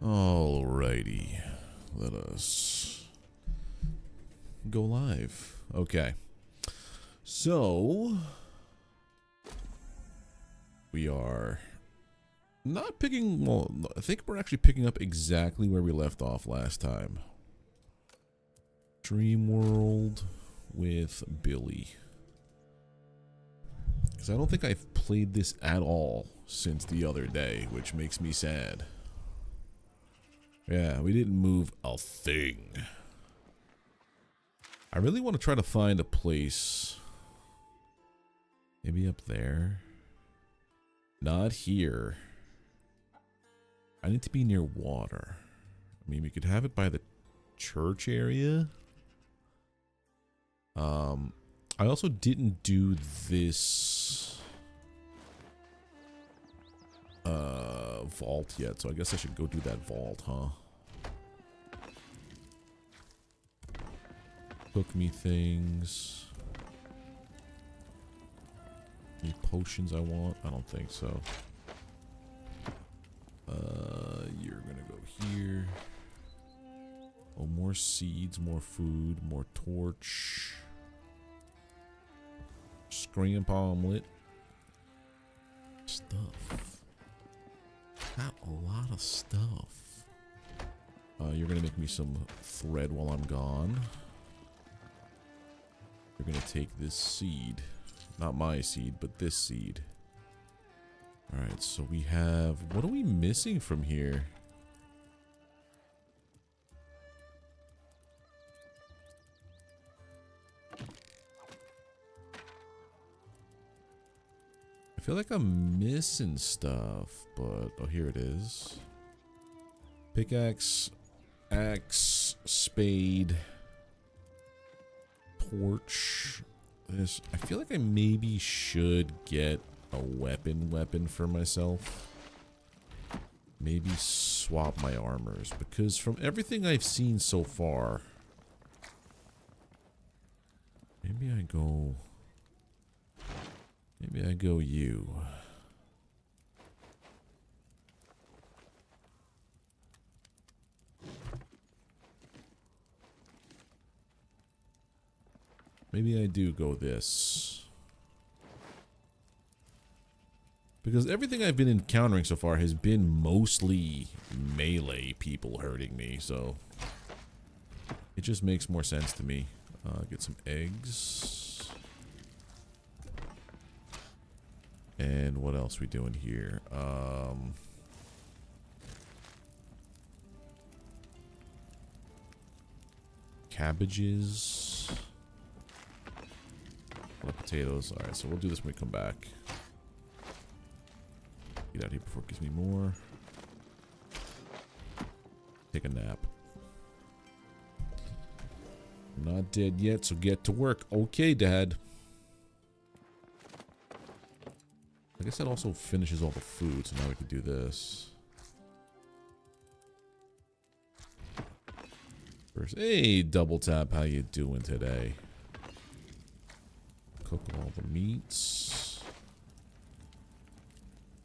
Alrighty. Let us go live. Okay. So we are not picking, well, I think we're actually picking up exactly where we left off last time. Dream World with Billy. Because I don't think I've played this at all since the other day, which makes me sad. Yeah, we didn't move a thing. I really want to try to find a place. Maybe up there. Not here. I need to be near water. I mean, we could have it by the church area. I also didn't do this vault yet, so I guess I should go do that vault, huh? Cook me things. Any potions I want? I don't think so. You're gonna go here. Oh, more seeds, more food, more torch. Scramp omelet. Stuff. Got a lot of stuff. You're gonna make me some thread while I'm gone. You're gonna take this seed. Not my seed, but this seed. Alright, so we have... What are we missing from here? I feel like I'm missing stuff, but... Oh, here it is. Pickaxe, axe, spade, torch. This... I feel like I maybe should get a weapon for myself. Maybe swap my armors, because from everything I've seen so far... Maybe I go you. Maybe I do go this. Because everything I've been encountering so far has been mostly melee people hurting me, so it just makes more sense to me. Get some eggs. And what else we doing here? Cabbages. Potatoes. Alright, so we'll do this when we come back. Get out here before it gives me more. Take a nap. I'm not dead yet, so get to work. Okay, Dad. I guess that also finishes all the food, so now we can do this. First, hey, Double Tap, how you doing today? Cook all the meats.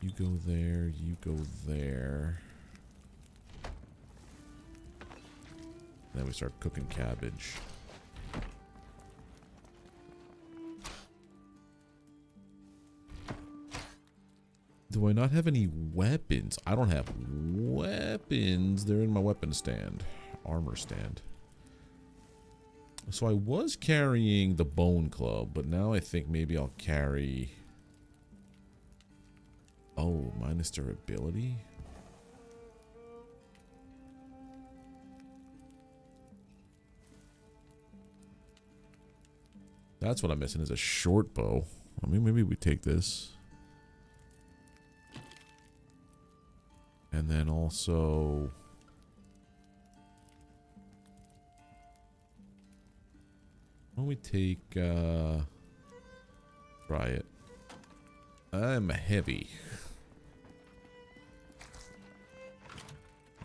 You go there, you go there. Then we start cooking cabbage. Do I not have any weapons? I don't have weapons. They're in my weapon stand. Armor stand. So I was carrying the bone club, but now I think maybe I'll carry... Oh, minus durability? That's what I'm missing, is a short bow. I mean, maybe we take this. And then also... Why don't we take, try it. I'm heavy.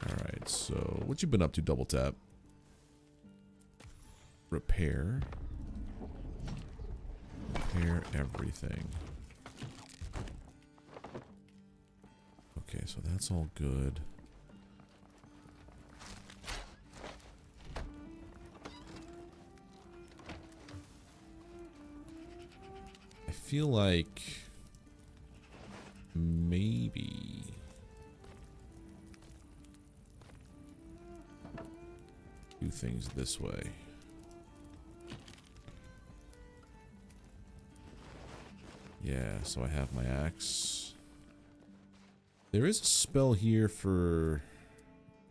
Alright, so what you been up to, Double Tap? Repair. Repair everything. Okay, so that's all good. feel like maybe do things this way. Yeah, so I have my axe. There is a spell here for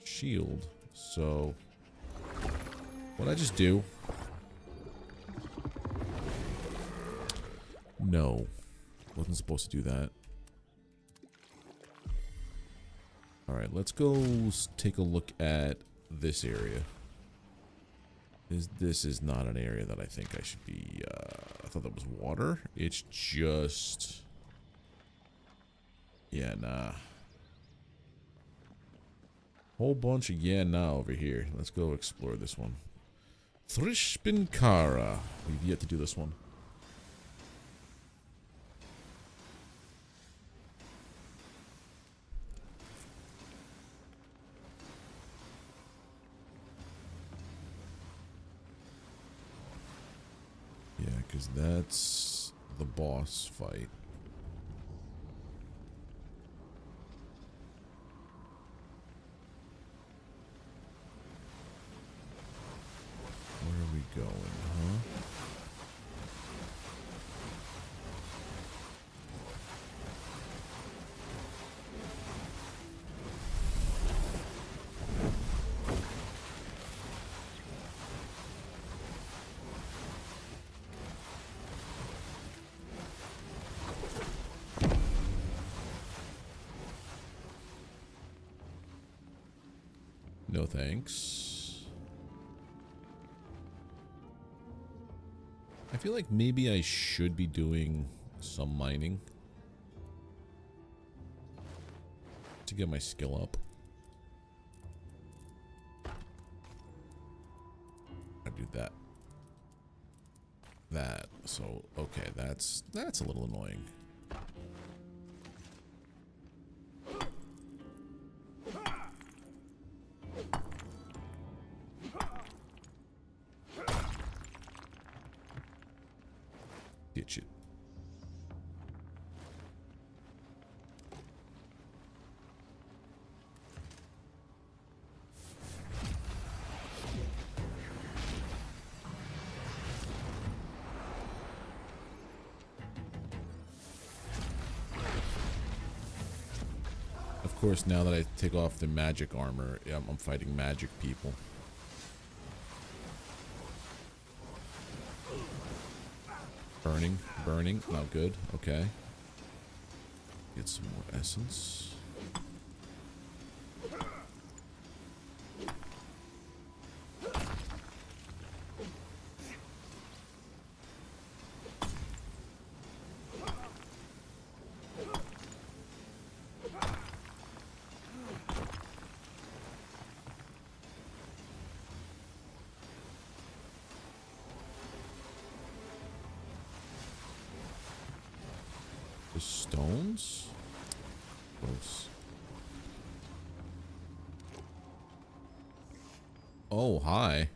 shield, so what'd I just do? No, wasn't supposed to do that. Alright, let's go take a look at this area. This is not an area that I think I should be, I thought that was water. It's just, yeah, nah. Whole bunch of yeah, nah over here. Let's go explore this one. Thrishpinkara. We've yet to do this one. Yeah, because that's the boss fight. Where are we going, huh? No thanks. I feel like maybe I should be doing some mining to get my skill up. I do that. So okay, that's a little annoying. Ditch it. Of course, now that I take off the magic armor, I'm fighting magic people. Burning, not good. Okay. Get some more essence. The stones? Gross. Oh, hi.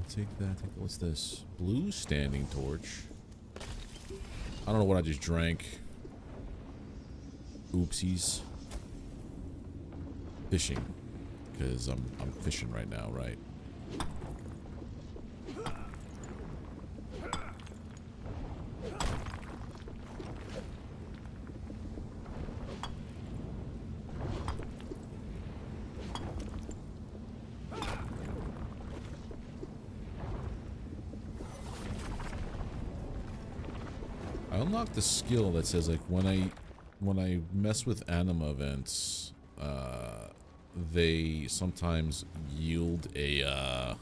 Take that. What's this? Blue standing torch. I don't know what I just drank. Oopsies. Fishing. Because I'm fishing right now, right? I unlocked the skill that says like when I mess with anima events, they sometimes yield a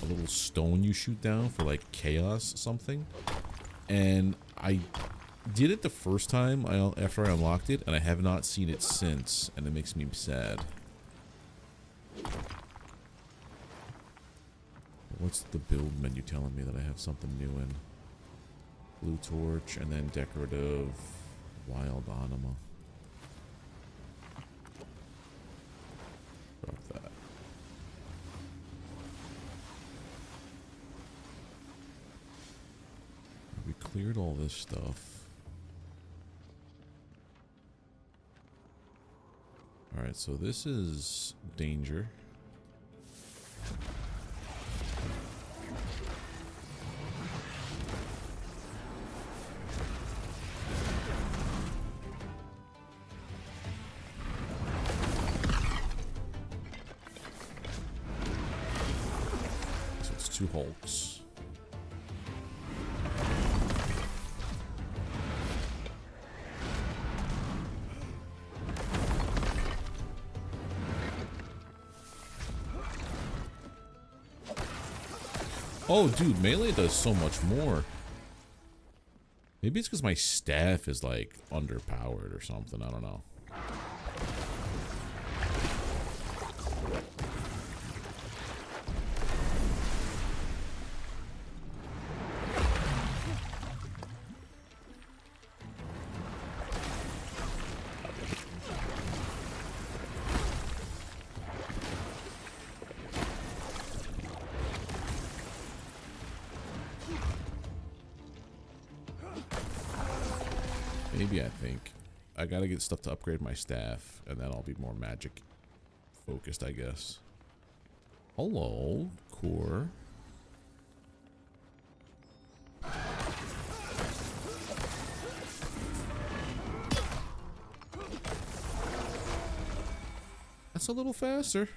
little stone you shoot down for like chaos something. And I did it the first time after I unlocked it, and I have not seen it since, and it makes me sad. What's the build menu telling me that I have something new in? Blue torch, and then decorative wild anima. Drop that. We cleared all this stuff. Alright, so this is danger. So it's 2 hulks. Oh, dude, melee does so much more. Maybe it's because my staff is, like, underpowered or something. I don't know. Maybe I think I gotta get stuff to upgrade my staff, and then I'll be more magic focused, I guess. Hello, core. That's a little faster.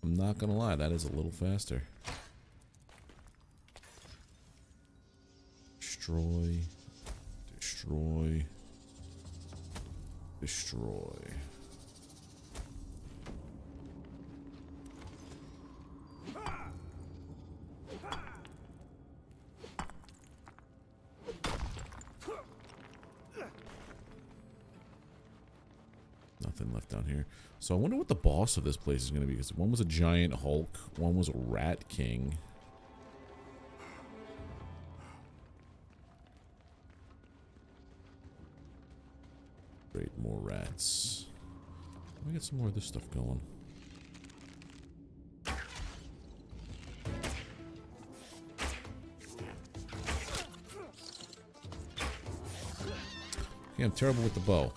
I'm not gonna lie, that is a little faster. Destroy. Destroy. Destroy. Nothing left down here. So I wonder what the boss of this place is going to be, because one was a giant Hulk, one was a Rat King. Great, more rats. Let me get some more of this stuff going. Okay, I'm terrible with the bow.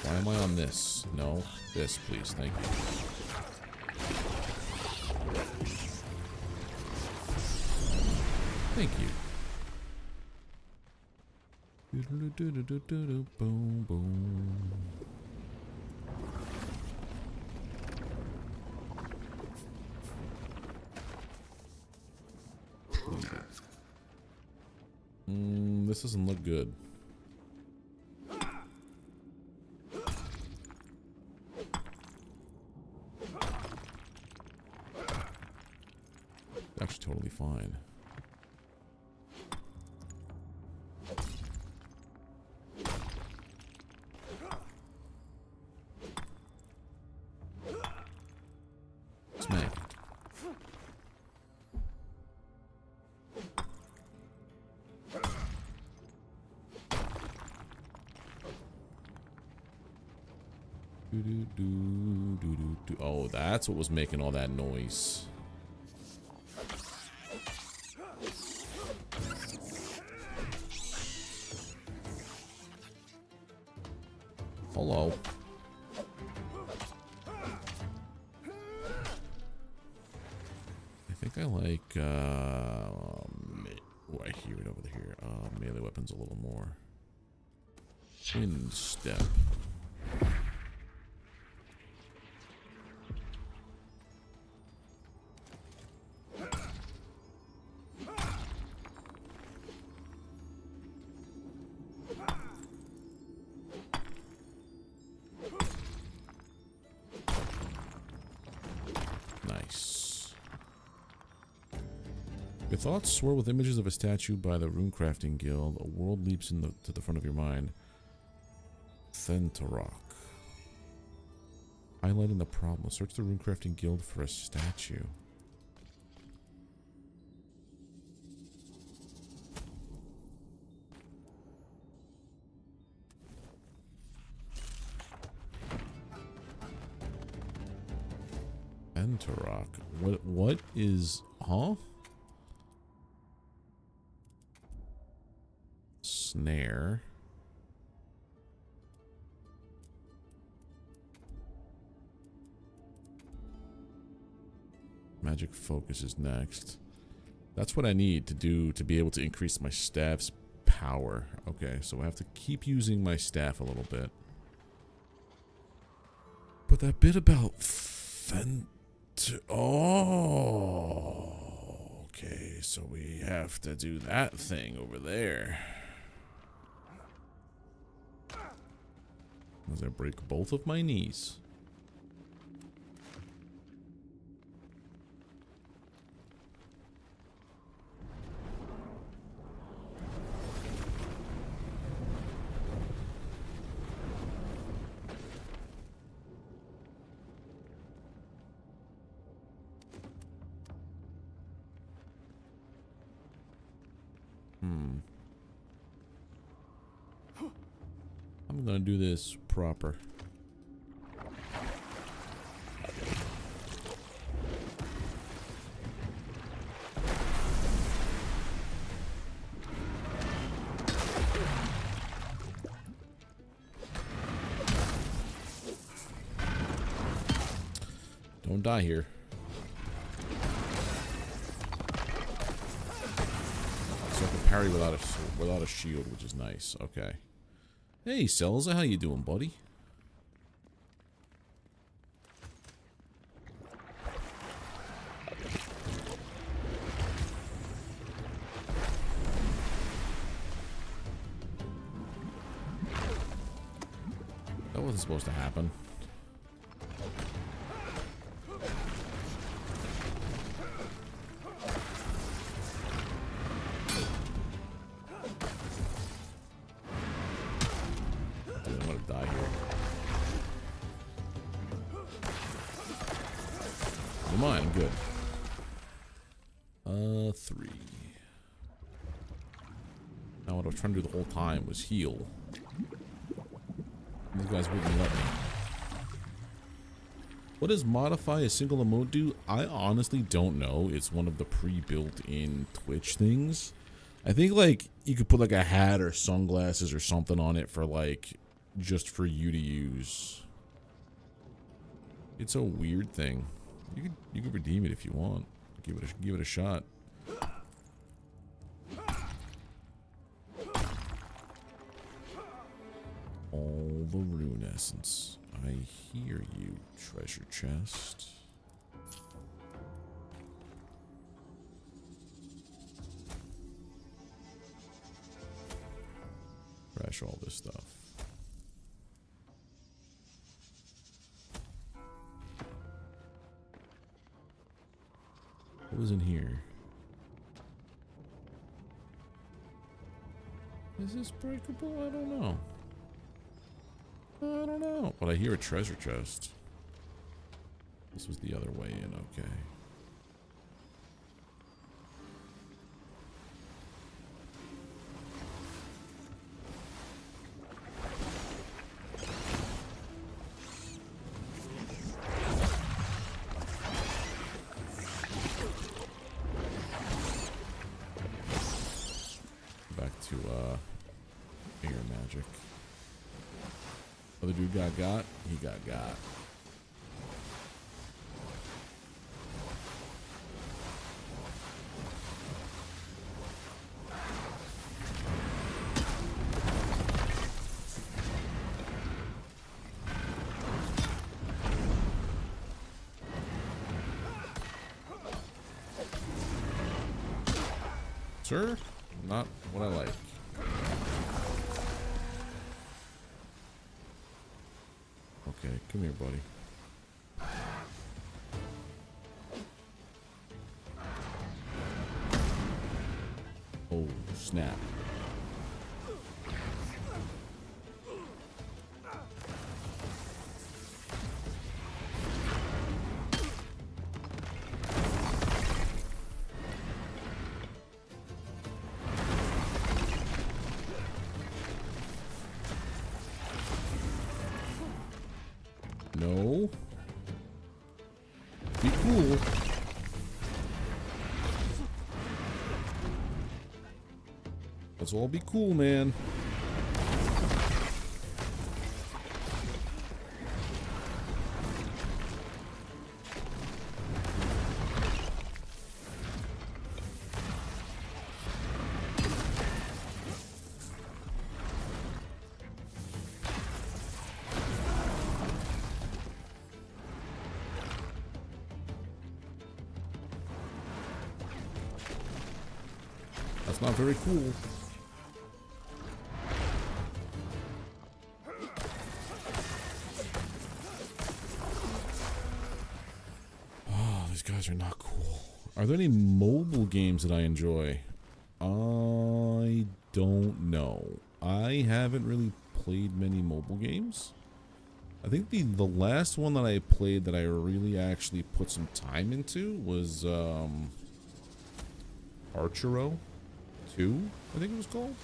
Why am I on this? No, this, please, thank you. Thank you. Boom, boom. This doesn't look good. Actually, totally fine. Smack. Oh, that's what was making all that noise. Hello. I think I like, oh, I hear it over here. Melee weapons a little more. Wind step. Nice. Your thoughts swirl with images of a statue by the Runecrafting Guild. A world leaps to the front of your mind. Thentarok. Highlighting the problem. Search the runecrafting guild for a statue. Enterrock. What is... Huh? Snare. Magic focus is next. That's what I need to do to be able to increase my staff's power. Okay, so I have to keep using my staff a little bit. But that bit about oh, okay, so we have to do that thing over there. As I break both of my knees. I'm gonna do this proper. Don't die here. So I can parry without a shield, which is nice. Okay. Hey, Selza, how you doing, buddy? That wasn't supposed to happen. Mine, good. 3. Now what I was trying to do the whole time was heal. These guys wouldn't let me. What does modify a single emote do? I honestly don't know. It's one of the pre-built in Twitch things. I think like you could put like a hat or sunglasses or something on it for like just for you to use. It's a weird thing. You could redeem it if you want. Give it a shot. All the rune essence. I hear you, treasure chest. Crash all this stuff. What was in here? Is this breakable? I don't know. I don't know. But I hear a treasure chest. This was the other way in, okay. Other dude got. He got. Sir, not what I like. Okay, come here, buddy. Oh, snap. Let's all be cool, man. That's not very cool. Oh, these guys are not cool. Are there any mobile games that I enjoy? I don't know. I haven't really played many mobile games. I think the last one that I played that I really actually put some time into was Archero 2, I think it was called.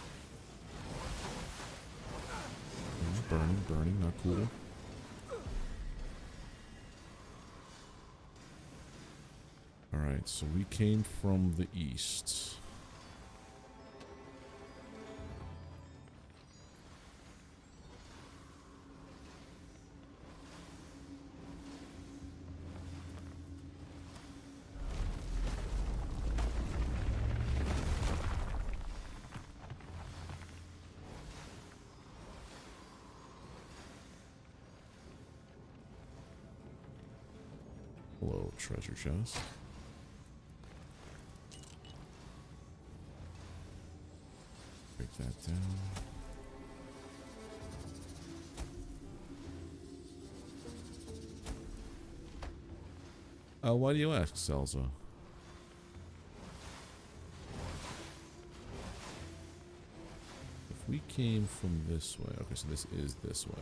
Burning, not cool. Alright, so we came from the east. Hello, treasure chest. Break that down. Why do you ask, Selza? If we came from this way, okay, so this is this way.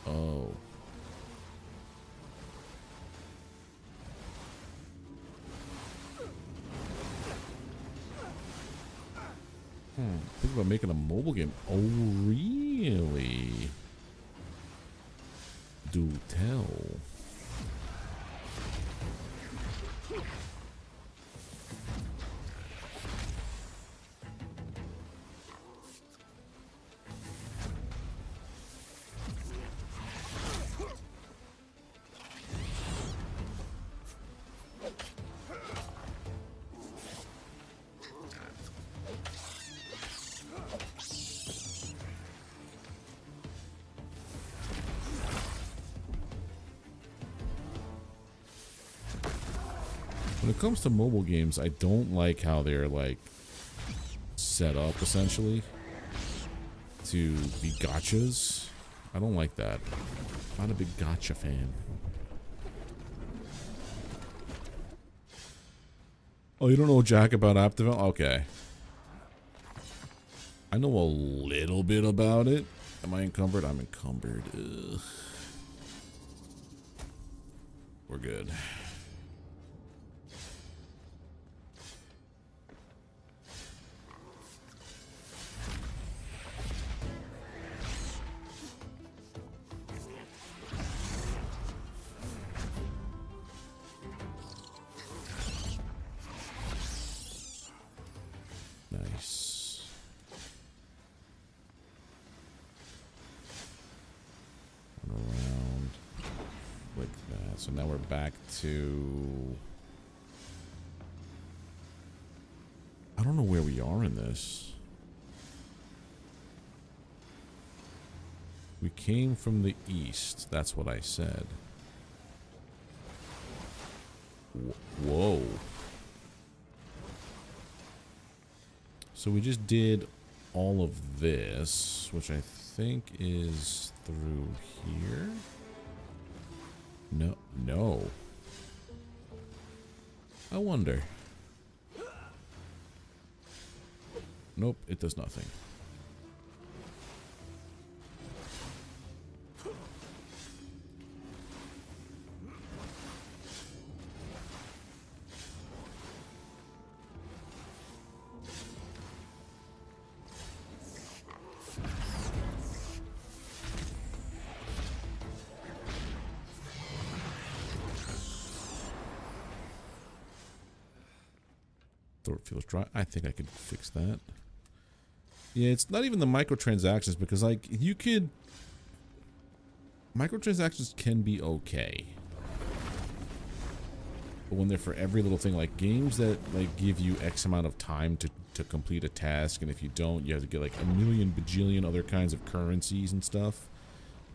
Oh. Think about making a mobile game. Oh, really? Do tell. When it comes to mobile games, I don't like how they're like set up essentially to be gotchas. I don't like that. I'm not a big gotcha fan. Oh, you don't know jack about app development? Okay. I know a little bit about it. Am I encumbered? I'm encumbered. Ugh. We're good. Nice. Around like that. So now we're back to... I don't know where we are in this. We came from the east. That's what I said. Whoa. So we just did all of this, which I think is through here. No. I wonder. Nope, it does nothing. Throat feels dry. I think I could fix that. Yeah, it's not even the microtransactions because, like, you could... Microtransactions can be okay. But when they're for every little thing, like games that, like, give you X amount of time to complete a task, and if you don't, you have to get, like, a million bajillion other kinds of currencies and stuff.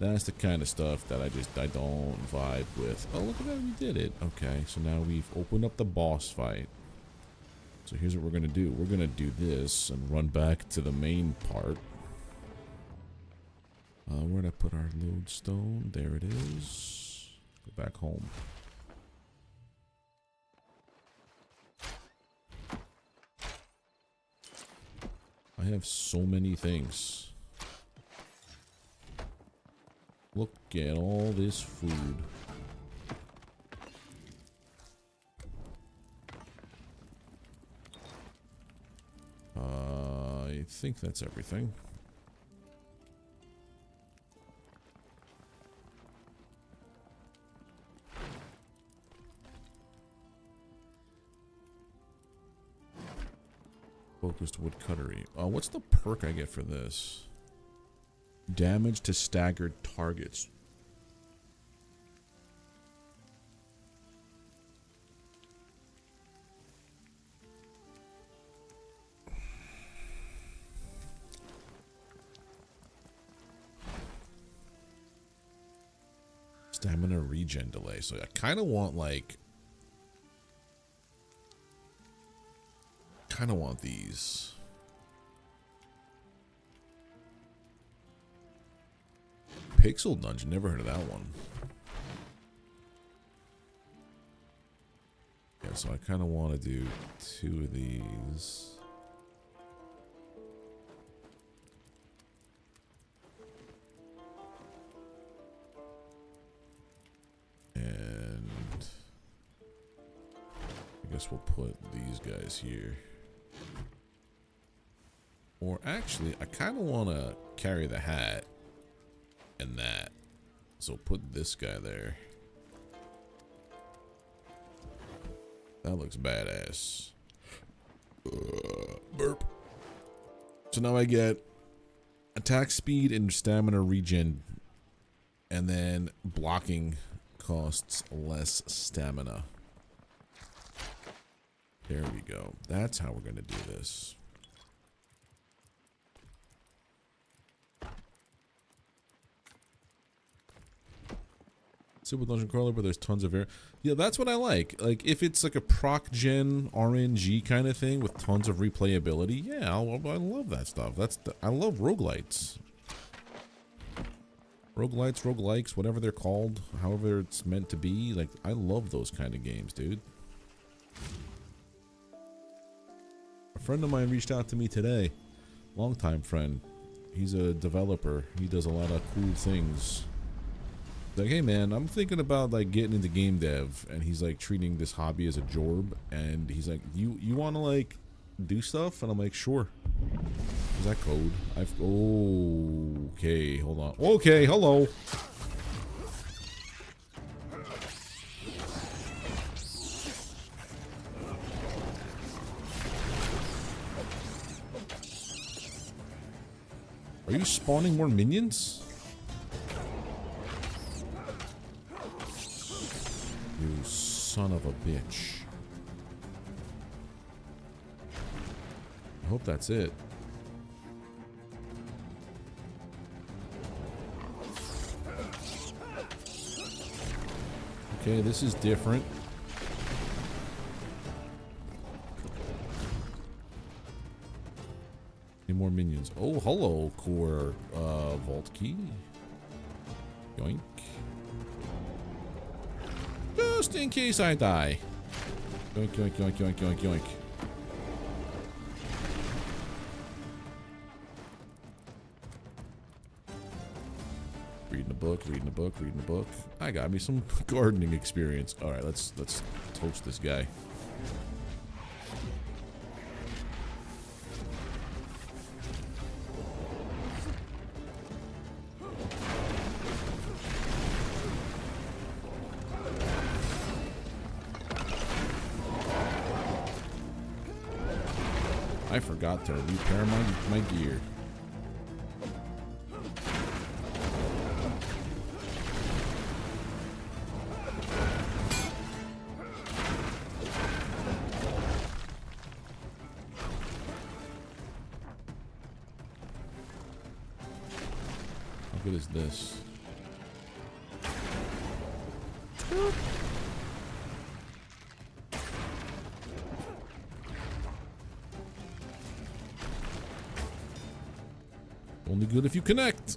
That's the kind of stuff that I don't vibe with. Oh, look at that, we did it. Okay, so now we've opened up the boss fight. So here's what we're going to do. We're going to do this and run back to the main part. Where'd I put our lodestone? There it is. Go back home. I have so many things. Look at all this food. I think that's everything. Focused wood cuttery. What's the perk I get for this? Damage to staggered targets. Stamina regen delay. So I kind of want like... kind of want these. Pixel Dungeon, never heard of that one. Yeah, so I kind of want to do 2 of these. And I guess we'll put these guys here. Or actually, I kind of want to carry the hat and that. So put this guy there. That looks badass. Burp. So now I get attack speed and stamina regen. And then blocking costs less stamina. There we go. That's how we're going to do this. Super Dungeon Crawler, but there's tons of air. Yeah, that's what I like. Like, if it's like a proc gen RNG kind of thing with tons of replayability, yeah, I love that stuff. I love roguelites. Roguelites, roguelikes, whatever they're called, however it's meant to be. Like, I love those kind of games, dude. A friend of mine reached out to me today. Longtime friend. He's a developer. He does a lot of cool things. Like, hey man, I'm thinking about like getting into game dev, and he's like treating this hobby as a job, and he's like, you want to like do stuff? And I'm like, sure. Is that code? Okay, hold on. Okay, hello. Are you spawning more minions? You son of a bitch. I hope that's it. Okay, this is different. Any more minions? Oh, hello, core vault key. Yoink. Just in case I die. Yoink, yoink, yoink, yoink, yoink, yoink. Reading a book, reading a book, reading a book. I got me some gardening experience. All right, let's toast this guy. I forgot to repair my gear. How good is this? Only good if you connect.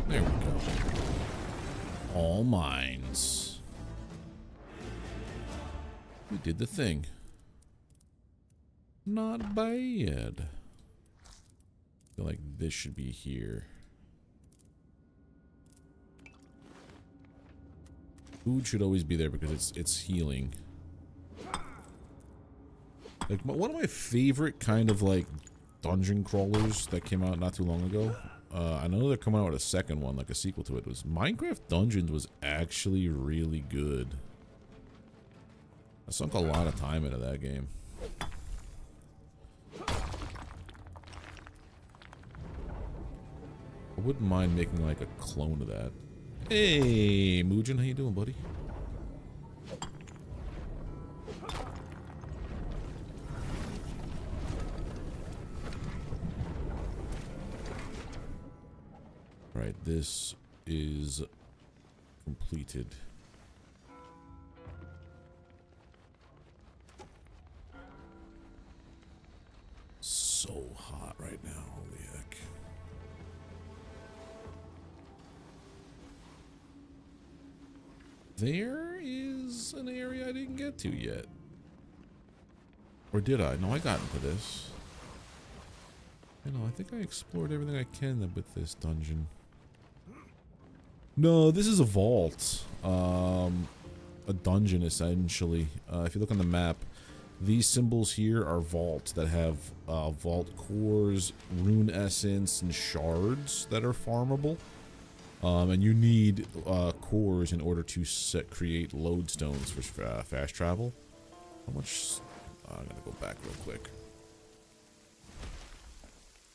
There we go. All mines. We did the thing. Not bad. I feel like this should be here. Food should always be there because it's healing. Like one of my favorite kind of like dungeon crawlers that came out not too long ago. I know they're coming out with a second one, like a sequel to it. Was Minecraft Dungeons was actually really good. I sunk a lot of time into that game. I wouldn't mind making like a clone of that. Hey, Muujin, how you doing, buddy? Right, this is completed. So hot right now, holy heck. There is an area I didn't get to yet. Or did I? No, I got into this. I know, I think I explored everything I can with this dungeon. No, this is a vault. A dungeon, essentially. If you look on the map, these symbols here are vaults that have vault cores, rune essence, and shards that are farmable. And you need cores in order to create lodestones for fast travel. How much? I'm gonna go back real quick.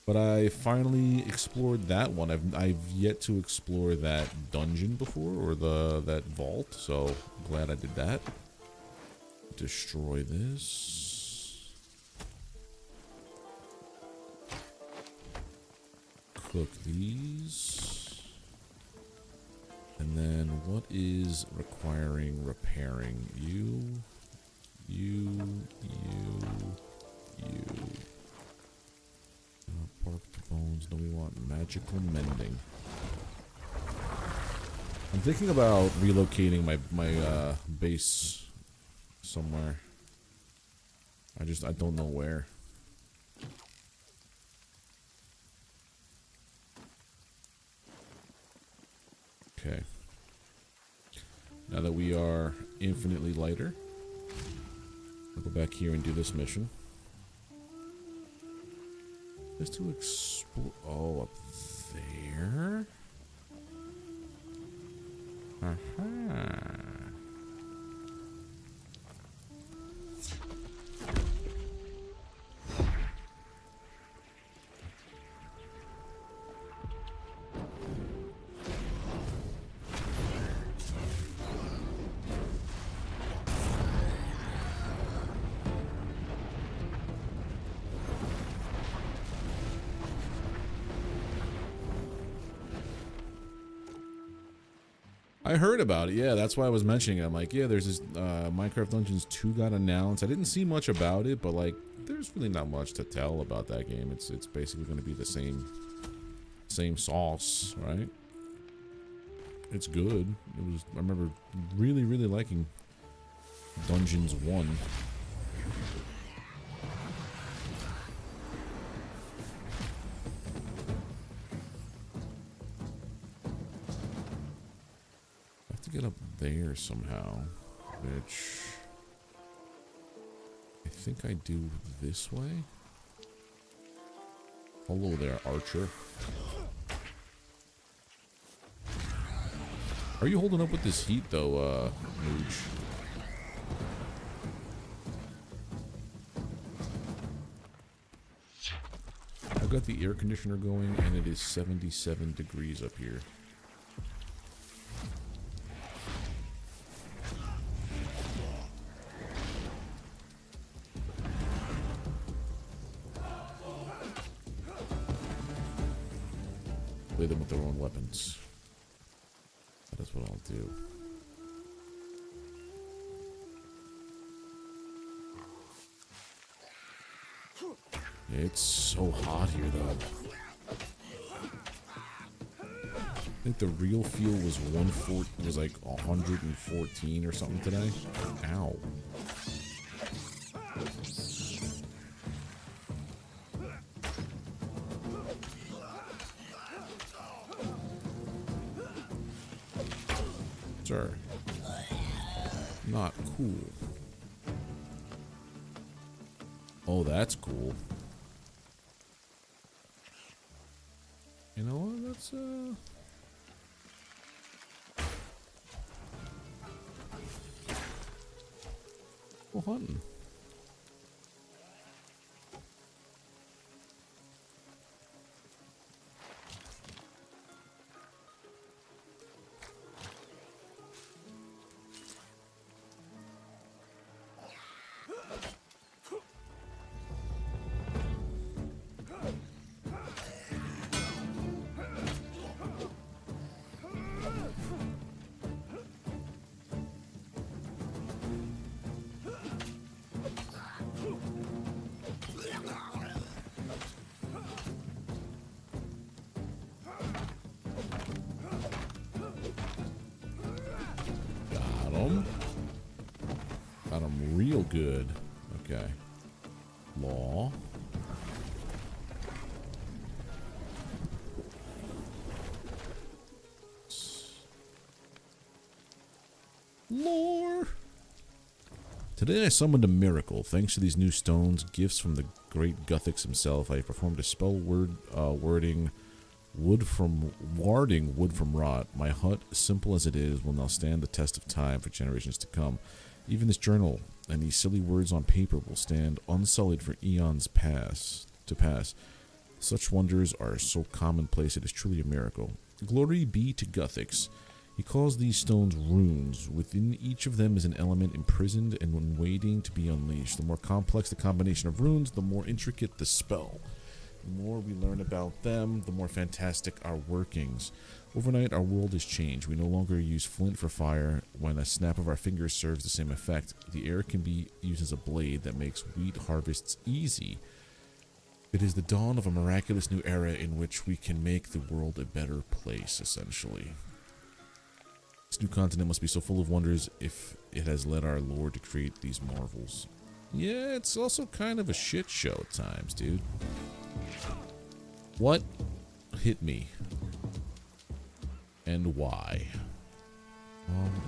But I finally explored that one. I've yet to explore that dungeon before, or that vault. So glad I did that. Destroy this. Cook these. And then what is requiring repairing? You. Parked bones. No, we want magical mending. I'm thinking about relocating my base somewhere. I don't know where. Okay. Now that we are infinitely lighter, I'll go back here and do this mission. Just to explore. Oh, up there. Aha. I heard about it. Yeah, that's why I was mentioning it. I'm like, yeah, there's this Minecraft Dungeons 2 got announced. I didn't see much about it, but like, there's really not much to tell about that game. It's basically going to be the same sauce, right? It's good. I remember really liking Dungeons 1. I have to get up there somehow, which I think I do this way. Hello there, Archer. Are you holding up with this heat, though, Mooch? I've got the air conditioner going, and it is 77 degrees up here. Play them with their own weapons. That is what I'll do. It's so hot here, though. I think the real feel was 140. It was like 114 or something today. Ow. Sir. Not cool. Oh, that's cool. You know what? Let's go hunting. Got him real good. Okay. Law. Lore. Today I summoned a miracle. Thanks to these new stones, gifts from the great Guthix himself, I performed a spell warding wood from rot. My hut, simple as it is, will now stand the test of time for generations to come. Even this journal and these silly words on paper will stand unsullied for eons to pass. Such wonders are so commonplace, it is truly a miracle. Glory be to Guthix. He calls these stones runes. Within each of them is an element imprisoned and when waiting to be unleashed. The more complex the combination of runes, the more intricate the spell. The more we learn about them, the more fantastic our workings. Overnight, our world has changed. We no longer use flint for fire. When a snap of our fingers serves the same effect, the air can be used as a blade that makes wheat harvests easy. It is the dawn of a miraculous new era in which we can make the world a better place, essentially. This new continent must be so full of wonders if it has led our Lord to create these marvels. Yeah, it's also kind of a shit show at times, dude. What hit me? And why?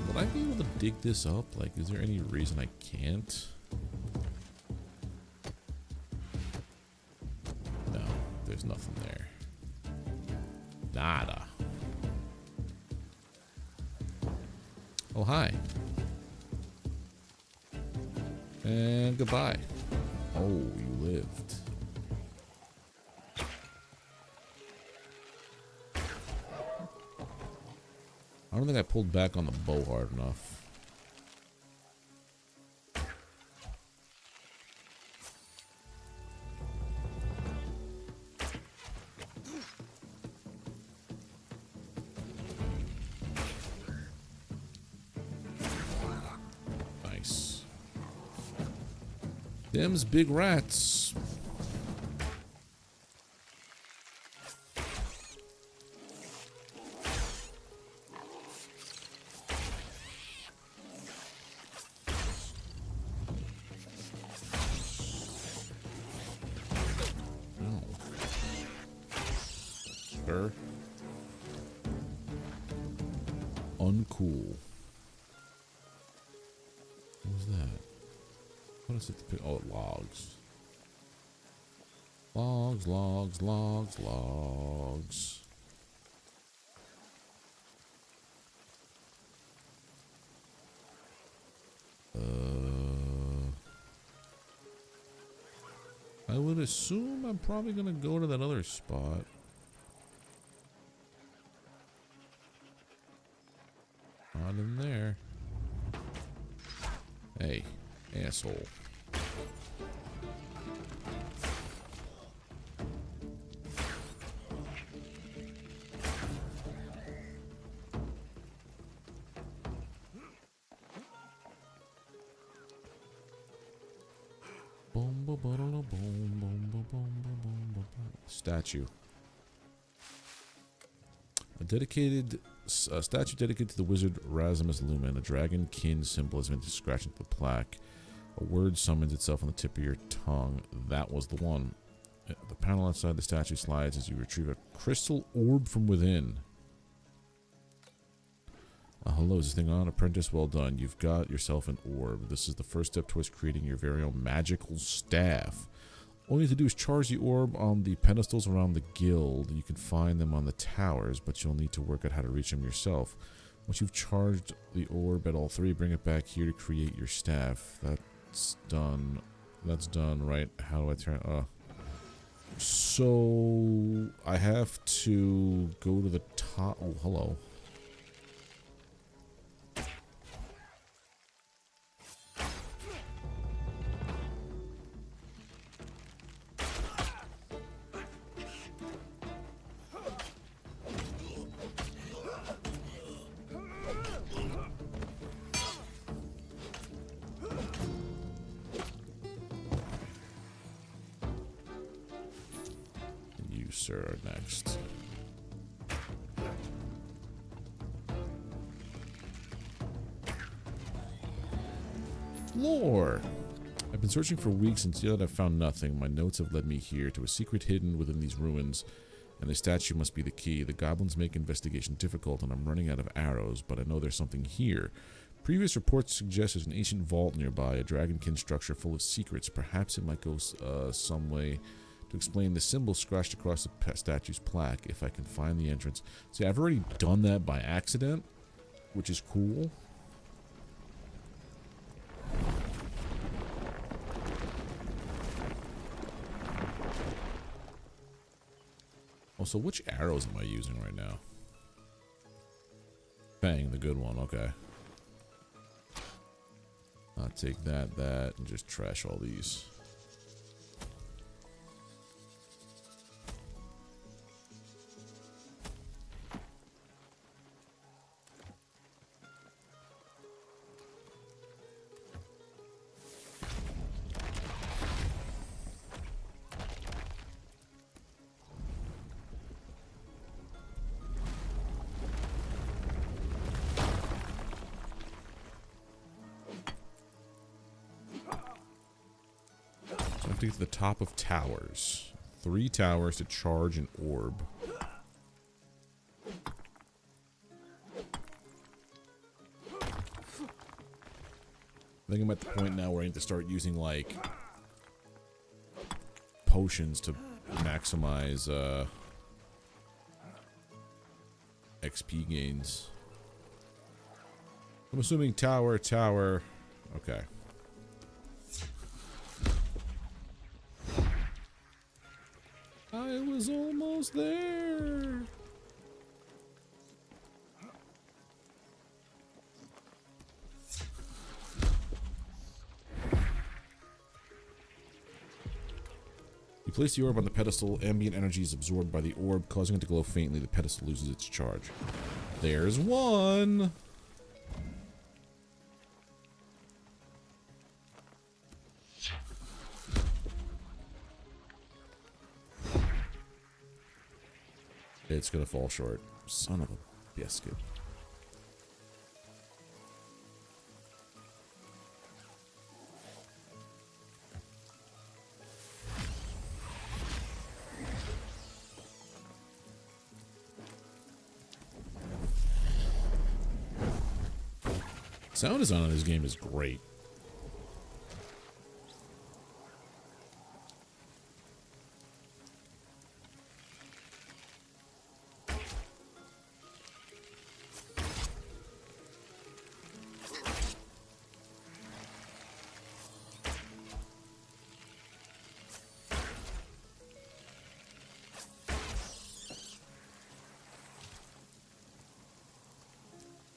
Would I be able to dig this up? Like, is there any reason I can't? No, there's nothing there. Nada. Oh, hi. And goodbye. Oh, you lived. I don't think I pulled back on the bow hard enough. Them's big rats. Uncool. What was that? What is it? Oh, logs. Logs, logs, logs, logs. I would assume I'm probably gonna go to that other spot. Not in there. Hey, asshole. Statue. A statue dedicated to the wizard Razimus Lumen. A dragon kin symbol has been scratched into the plaque. A word summons itself on the tip of your tongue. That was the one. The panel outside the statue slides as you retrieve a crystal orb from within. Hello, is this thing on? Apprentice, well done. You've got yourself an orb. This is the first step towards creating your very own magical staff. All you need to do is charge the orb on the pedestals around the guild. You can find them on the towers, but you'll need to work out how to reach them yourself. Once you've charged the orb at all three, bring it back here to create your staff. That's done. That's done, right? How do I turn... So... I have to go to the top... Oh, hello. Sir, next. Lore! I've been searching for weeks and yet I've found nothing. My notes have led me here to a secret hidden within these ruins, and the statue must be the key. The goblins make investigation difficult and I'm running out of arrows, but I know there's something here. Previous reports suggest there's an ancient vault nearby, a dragonkin structure full of secrets. Perhaps it might go some way to explain the symbol scratched across the statue's plaque, if I can find the entrance. See, I've already done that by accident, which is cool. Also, which arrows am I using right now? Bang, the good one, okay. I'll take that, and just trash all these. To get to the top of towers. 3 towers to charge an orb. I think I'm at the point now where I need to start using like potions to maximize XP gains. I'm assuming tower. Okay. I was almost there. You place the orb on the pedestal. Ambient energy is absorbed by the orb, causing it to glow faintly. The pedestal loses its charge. There's one. It's gonna fall short. Son of a biscuit. Sound design on this game is great.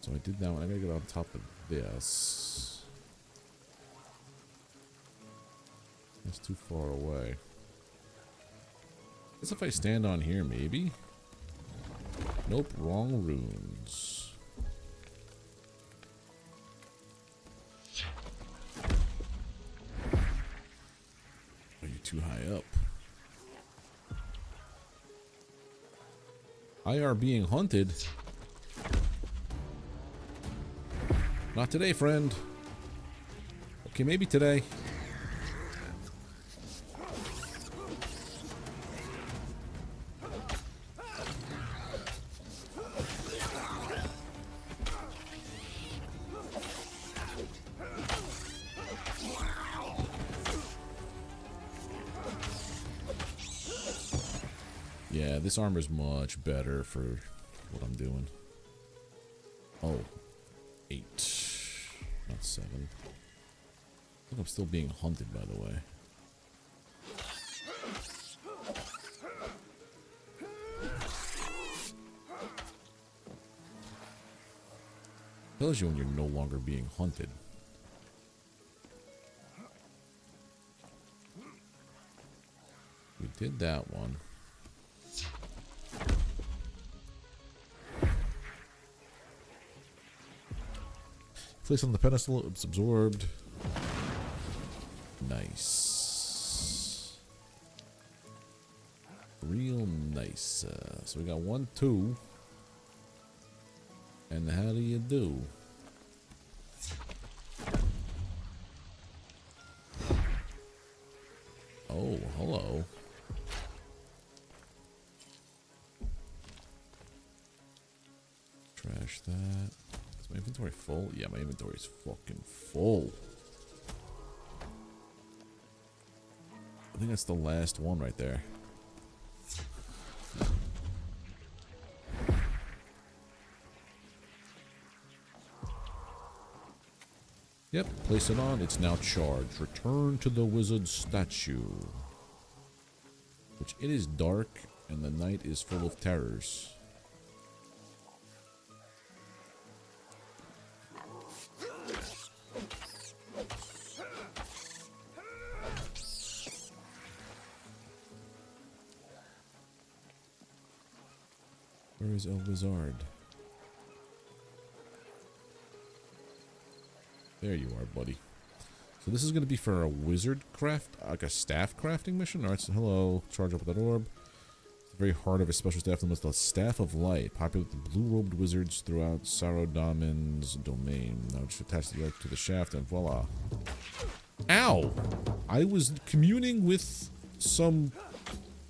So I did that one. I gotta get on top of this. That's too far away. I guess if I stand on here, maybe? Nope, wrong runes. Are you too high up? I are being hunted. Not today, friend. Okay, maybe today. Yeah, this armor's much better for what I'm doing. Oh, 8, not 7. I think I'm still being hunted, by the way. Tells you when you're no longer being hunted. We did that one. Place on the pedestal, it's absorbed. Nice. Real nice. So we got 1, 2. And how do you do? Oh, hello. Trash that. Is my inventory full? Yeah, my inventory's fucking full. I think that's the last one right there. Yep, place it on. It's now charged. Return to the wizard statue. Which it is dark and the night is full of terrors. Where is El Wizard? There you are, buddy. So this is going to be for a wizard craft, like a staff crafting mission. Alright, so hello. Charge up with that orb. It's the very heart of a special staff known as the Staff of Light, popular with the blue-robed wizards throughout Sarodamon's domain. Now just attach the orb to the shaft and voila. Ow! I was communing with some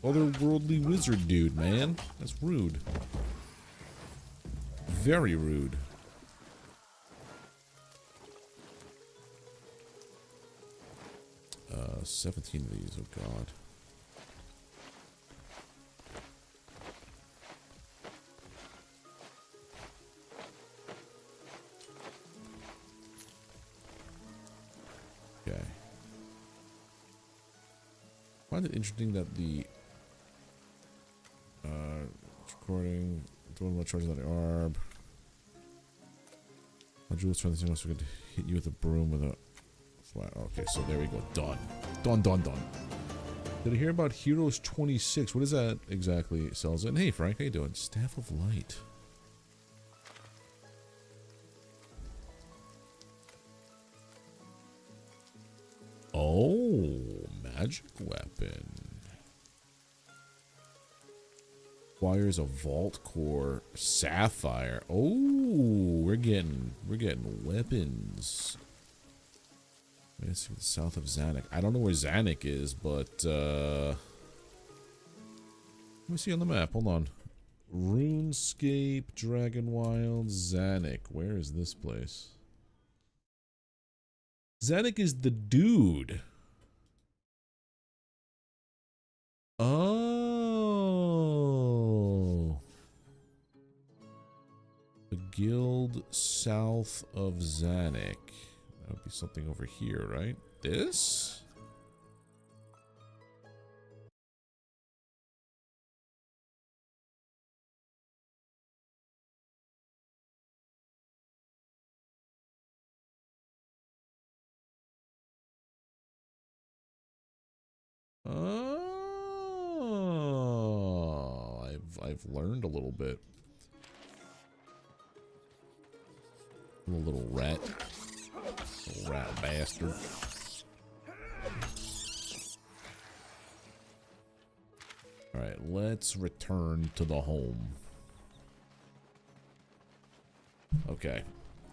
otherworldly wizard dude, man. That's rude. Very rude. 17 of these, oh god. Okay. I find it interesting that the recording, doing my charges on the orb. Jules trying to think so we could hit you with a broom with a flat. Okay, so there we go. Done. Done, done, done. Did I hear about Heroes 26? What is that exactly? Sells it. And hey, Frank, how you doing? Staff of Light. Oh, magic weapon. Requires a vault core sapphire. Oh, we're getting weapons. It's south of Zanuck. I don't know where Zanuck is, but let me see on the map. Hold on. Runescape, Dragonwilds, Zanuck. Where is this place? Zanuck is the dude. Oh. The guild south of Zanuck. That would be something over here, right? This? Oh, I've learned a little bit. I'm a little rat bastard. All right, let's return to the home. Okay.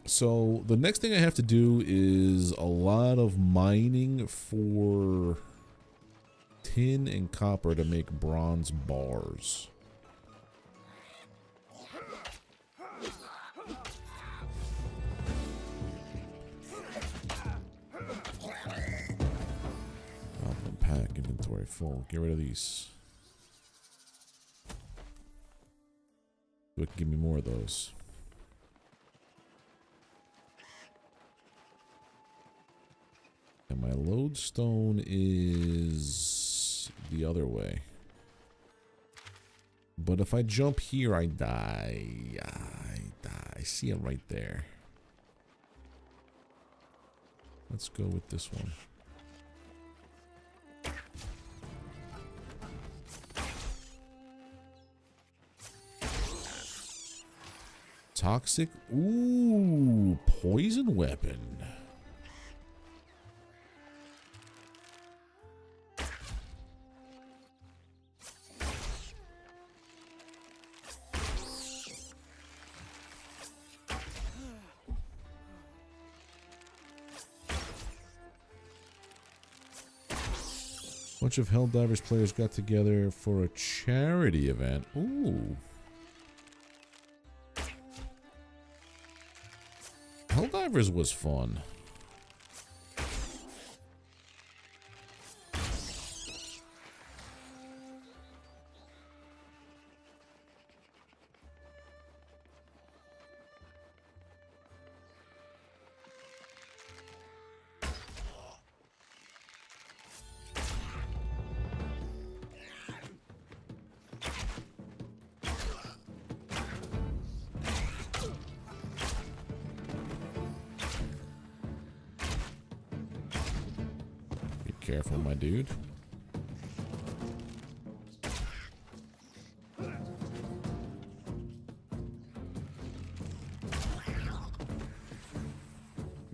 So the next thing I have to do is a lot of mining for tin and copper to make bronze bars. Pack inventory full. Get rid of these. So it can give me more of those. And my lodestone is the other way. But if I jump here, I die. I die. I see it right there. Let's go with this one. Toxic. Ooh, poison weapon. Bunch of Helldivers players got together for a charity event. Ooh. Helldivers was fun. Careful, my dude.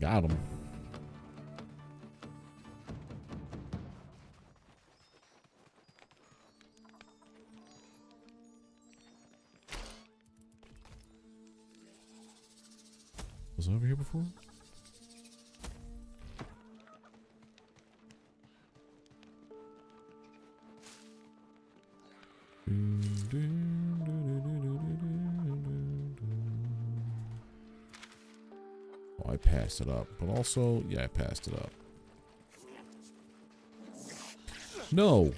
Got him. Was I over here before? Oh, I passed it up, but also, yeah, I passed it up. No.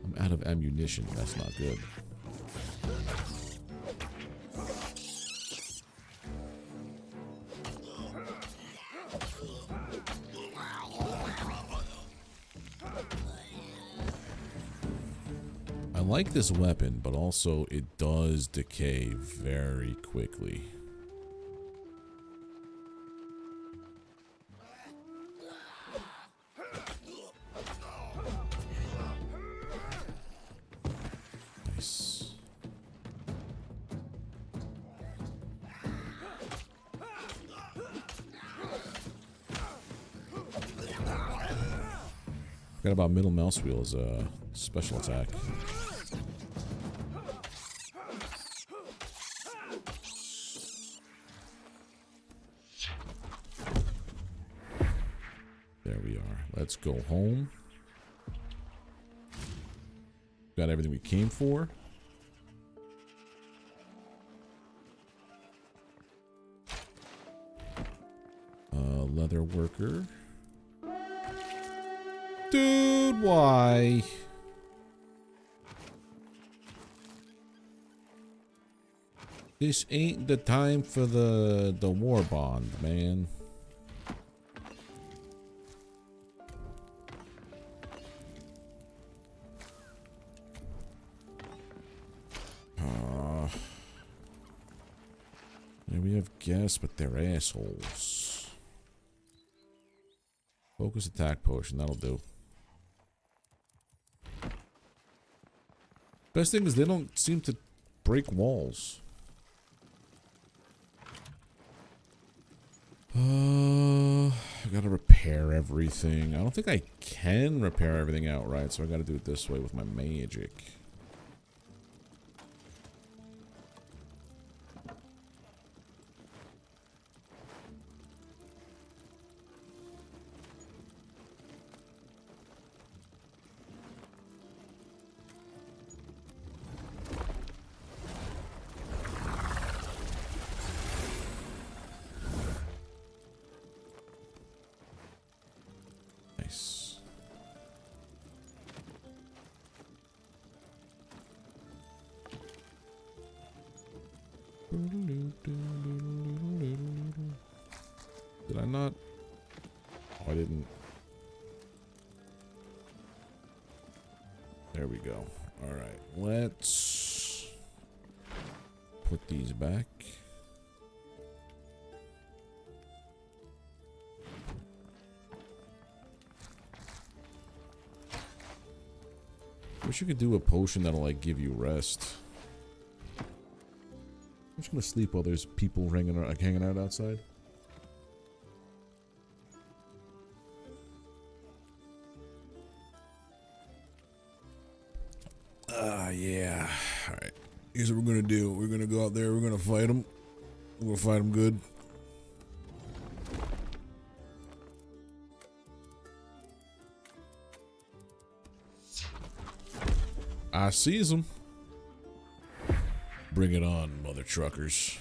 I'm out of ammunition. That's not good. I like this weapon, but also it does decay very quickly. Nice. Forgot about middle mouse wheel as a special attack. There we are. Let's go home. Got everything we came for. Leather worker. Dude, why? This ain't the time for the war bond, man. Yeah, we have guests, but they're assholes. Focus attack potion, that'll do. Best thing is they don't seem to break walls. I gotta repair everything. I don't think I can repair everything outright, so I gotta do it this way with my magic. Did I not? Oh, I didn't. There we go. All right, let's put these back. Wish you could do a potion that'll like give you rest. I'm just gonna sleep while there's people hanging out outside. Yeah. Alright. Here's what we're gonna do. We're gonna go out there, we're gonna fight them. We're gonna fight them good. I sees them. Bring it on, mother truckers.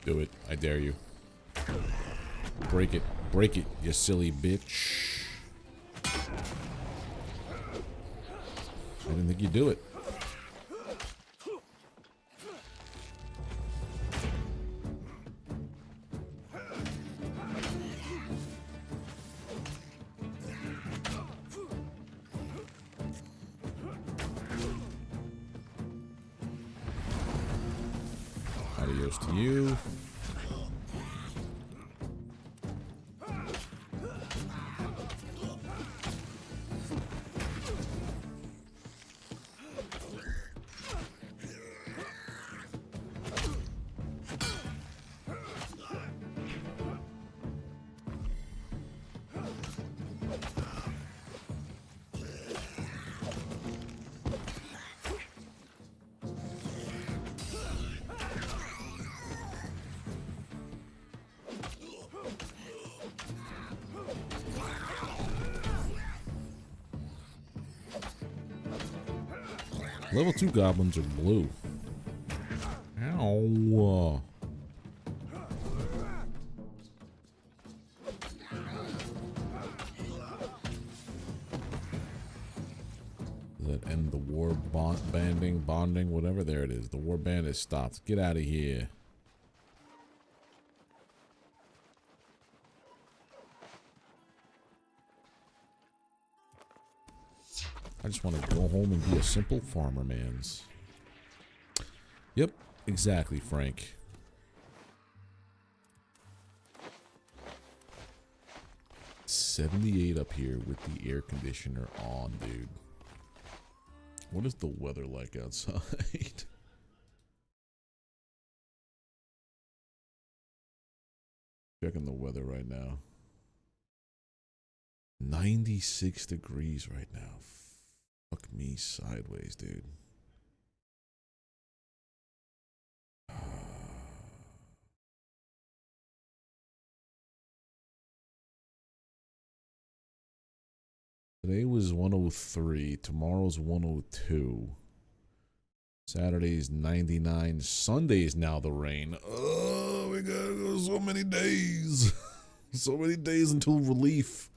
Do it. I dare you. Break it. Break it, you silly bitch. I didn't think you'd do it. Adios to you. Level 2 goblins are blue. Ow. Does that end the war bonding, whatever? There it is. The war band is stopped. Get out of here. I just want to go home and be a simple farmer, mans. Yep, exactly, Frank. $78 up here with the air conditioner on, dude. What is the weather like outside? Checking the weather right now. 96 degrees right now. Fuck me sideways, dude. Today was 103. Tomorrow's 102. Saturday's 99. Sunday's now the rain. Oh, we gotta go so many days. So many days until relief.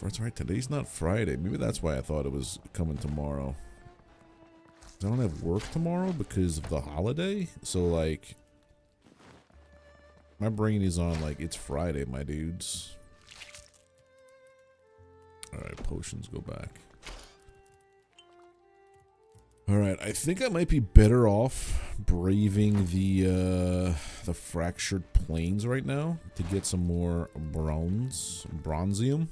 That's right. Today's not Friday. Maybe that's why I thought it was coming tomorrow. I don't have work tomorrow because of the holiday. So, like, my brain is on, like, it's Friday, my dudes. Alright, potions go back. Alright, I think I might be better off braving the fractured plains right now to get some more bronzium.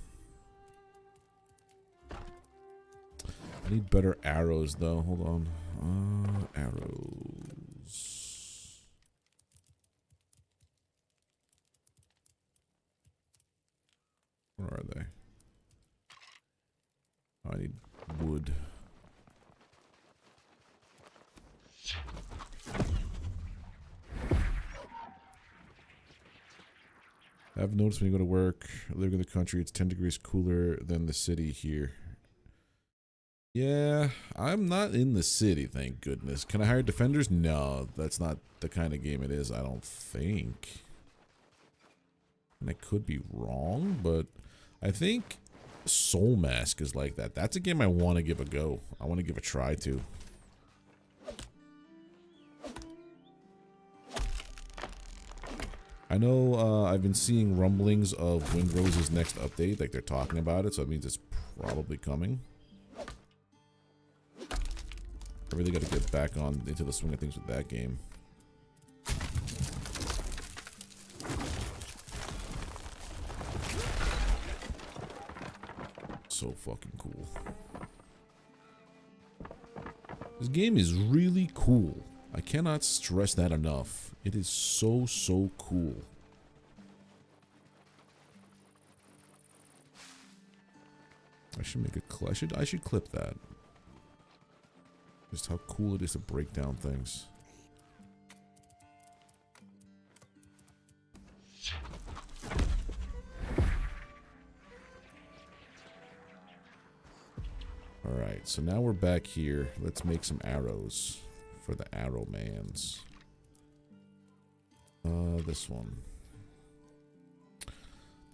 I need better arrows, though. Hold on. Arrows. Where are they? I need wood. I've noticed when you go to work, living in the country, it's 10 degrees cooler than the city here. Yeah, I'm not in the city, thank goodness. Can I hire defenders? No, that's not the kind of game it is, I don't think. And I could be wrong, but I think Soul Mask is like that. That's a game I want to give a go. I want to give a try to. I know I've been seeing rumblings of Windrose's next update, like they're talking about it, so it means it's probably coming. I really got to get back on into the swing of things with that game. So fucking cool. This game is really cool. I cannot stress that enough. It is so cool. I should make a clip. I should clip that. Just how cool it is to break down things. Alright, so now we're back here. Let's make some arrows for the arrow mans. This one.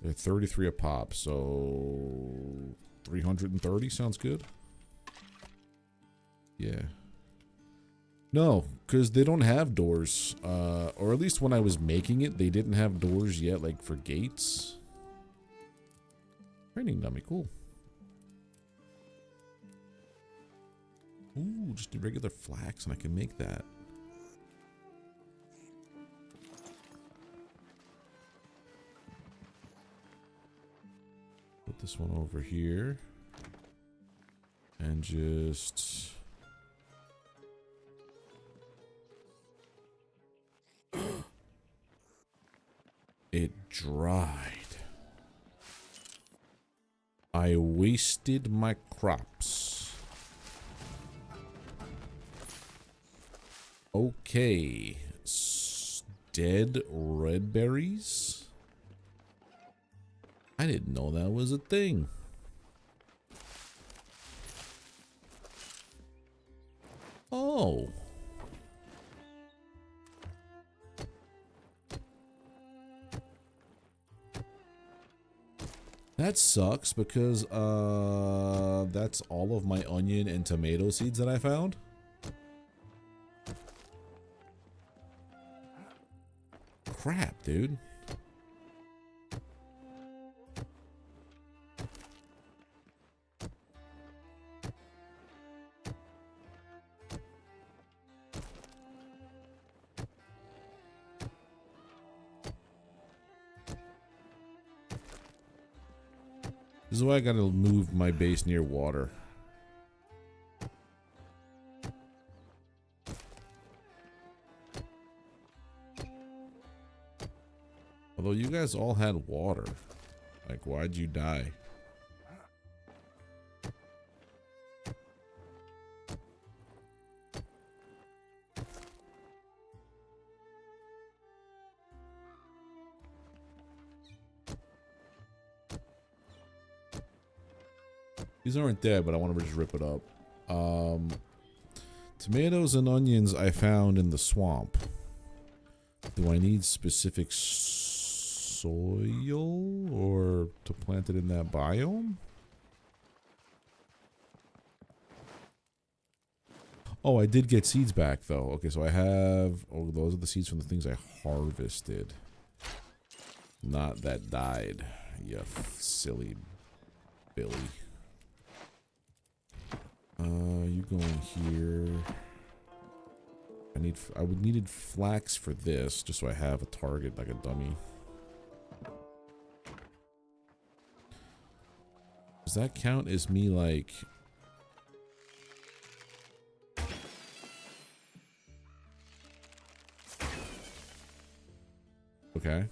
They're 33 a pop, so 330 sounds good. Yeah. No, because they don't have doors. Or at least when I was making it, they didn't have doors yet, like for gates. Training dummy, cool. Ooh, just a regular flax, and I can make that. Put this one over here. And just... It dried. I wasted my crops. Okay. Dead red berries? I didn't know that was a thing. Oh. That sucks because that's all of my onion and tomato seeds that I found. Crap, dude. This is why I gotta move my base near water. Although you guys all had water. Like, why'd you die? These aren't dead, but I want to just rip it up. Tomatoes and onions I found in the swamp. Do I need specific soil or to plant it in that biome? Oh, I did get seeds back though. Okay, so I have... Oh, those are the seeds from the things I harvested. Not that died. You silly Billy. You going here. I would needed flax for this, just so I have a target like a dummy. Does that count as me like... Okay.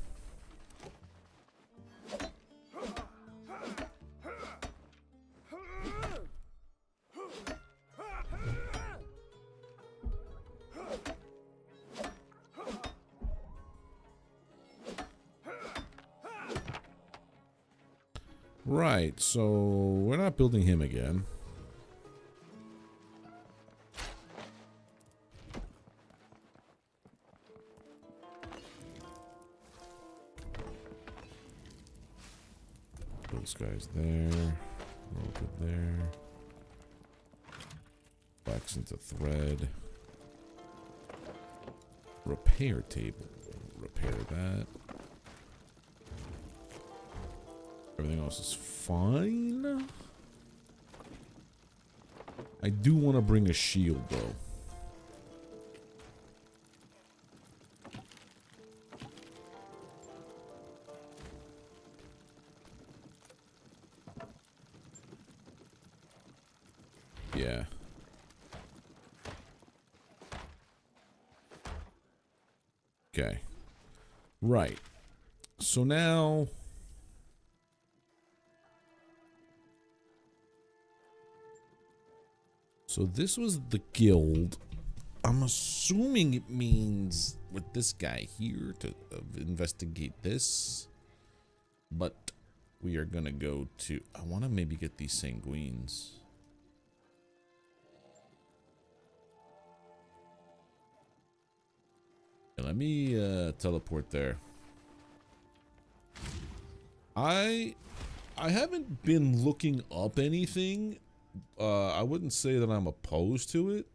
Right, so we're not building him again. Those guys there. Roll good there. Flax into thread. Repair table. Repair that. Everything else is fine. I do want to bring a shield though. Yeah. Okay. Right. So now... So this was the guild. I'm assuming it means with this guy here to investigate this. But we are going to go to... I want to maybe get these sanguines. Let me teleport there. I haven't been looking up anything. I wouldn't say that I'm opposed to it.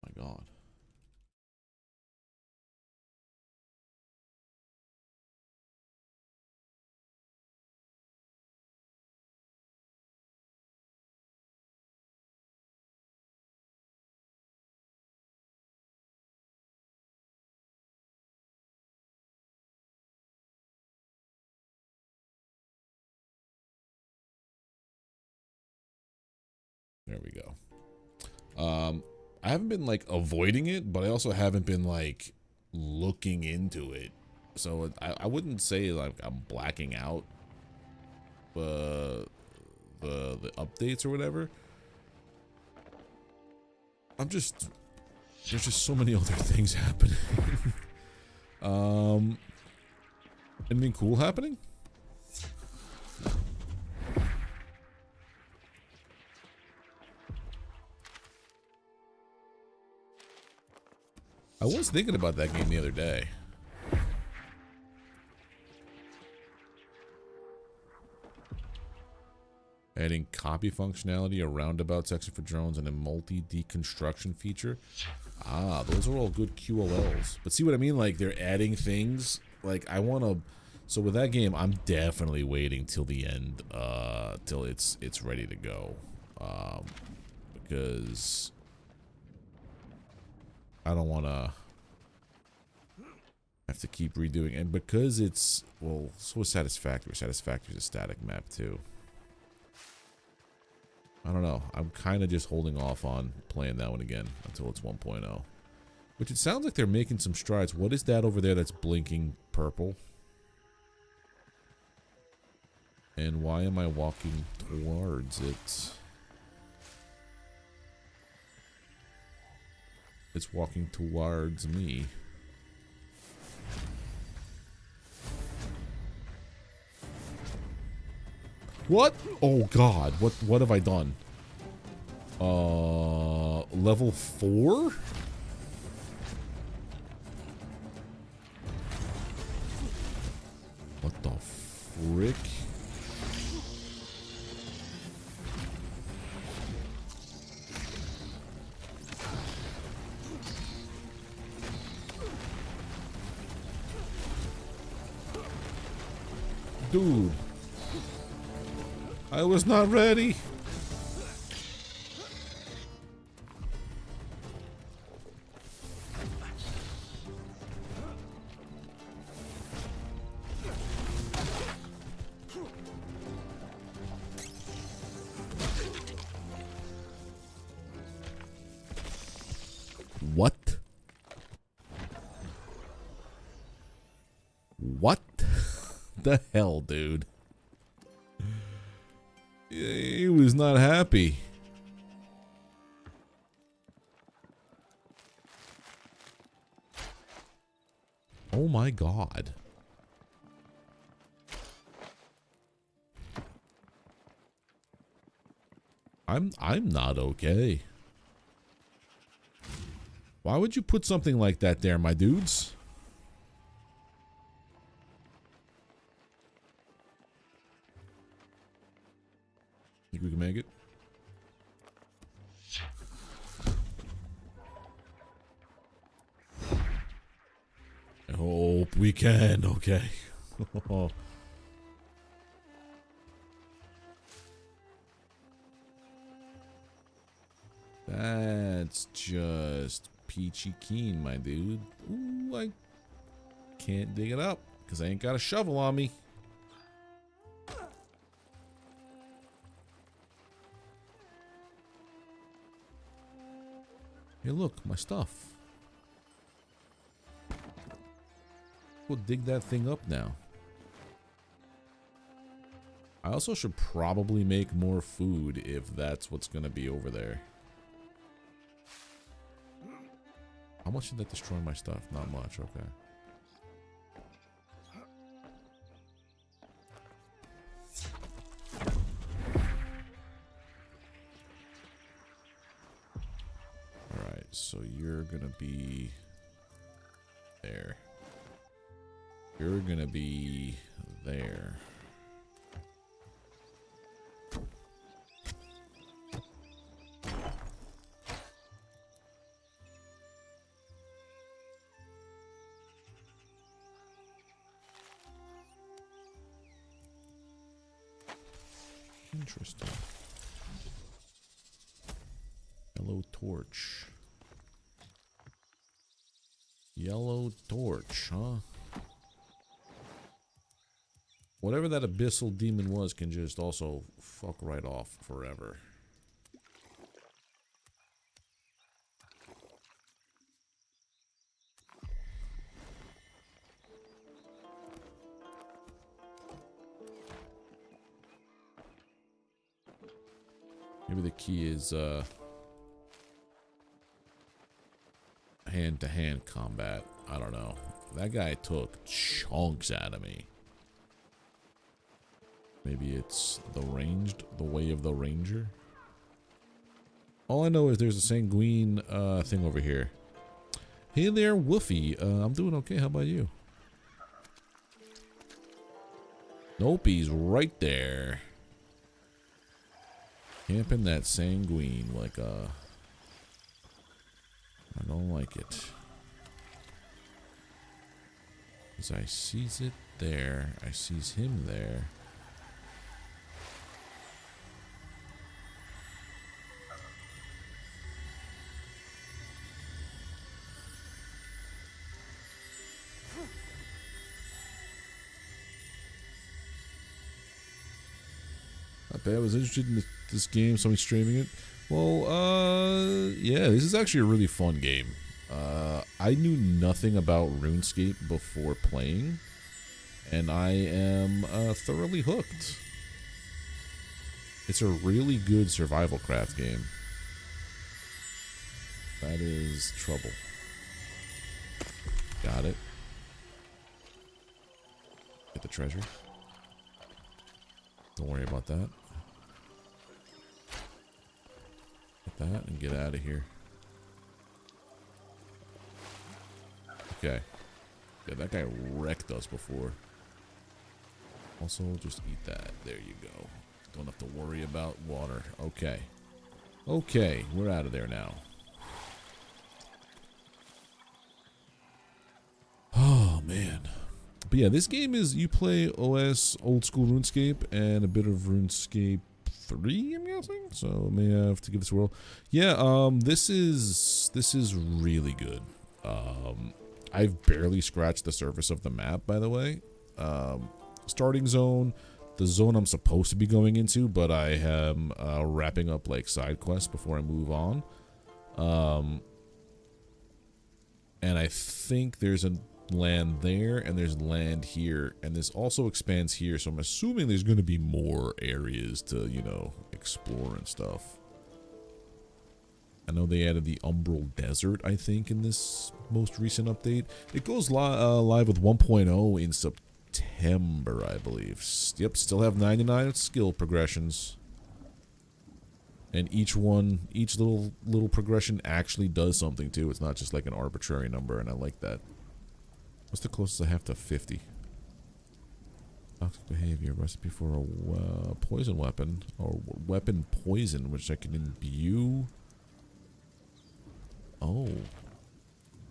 My God. There we go. I haven't been like avoiding it, but I also haven't been like looking into it. So I wouldn't say like I'm blacking out the updates or whatever. There's just so many other things happening. Anything cool happening? I was thinking about that game the other day. Adding copy functionality, a roundabout section for drones, and a multi-deconstruction feature. Ah, those are all good QOLs. But see what I mean? Like, they're adding things. Like, I want to... So with that game, I'm definitely waiting till the end, till it's ready to go. Because... I don't want to... I have to keep redoing, and because it's, well, so is Satisfactory. Satisfactory is a static map too. I don't know. I'm kind of just holding off on playing that one again until it's 1.0. Which it sounds like they're making some strides. What is that over there that's blinking purple? And why am I walking towards it? It's walking towards me. What? Oh god, what have I done? Level 4? What the frick? Dude. I was not ready. What? What the hell, dude? He was not happy. Oh my god. I'm not okay. Why would you put something like that there, my dudes? Think we can make it? I hope we can. Okay. That's just peachy keen, my dude. Ooh, I can't dig it up because I ain't got a shovel on me. Hey, look, my stuff. We'll dig that thing up now. I also should probably make more food if that's what's going to be over there. How much did that destroy my stuff? Not much, okay. Alright, so you're gonna be there. You're gonna be there. Interesting. Yellow torch. Yellow torch, huh? Whatever that abyssal demon was can just also fuck right off forever. Maybe the key is hand-to-hand combat. I don't know. That guy took chunks out of me. Maybe it's the ranged, the way of the ranger. All I know is there's a sanguine thing over here. Hey there, Woofy. I'm doing okay. How about you? Nope, he's right there. Camping that sanguine like a... I don't like it. Because I sees it there. I sees him there. Okay, I was interested in this game, somebody streaming it. Well, yeah, this is actually a really fun game. I knew nothing about RuneScape before playing, and I am thoroughly hooked. It's a really good survival craft game. That is trouble. Got it. Get the treasure. Don't worry about that. Get that and get out of here. Okay. Yeah, that guy wrecked us before. Also, just eat that. There you go. Don't have to worry about water. Okay. Okay, we're out of there now. Oh, man. But yeah, this game is, you play OS old school RuneScape and a bit of RuneScape 3, I'm guessing. So may have to give this a whirl. Yeah, this is really good. I've barely scratched the surface of the map, by the way. Starting zone, the zone I'm supposed to be going into, but I am wrapping up like side quests before I move on. And I think there's a land there and there's land here, and this also expands here, so I'm assuming there's going to be more areas to, you know, explore and stuff. I know they added the Umbral Desert, I think, in this most recent update. It goes live with 1.0 in September, I believe. Yep, still have 99 skill progressions. And each little progression actually does something too. It's not just like an arbitrary number, and I like that. What's the closest I have to 50? Toxic behavior, recipe for a poison weapon, or weapon poison, which I can imbue. Oh.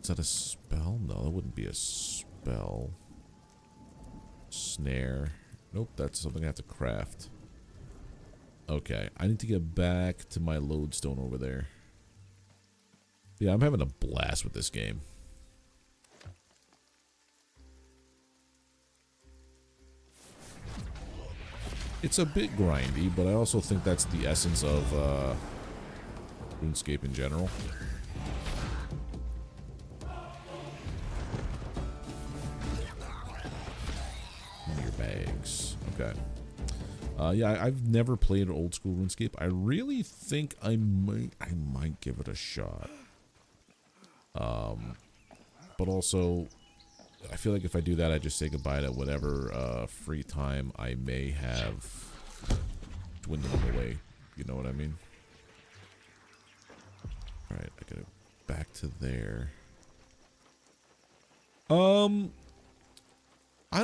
Is that a spell? No, that wouldn't be a spell. Snare. Nope, that's something I have to craft. Okay, I need to get back to my lodestone over there. Yeah, I'm having a blast with this game. It's a bit grindy, but I also think that's the essence of RuneScape in general. Your bags. Okay. Yeah, I've never played old school RuneScape. I really think I might give it a shot. But also, I feel like if I do that, I just say goodbye to whatever free time I may have dwindling away. You know what I mean? Alright, I gotta back to there. I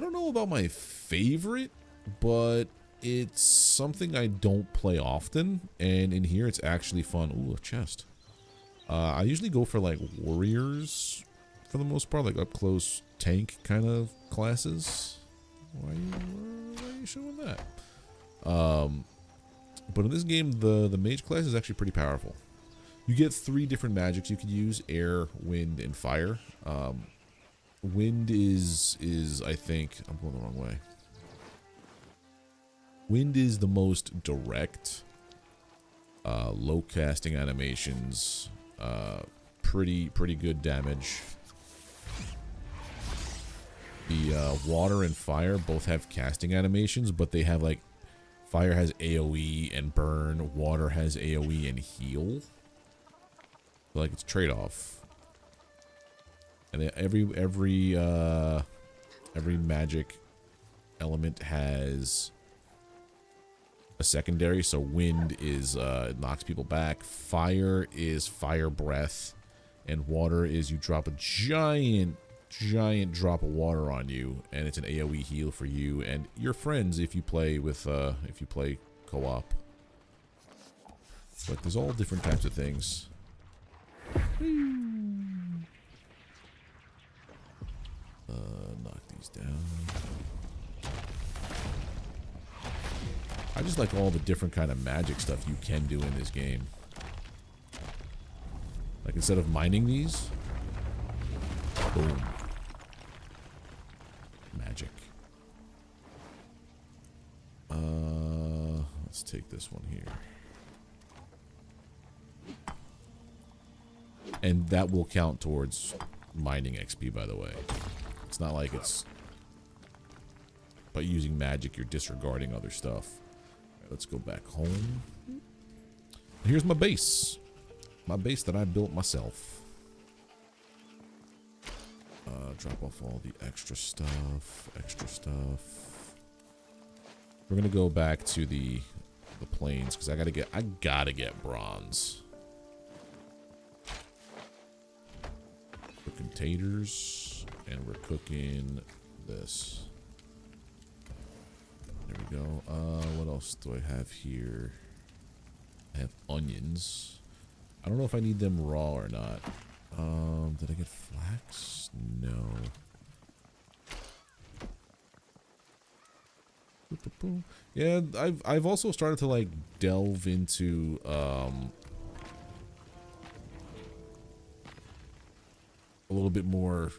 don't know about my favorite, but it's something I don't play often, and in here it's actually fun. Ooh, a chest. I usually go for like warriors for the most part, like up close tank kind of classes. Why are you showing that? But in this game, the mage class is actually pretty powerful. You get 3 different magics you can use: air, wind, and fire. Wind is I think I'm going the wrong way. Wind is the most direct, low casting animations, pretty good damage. The water and fire both have casting animations, but they have like, fire has AoE and burn, water has AoE and heal. So, like, it's trade-off. And every magic element has a secondary. So wind is it knocks people back, fire is fire breath, and water is you drop a giant drop of water on you, and it's an AoE heal for you and your friends if you play with if you play co-op. But there's all different types of things. Knock these down. I just like all the different kind of magic stuff you can do in this game. Like, instead of mining these, boom. Magic. Let's take this one here. And that will count towards mining XP, by the way. It's not like it's... By using magic, you're disregarding other stuff. Right, let's go back home. Here's my base. My base that I built myself. Drop off all the extra stuff. We're gonna go back to the plains because I gotta get bronze. Cooking taters, and we're cooking this. There we go. What else do I have here? I have onions. I don't know if I need them raw or not. Did I get flax? No. Yeah, I've also started to like delve into a little bit more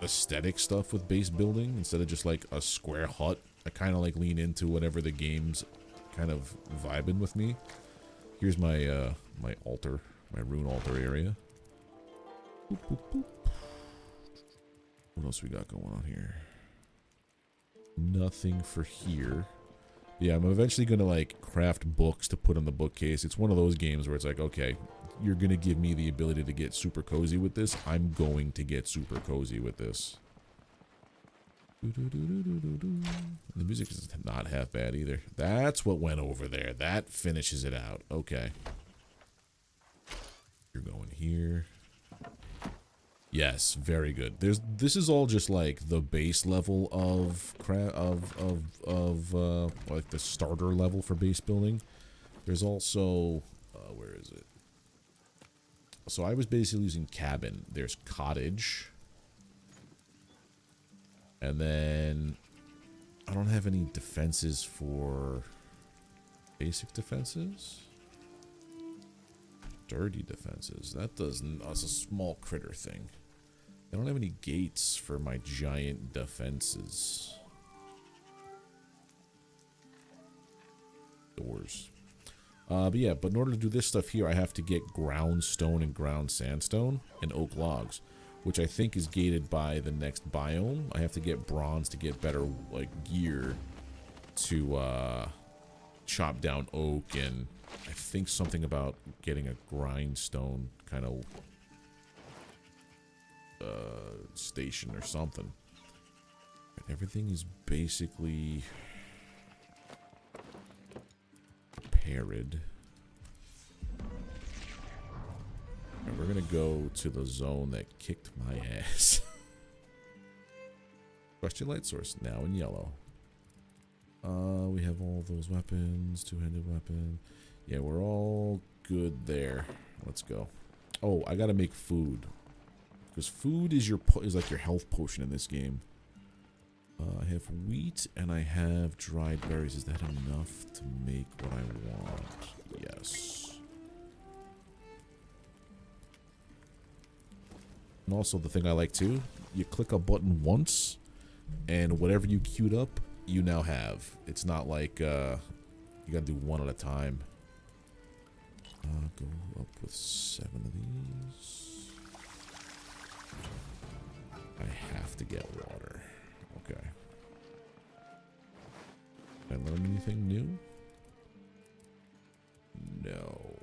aesthetic stuff with base building instead of just like a square hut. I kind of like lean into whatever the game's kind of vibing with me. Here's my my altar, my rune altar area. Boop, boop, boop. What else we got going on here? Nothing for here. Yeah, I'm eventually gonna like craft books to put on the bookcase. It's one of those games where it's like, okay, you're gonna give me the ability to get super cozy with this. I'm going to get super cozy with this. The music is not half bad either. That's what went over there. That finishes it out. Okay. You're going here. Yes, very good. This is all just like the base level of like the starter level for base building. There's also where is it? So I was basically using cabin. There's cottage. And then I don't have any defenses for basic defenses. Dirty defenses. That's a small critter thing. I don't have any gates for my giant defenses. Doors. But yeah, but in order to do this stuff here, I have to get ground stone and ground sandstone and oak logs, which I think is gated by the next biome. I have to get bronze to get better like gear to chop down oak, and I think something about getting a grindstone kind of station or something. Everything is basically prepared. And we're gonna go to the zone that kicked my ass. Question light source now in yellow. We have all those weapons, two-handed weapon. Yeah, we're all good there. Let's go. Oh, I gotta make food because food is like your health potion in this game. I have wheat and I have dried berries. Is that enough to make what I want? Yes. And also the thing I like too, you click a button once and whatever you queued up, you now have. It's not like you gotta do one at a time. Go up with 7 of these. I have to get water. Okay. Did I learn anything new? No.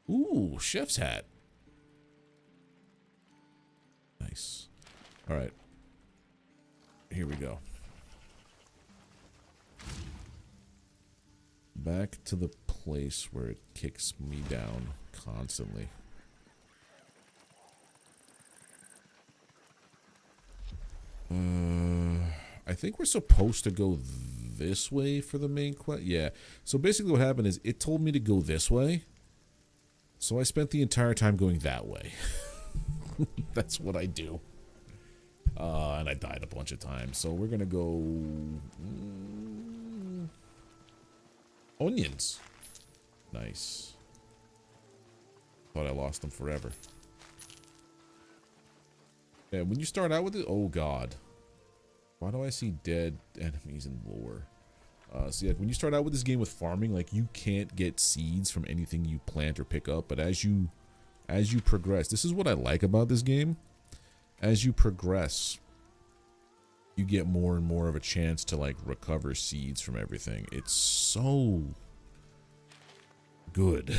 Ooh, chef's hat. Nice. All right. Here we go. Back to the place where it kicks me down constantly. I think we're supposed to go this way for the main quest. Yeah. So basically what happened is it told me to go this way. So I spent the entire time going that way. That's what I do. And I died a bunch of times. So we're going to go... onions. Nice. Thought I lost them forever. Yeah, when you start out with it... oh, God. Why do I see dead enemies in lore? See, like when you start out with this game with farming, like you can't get seeds from anything you plant or pick up. But as you progress, this is what I like about this game. As you progress, you get more and more of a chance to like recover seeds from everything. It's so good.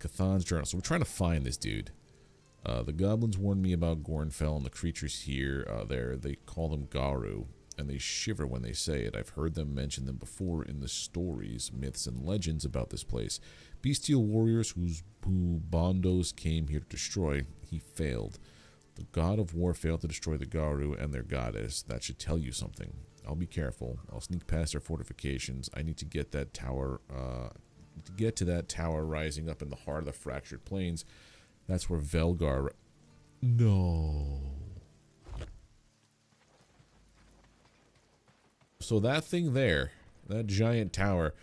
Cathan's journal. So we're trying to find this dude. The goblins warned me about Gornfell and the creatures here. They call them Garu, and they shiver when they say it. I've heard them mention them before in the stories, myths, and legends about this place. Bestial warriors who Bondos came here to destroy. He failed. The god of war failed to destroy the Garu and their goddess. That should tell you something. I'll be careful. I'll sneak past their fortifications. I need to get that tower. To get to that tower rising up in the heart of the fractured plains. That's where Velgar. No. So that thing there, that giant tower,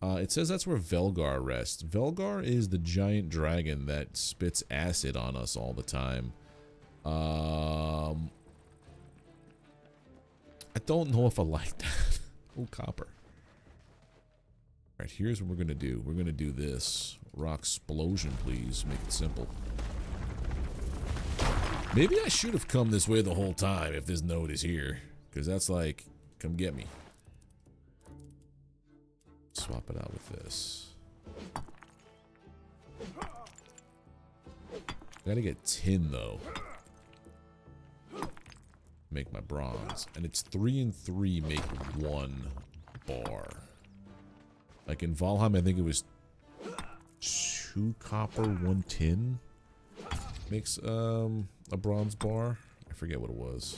it says that's where Velgar rests. Velgar is the giant dragon that spits acid on us all the time. I don't know if I like that. Oh, copper. Alright, here's what we're gonna do. We're gonna do this. Rock explosion, please. Make it simple. Maybe I should have come this way the whole time if this node is here. Because that's like, come get me. Swap it out with this. Gotta get tin though. Make my bronze. And it's 3 and 3 make 1 bar. Like in Valheim, I think it was 2 copper, 1 tin makes a bronze bar. I forget what it was.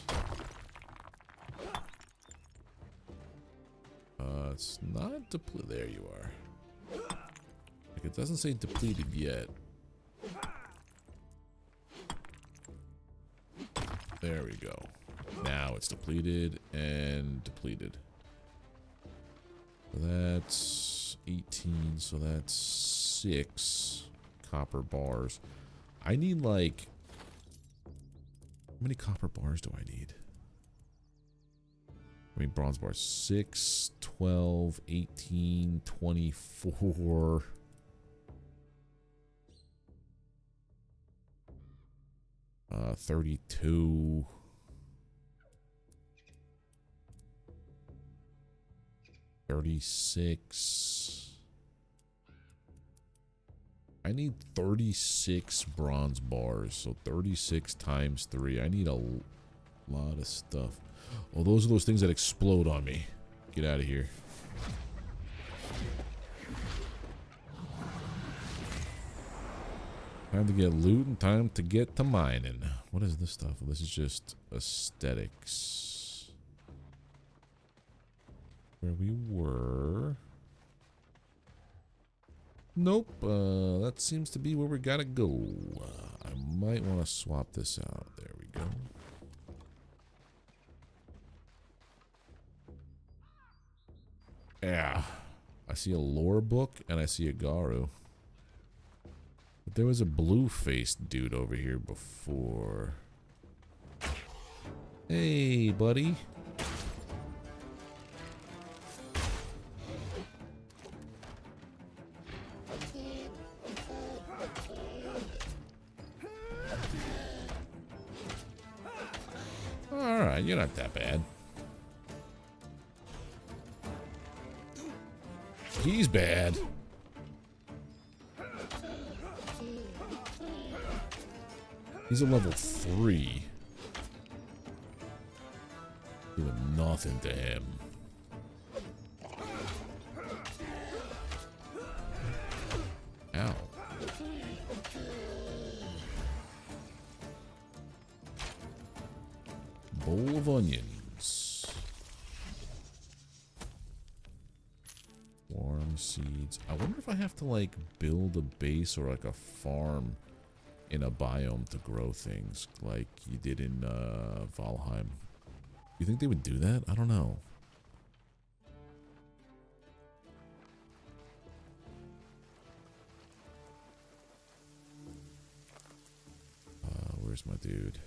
It's not depleted. There you are. Like it doesn't say depleted yet. There we go. Now it's depleted and depleted. So that's 18, so that's 6 copper bars. I need like, how many copper bars do I need? I mean bronze bars, 6, 12, 18, 24. Uh, 32. 36. I need 36 bronze bars, so 36 times 3. I need a lot of stuff. Oh, those are those things that explode on me. Get out of here. Time to get loot and time to get to mining. What is this stuff? Well, this is just aesthetics. Where we were. Nope. That seems to be where we gotta go. I might want to swap this out. There we go. Yeah. I see a lore book and I see a Garu. But there was a blue-faced dude over here before. Hey, buddy. Alright, you're not that bad. He's bad. He's a level 3. Doing nothing to him. Ow. Bowl of onions. Warm seeds. I wonder if I have to like build a base or like a farm in a biome to grow things like you did in Valheim. You think they would do that? I don't know. Where's my dude?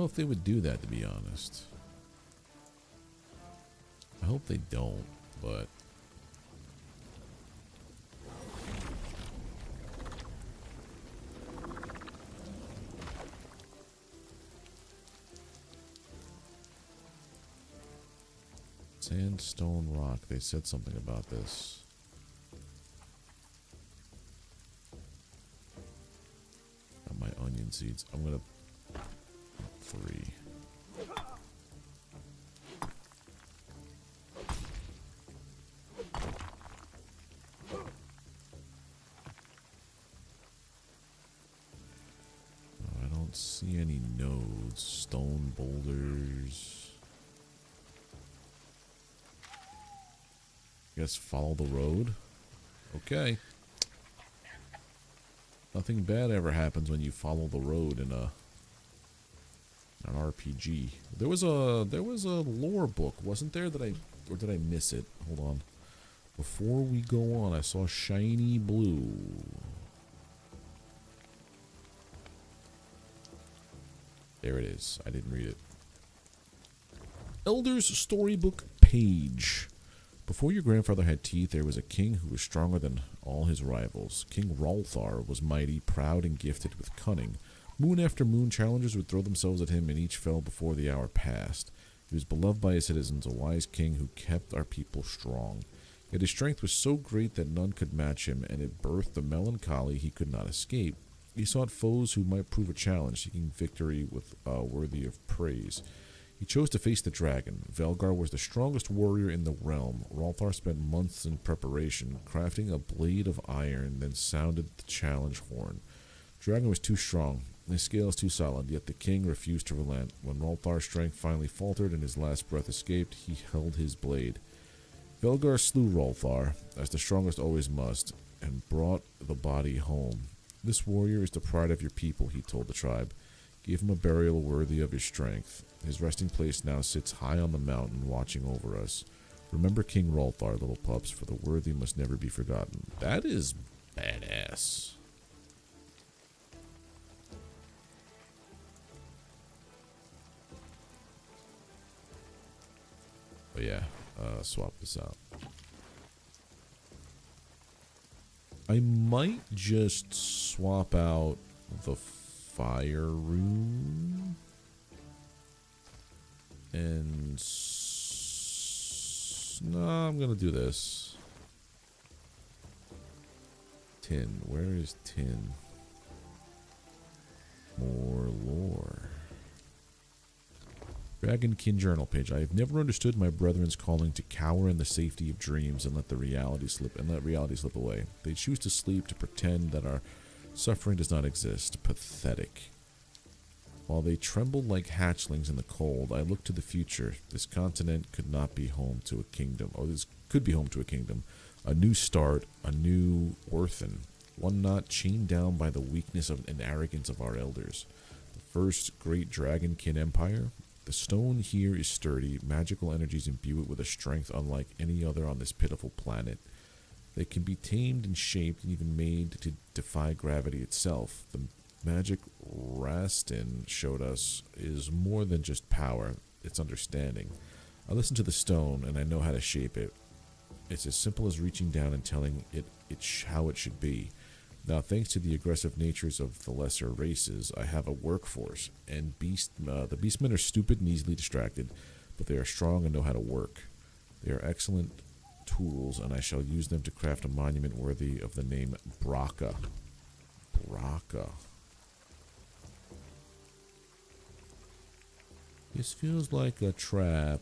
if they would do that, to be honest. I hope they don't, but... Sandstone rock. They said something about this. Got my onion seeds. I'm gonna... 3. I don't see any nodes. Stone boulders. Guess follow the road. Okay. Nothing bad ever happens when you follow the road in an RPG. There was a lore book, wasn't there? Or did I miss it? Hold on. Before we go on, I saw shiny blue. There it is. I didn't read it. Elder's Storybook page. Before your grandfather had teeth, there was a king who was stronger than all his rivals. King Rolthar was mighty, proud, and gifted with cunning. Moon after moon, challengers would throw themselves at him, and each fell before the hour passed. He was beloved by his citizens, a wise king who kept our people strong. Yet his strength was so great that none could match him, and it birthed a melancholy he could not escape. He sought foes who might prove a challenge, seeking victory with worthy of praise. He chose to face the dragon. Velgar was the strongest warrior in the realm. Rolthar spent months in preparation, crafting a blade of iron, then sounded the challenge horn. Dragon was too strong, his scales too solid, yet the king refused to relent. When Rolthar's strength finally faltered and his last breath escaped, he held his blade. Velgar slew Rolthar, as the strongest always must, and brought the body home. This warrior is the pride of your people, he told the tribe. Give him a burial worthy of his strength. His resting place now sits high on the mountain, watching over us. Remember King Rolthar, little pups, for the worthy must never be forgotten. That is badass. But yeah, swap this out. I might just swap out the fire rune and no, I'm gonna do this. Tin, where is tin? More lore. Dragonkin journal page. I have never understood my brethren's calling to cower in the safety of dreams and let reality slip away. They choose to sleep to pretend that our suffering does not exist. Pathetic. While they trembled like hatchlings in the cold, I looked to the future. This continent could not be home to a kingdom. Oh, this could be home to a kingdom. A new start, a new orphan. One not chained down by the weakness and arrogance of our elders. The first great Dragonkin empire. The stone here is sturdy. Magical energies imbue it with a strength unlike any other on this pitiful planet. They can be tamed and shaped and even made to defy gravity itself. The magic Rastin showed us is more than just power, it's understanding. I listened to the stone and I know how to shape it. It's as simple as reaching down and telling it how it should be. Now, thanks to the aggressive natures of the lesser races, I have a workforce, and the beastmen are stupid and easily distracted, but they are strong and know how to work. They are excellent tools, and I shall use them to craft a monument worthy of the name Braka. Braka. This feels like a trap.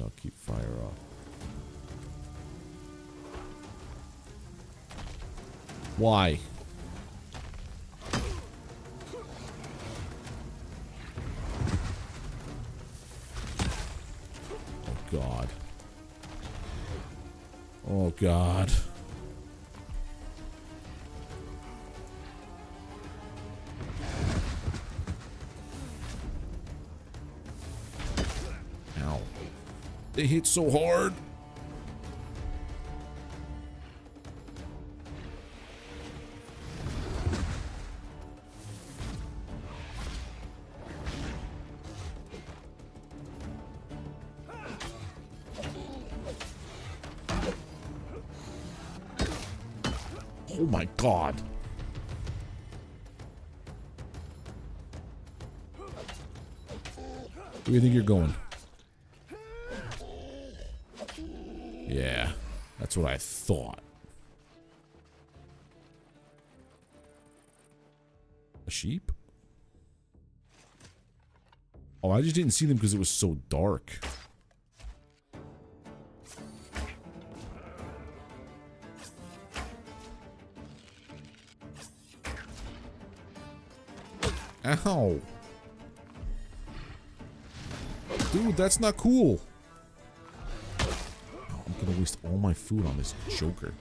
I'll keep fire off. Why? Oh God. Oh God. They hit so hard. Oh my god. Where do you think you're going? Yeah, that's what I thought. A sheep? Oh, I just didn't see them because it was so dark. Ow. Dude, that's not cool. Oh, I'm gonna waste all my food on this joker.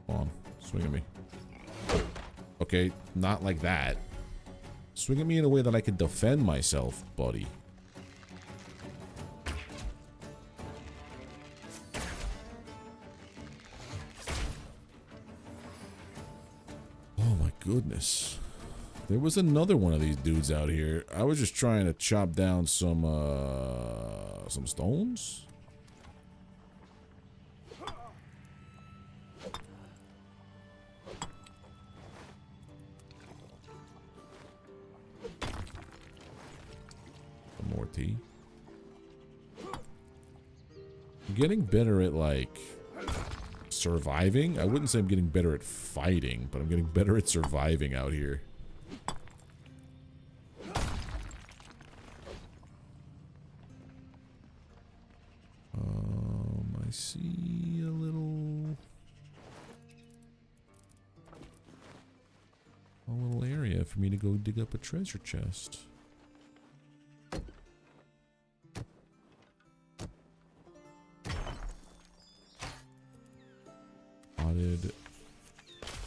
Come on, swing at me. Okay, not like that. Swing at me in a way that I can defend myself, buddy. Goodness. There was another one of these dudes out here. I was just trying to chop down some stones. Some more tea. I'm getting better at, like, surviving. I wouldn't say I'm getting better at fighting, but I'm getting better at surviving out here. I see a little area for me to go dig up a treasure chest. Potted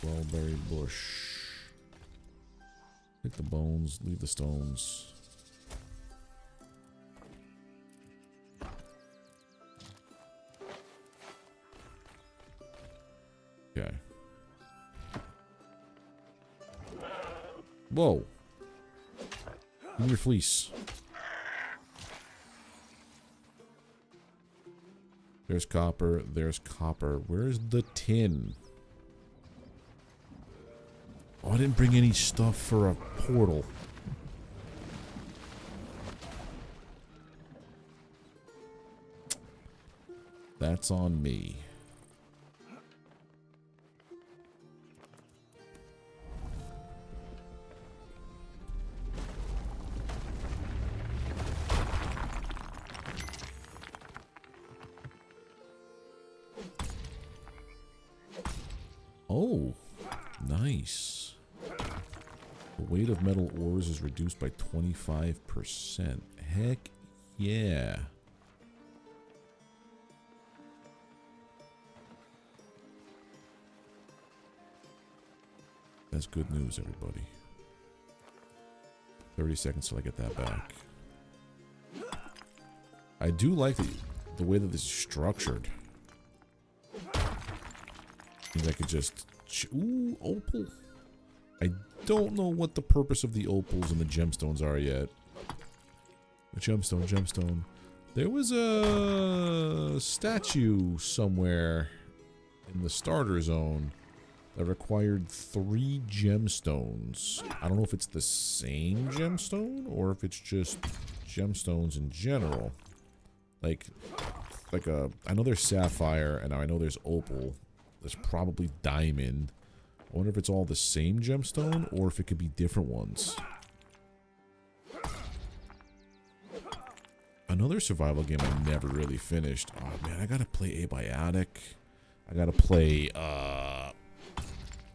12-berry bush. Take the bones, leave the stones. Okay. Whoa. Give me your fleece. There's copper. There's copper. Where's the tin? Oh, I didn't bring any stuff for a portal. That's on me. Oh, nice. The weight of metal ores is reduced by 25%. Heck yeah. That's good news, everybody. 30 seconds till I get that back. I do like the way that this is structured. I could just... Ooh, opal. I don't know what the purpose of the opals and the gemstones are yet. The gemstone. There was a statue somewhere in the starter zone that required 3 gemstones. I don't know if it's the same gemstone or if it's just gemstones in general. Like I know there's sapphire and I know there's opal. There's probably diamond. I wonder if it's all the same gemstone or if it could be different ones. Another survival game I never really finished. Oh man, I gotta play Abiotic. I gotta play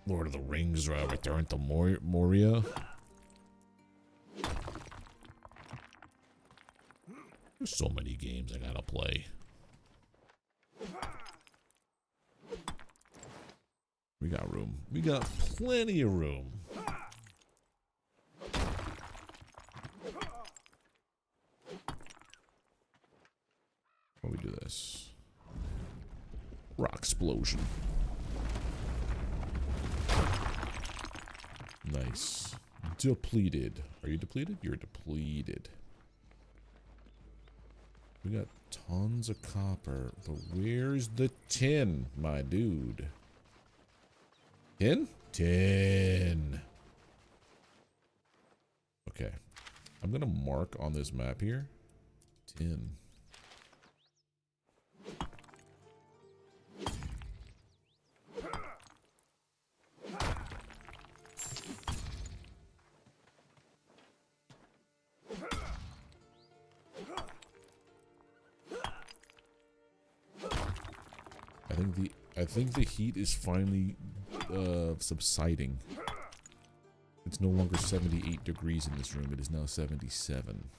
Lord of the Rings, Return to Moria. There's so many games I gotta play. We got room. We got plenty of room. do this. Rock explosion. Nice. Depleted. Are you depleted? You're depleted. We got tons of copper, but where's the tin, my dude? Tin? Tin. Okay. I'm gonna mark on this map here. Tin. I think the heat is finally subsiding. It's no longer 78 degrees in this room. It is now 77.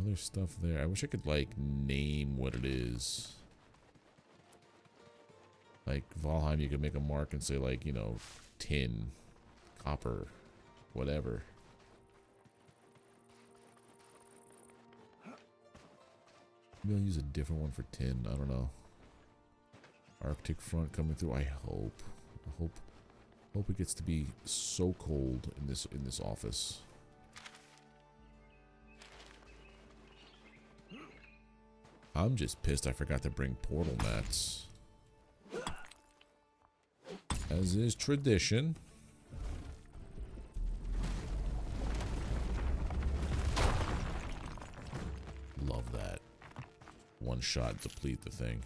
Other stuff there. I wish I could, like, name what it is. Like, Valheim, you could make a mark and say, like, you know, tin, copper, whatever. Maybe I'll use a different one for tin. I don't know. Arctic front coming through. I hope it gets to be so cold in this office. I'm just pissed I forgot to bring portal mats. As is tradition. Love that. One shot deplete the thing.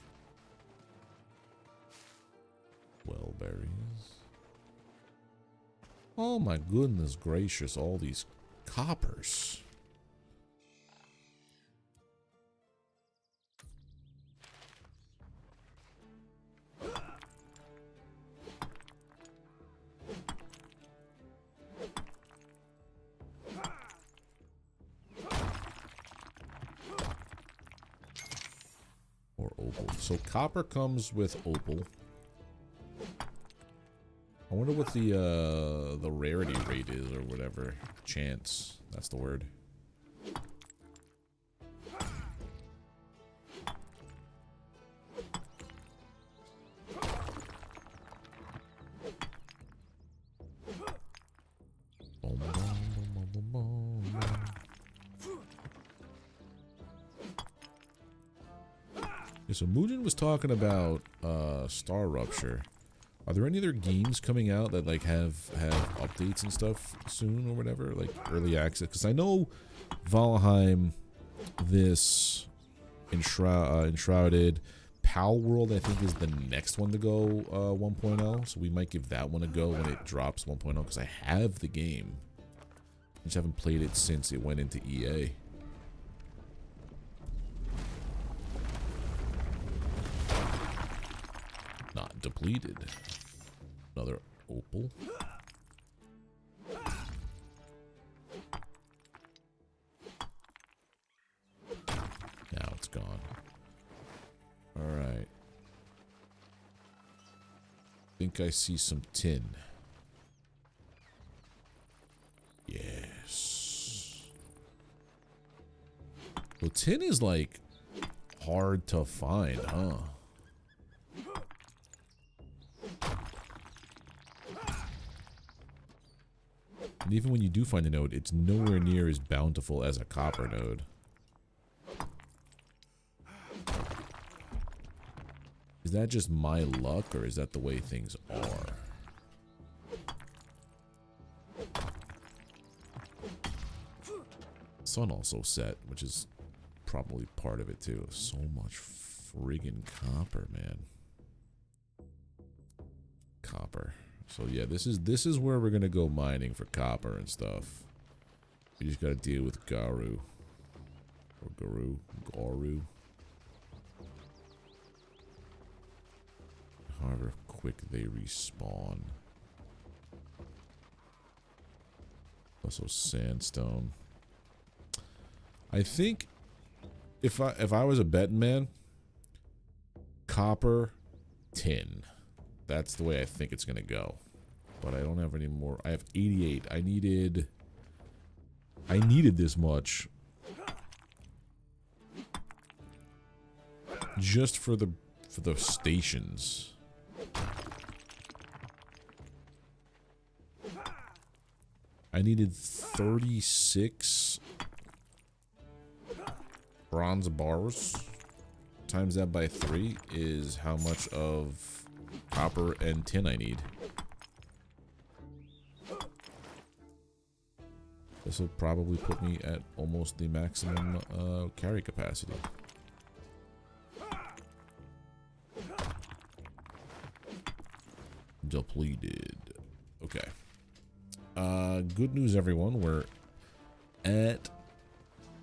Well, berries. Oh my goodness gracious, all these coppers. Or opal. So copper comes with opal. I wonder what the rarity rate is or whatever. Chance. That's the word. Yeah, so Mugen was talking about Star Rupture. Are there any other games coming out that like have updates and stuff soon or whatever, like early access? Because I know Valheim, this Enshrouded, Pal World I think is the next one to go 1.0, so we might give that one a go when it drops 1.0 because I have the game. I just haven't played it since it went into EA. Not depleted. Another opal. Now it's gone. Alright. Think I see some tin. Yes. Well, tin is like hard to find, huh? And even when you do find a node, it's nowhere near as bountiful as a copper node. Is that just my luck, or is that the way things are? Sun also set, which is probably part of it too. So much friggin' copper, man. Copper. So yeah, this is where we're gonna go mining for copper and stuff. We just gotta deal with Garu. Or Garu. However quick they respawn. Also sandstone. I think if I was a betting man, copper, tin. That's the way I think it's gonna go. But I don't have any more. I have 88. I needed this much just for the stations. I needed 36 bronze bars. Times that by 3 is how much of copper and tin I need. This will probably put me at almost the maximum carry capacity. Depleted. Okay. Good news, everyone. We're at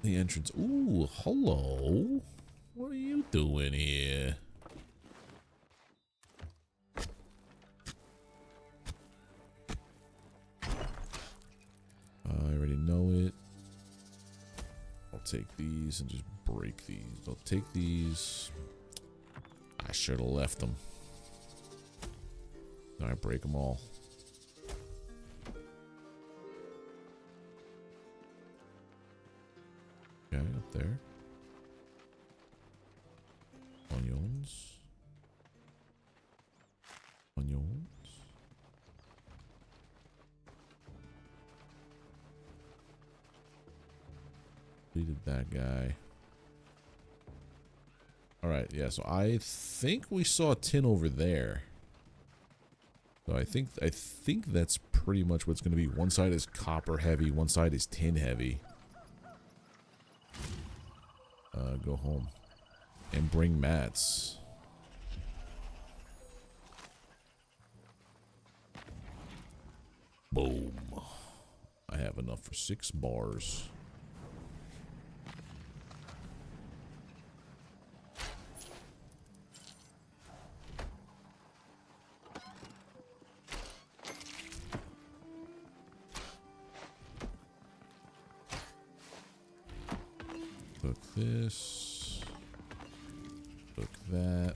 the entrance. Ooh, hello. What are you doing here? I already know it. I'll take these and just break these. I'll take these. I should have left them. Now I break them all. Okay, up there. Onions. Onions. Deleted that guy. Alright, yeah, so I think we saw tin over there. So I think that's pretty much what's gonna be. One side is copper heavy, one side is tin heavy. Go home. And bring mats. Boom. I have enough for 6 bars. Cook this. Cook that.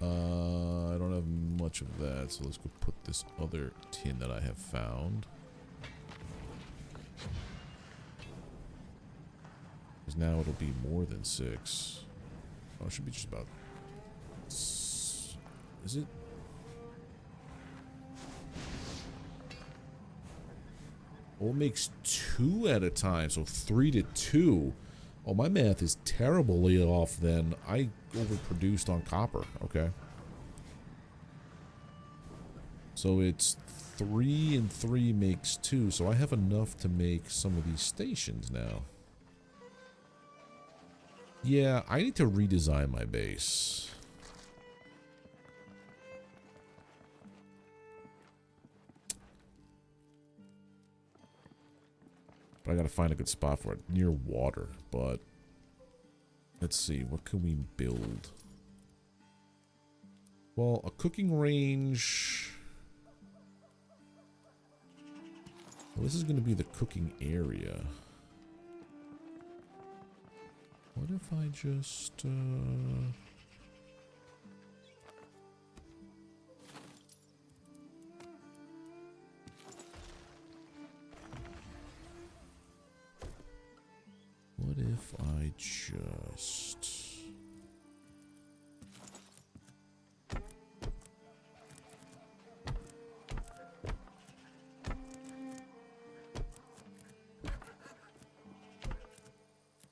I don't have much of that, so let's go put this other tin that I have found. Because now it'll be more than 6. Oh, it should be just about... Is it? Well, it makes 2 at a time, so 3 to 2. Oh, my math is terribly off then. I overproduced on copper. Okay. So it's 3 and 3 makes 2, so I have enough to make some of these stations now. Yeah, I need to redesign my base. But I gotta find a good spot for it. Near water, but... Let's see, what can we build? Well, a cooking range... Well, this is gonna be the cooking area. What if I just... What if I just...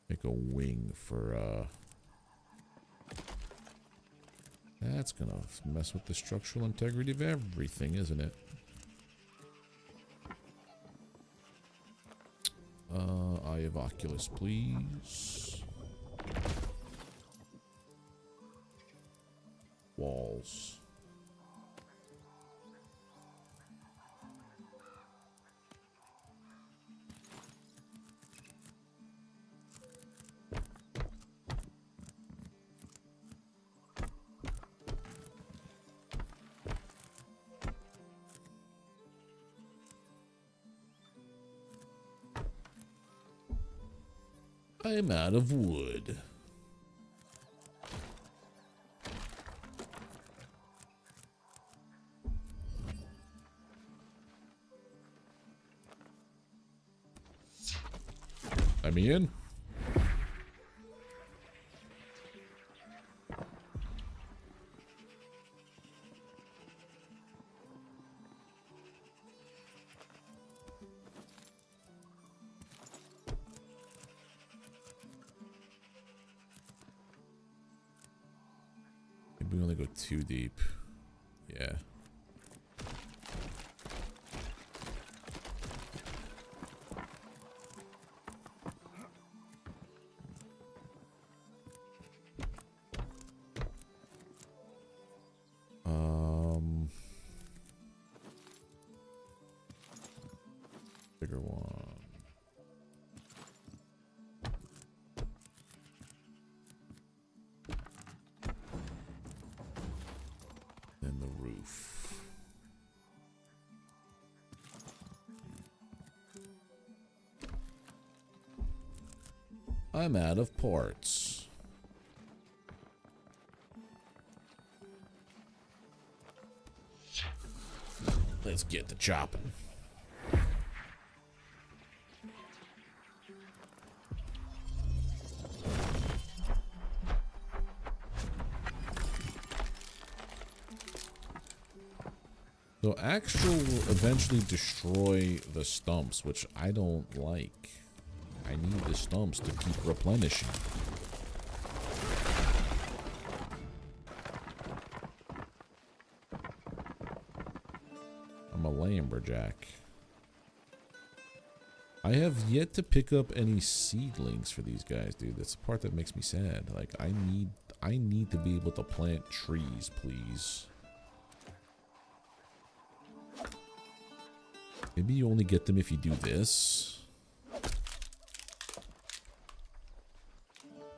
Make a wing for, That's gonna mess with the structural integrity of everything, isn't it? Eye of Oculus, please. Walls. I'm out of wood. I'm in. we only go 2 deep. Yeah. Bigger one. Then the roof. I'm out of parts. Let's get to chopping. So Axtra will eventually destroy the stumps, which I don't like. I need the stumps to keep replenishing. I'm a lumberjack. I have yet to pick up any seedlings for these guys, dude. That's the part that makes me sad. Like, I need to be able to plant trees, please. Maybe you only get them if you do this.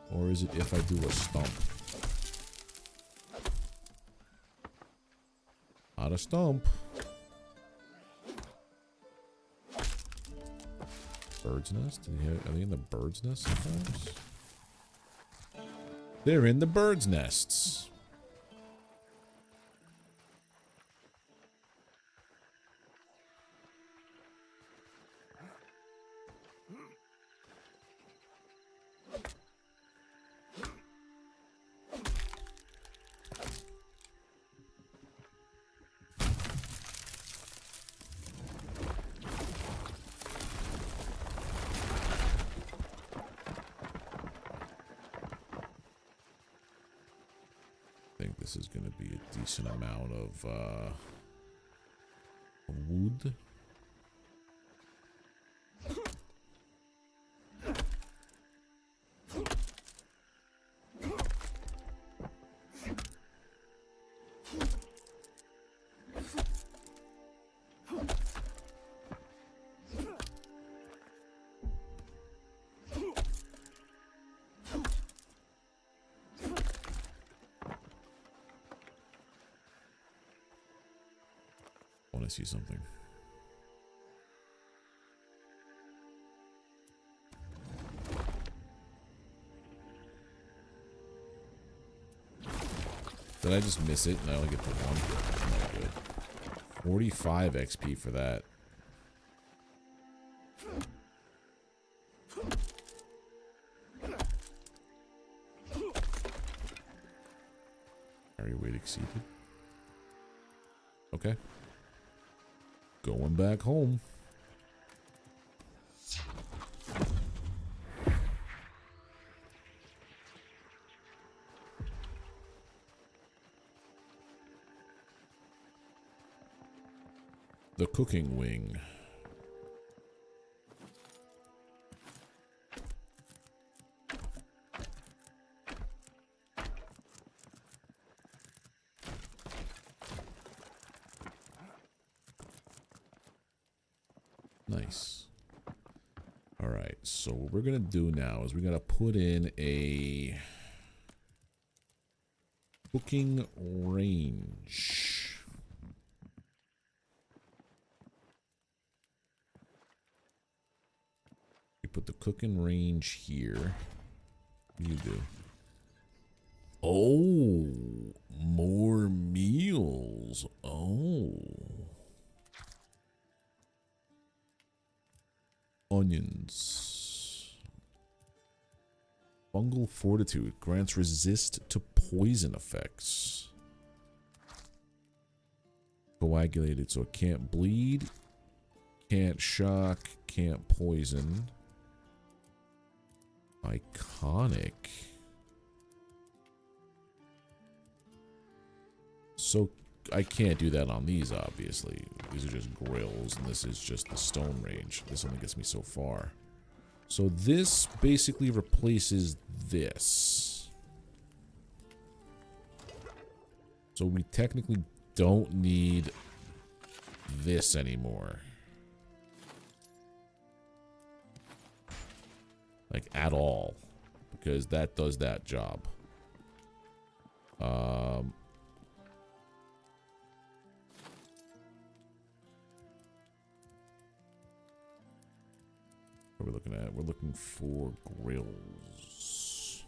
Or is it if I do a stump? Not a stump. Bird's nest? Are they in the bird's nest sometimes? They're in the bird's nests. This is going to be a decent amount of wood. I see something. Did I just miss it and I only get the one? Oh, good. 45 XP for that. Area weight exceeded. Okay. Going back home. The cooking wing. Nice. All right, so what we're gonna do now is we're gonna put in a cooking range. We put the cooking range here. What do you do? Oh, more meals. Oh. Onions. Fungal fortitude grants resist to poison effects. Coagulated, so it can't bleed, can't shock, can't poison. Iconic. So I can't do that on these, obviously. These are just grills, and this is just the stone range. This only gets me so far. So this basically replaces this. So we technically don't need this anymore. Like, at all. Because that does that job. What are we looking at? We're looking for grills.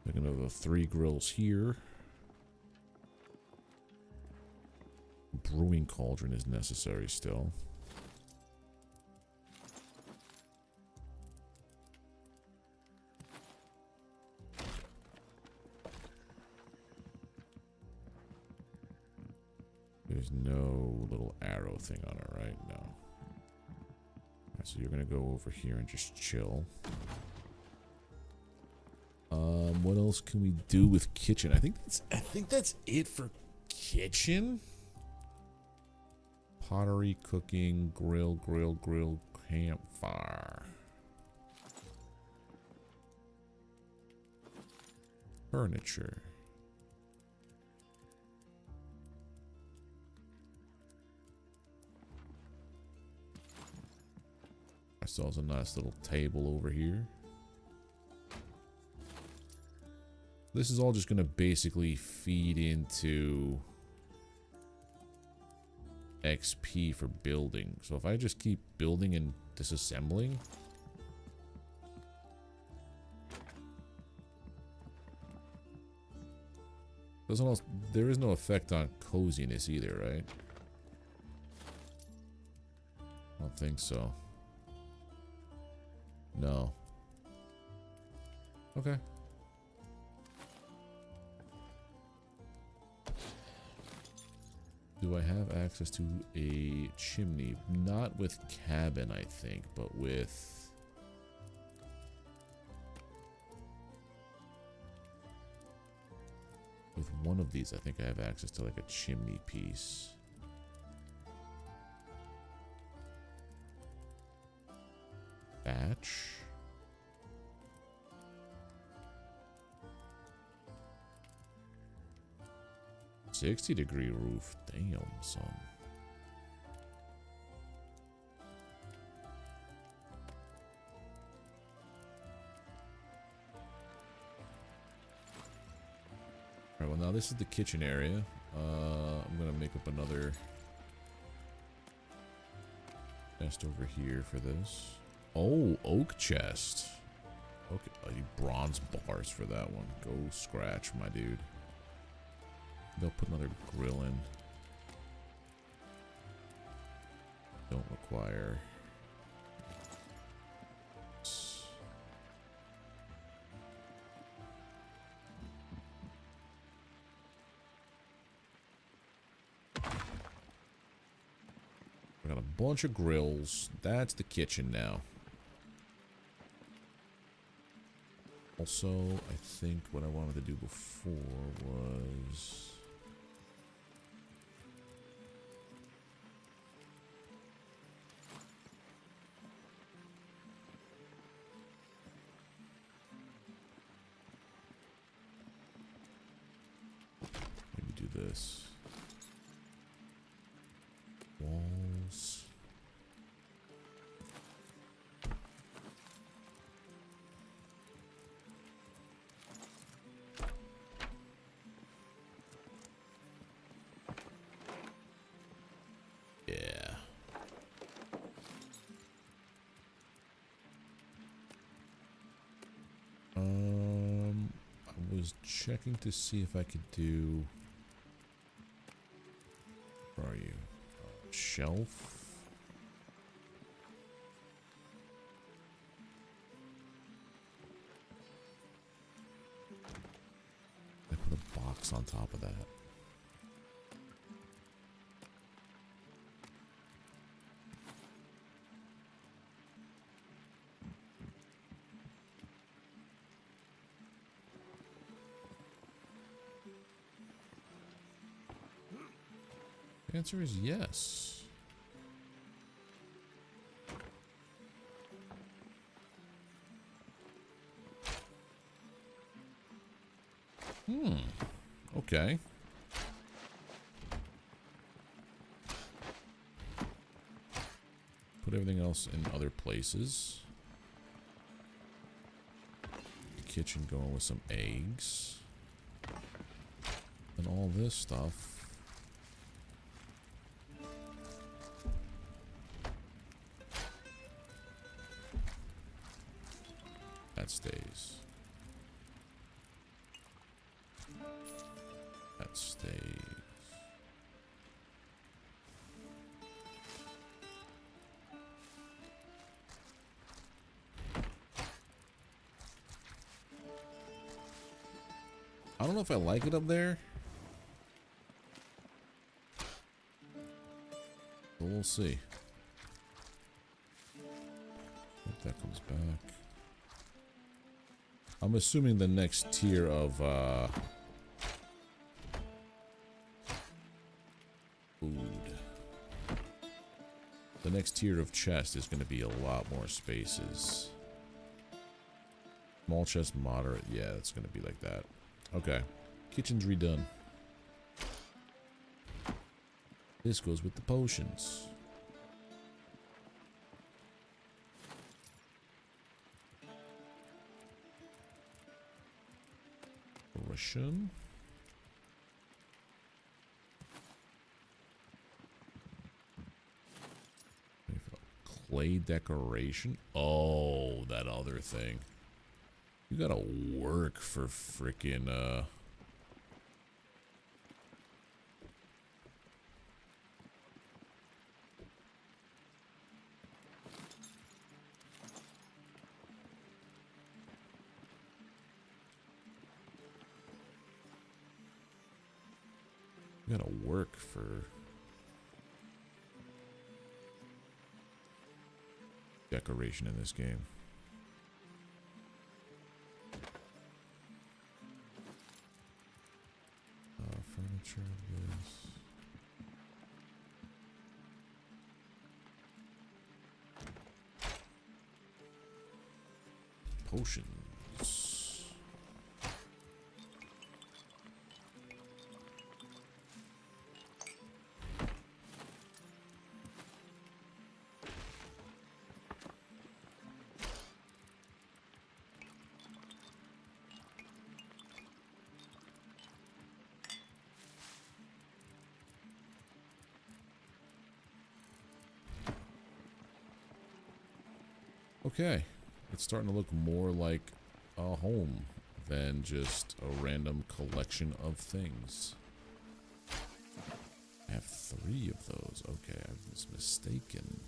Looking at the 3 grills here. Brewing cauldron is necessary still. There's no little arrow thing on it, right? No. Alright, so you're gonna go over here and just chill. What else can we do with kitchen? I think that's it for kitchen. Pottery, cooking, grill, campfire. Furniture. Ourselves a nice little table over here. This is all just going to basically feed into XP for building. So if I just keep building and disassembling, there is no effect on coziness either, right? I don't think so. No. Okay. Do I have access to a chimney? Not with cabin, I think, but with... with one of these, I think I have access to like a chimney piece. Thatch. 60-degree roof. Damn, son. Alright, well now this is the kitchen area. I'm gonna make up another chest over here for this. Oh, oak chest. Okay, I need bronze bars for that one. Go scratch, my dude. They'll put another grill in. Don't require. We got a bunch of grills. That's the kitchen now. Also, I think what I wanted to do before was... maybe do this. Walls. was checking to see if I could do... Where are you? Shelf? I put a box on top of that. The answer is yes. Okay. Put everything else in other places. The kitchen going with some eggs. And all this stuff. That stays. That stays. I don't know if I like it up there. But we'll see. Hope that comes back. I'm assuming the next tier of food. The next tier of chest is going to be a lot more spaces. Small chest, moderate. Yeah, it's going to be like that. Okay. Kitchen's redone. This goes with the potions. Russian. Clay decoration. Oh, that other thing. You gotta work for frickin' you gotta work for decoration in this game. Furniture, this. Potions. Okay, it's starting to look more like a home than just a random collection of things. I have 3 of those. Okay, I was mistaken.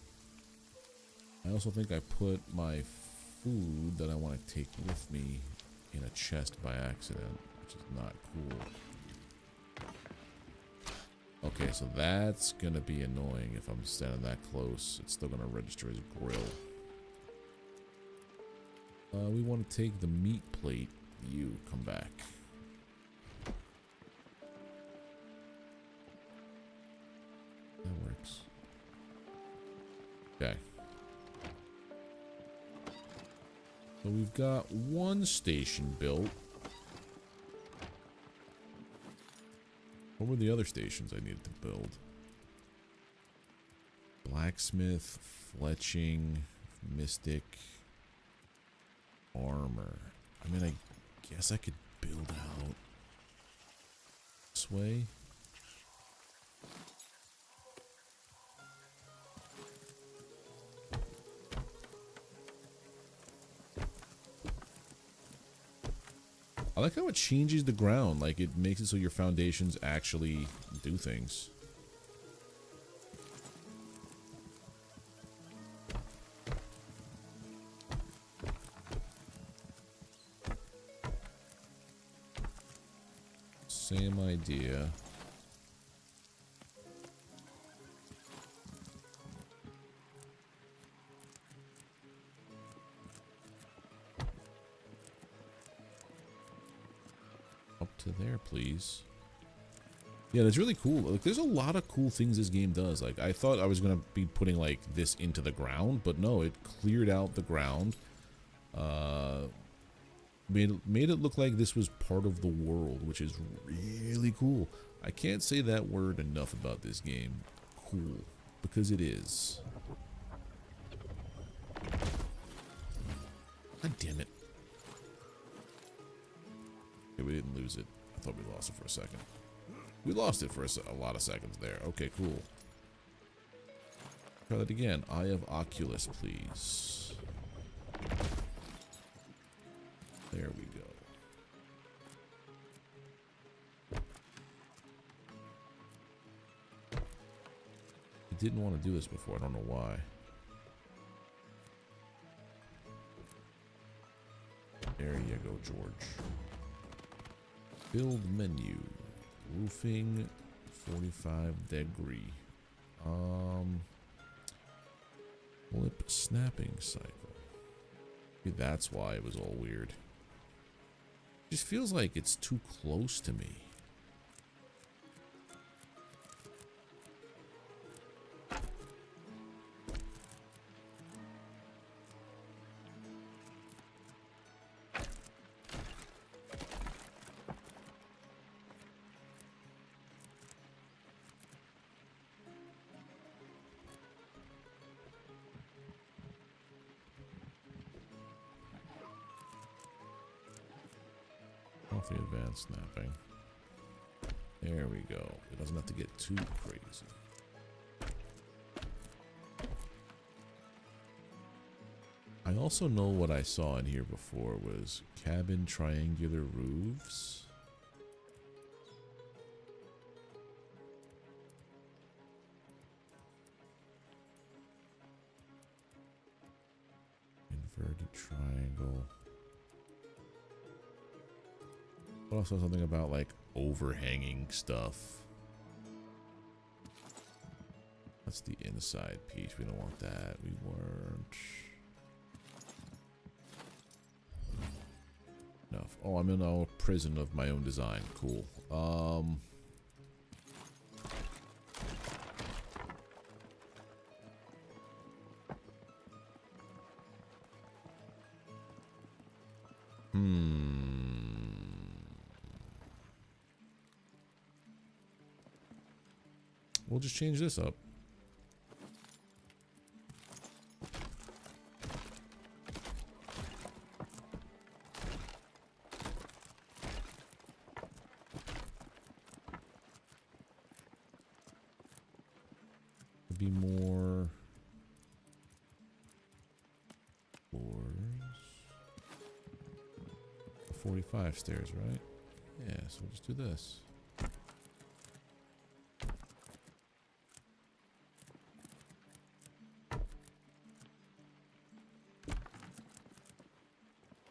I also think I put my food that I want to take with me in a chest by accident, which is not cool. Okay, so that's gonna be annoying if I'm standing that close. It's still gonna register as grill. We want to take the meat plate. You come back. That works. Okay. So we've got 1 station built. What were the other stations I needed to build? Blacksmith, fletching, mystic. Armor. I mean, I guess I could build out this way. I like how it changes the ground. Like, it makes it so your foundations actually do things. Same idea. Up to there, please. Yeah, that's really cool. Like, there's a lot of cool things this game does. Like, I thought I was gonna be putting like this into the ground, but no, it cleared out the ground. Made it look like this was part of the world, which is really cool. I can't say that word enough about this game. Cool, because it is. God damn it. Okay, we didn't lose it. I thought we lost it for a second. We lost it for a lot of seconds there. Okay, cool. Try that again. Eye of Oculus, please. There we go. I didn't want to do this before. I don't know why. There you go, George. Build menu. Roofing 45 degree. Lip snapping cycle. Maybe that's why it was all weird. Just feels like it's too close to me. The advanced snapping. There we go. It doesn't have to get too crazy. I also know what I saw in here before was cabin triangular roofs. Inverted triangle. Also something about like overhanging stuff. That's the inside piece. We don't want that. We weren't enough. Oh, I'm in a prison of my own design. Cool. We'll just change this up. Could be more floors. 45 stairs, right? Yeah, so we'll just do this.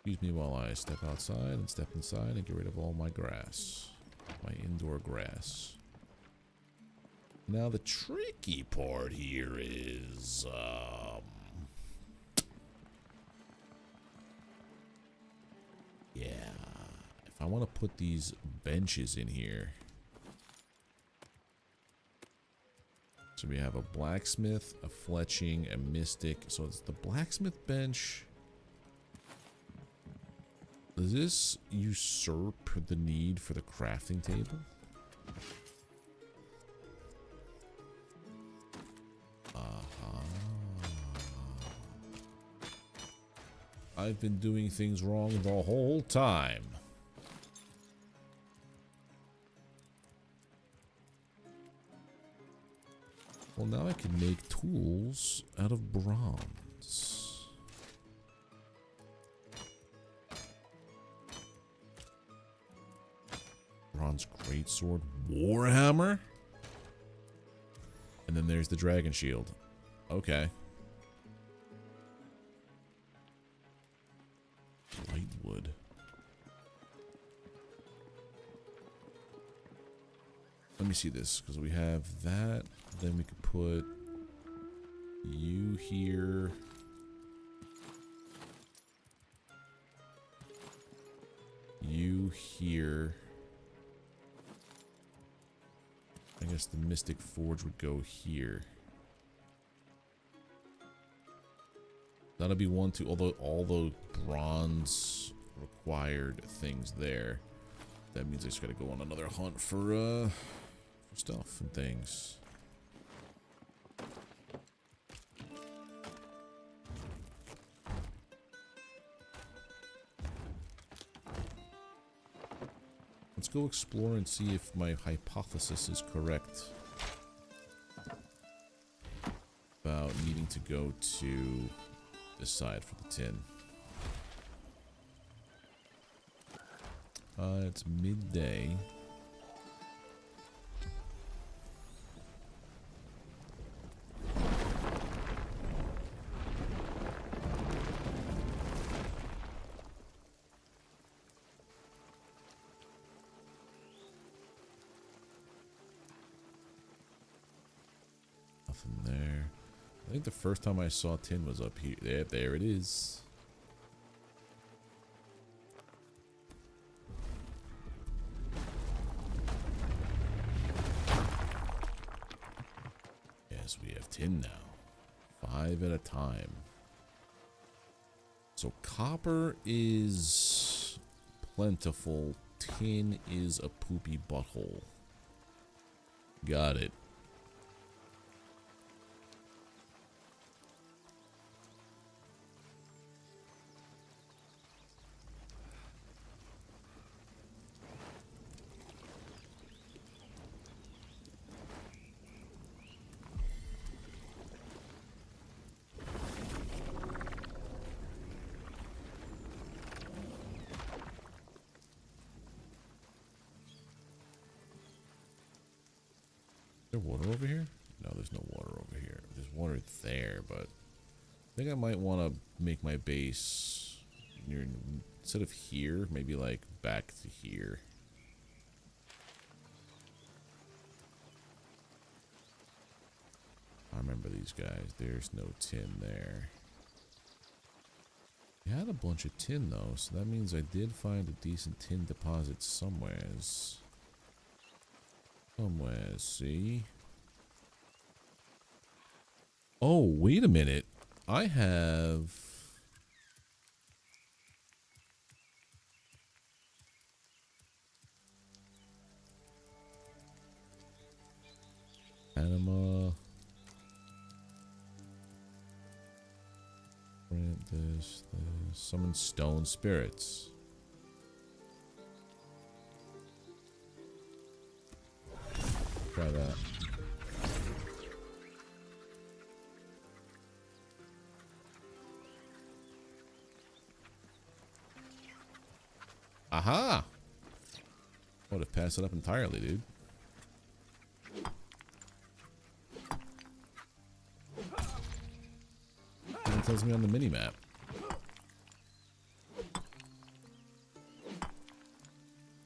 Excuse me while I step outside and step inside and get rid of all my grass. My indoor grass. Now the tricky part here is, yeah, if I want to put these benches in here. So we have a blacksmith, a fletching, a mystic. So it's the blacksmith bench. Does this usurp the need for the crafting table? I've been doing things wrong the whole time. Well, now I can make tools out of bronze. bronze greatsword, warhammer, and then there's the dragon shield. Okay. Light wood. Let me see this, because we have that. Then we could put you here. You here. I guess the Mystic Forge would go here. That'll be 1, 2, although all the bronze required things there. That means I just gotta go on another hunt for stuff and things. Let's go explore and see if my hypothesis is correct about needing to go to this side for the tin. It's midday. Nothing there. I think the first time I saw tin was up here. There it is. Yes, we have tin now. 5 at a time. So copper is plentiful. Tin is a poopy butthole. Got it. Is there water over here? No, there's no water over here. There's water there, but I think I might want to make my base near, instead of here, maybe like back to here. I remember these guys. There's no tin there. We had a bunch of tin though, so that means I did find a decent tin deposit somewheres. Somewhere, see? Oh, wait a minute. I have... Anima. Grant this. Summon stone spirits. Try that. Aha! I would have passed it up entirely, dude. It tells me on the mini map.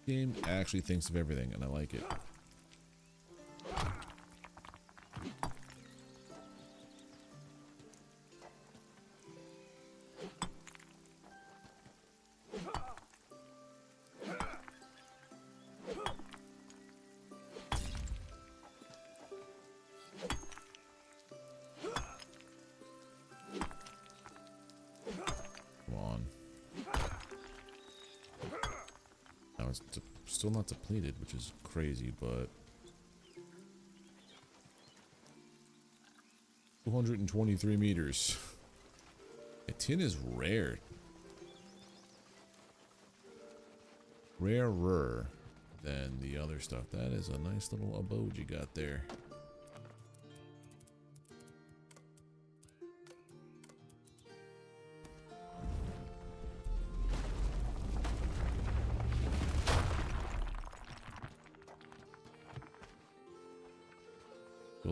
Game actually thinks of everything, and I like it. It's still not depleted, which is crazy, but 223 meters. Yeah, tin is rare. Rarer than the other stuff. That is a nice little abode you got there.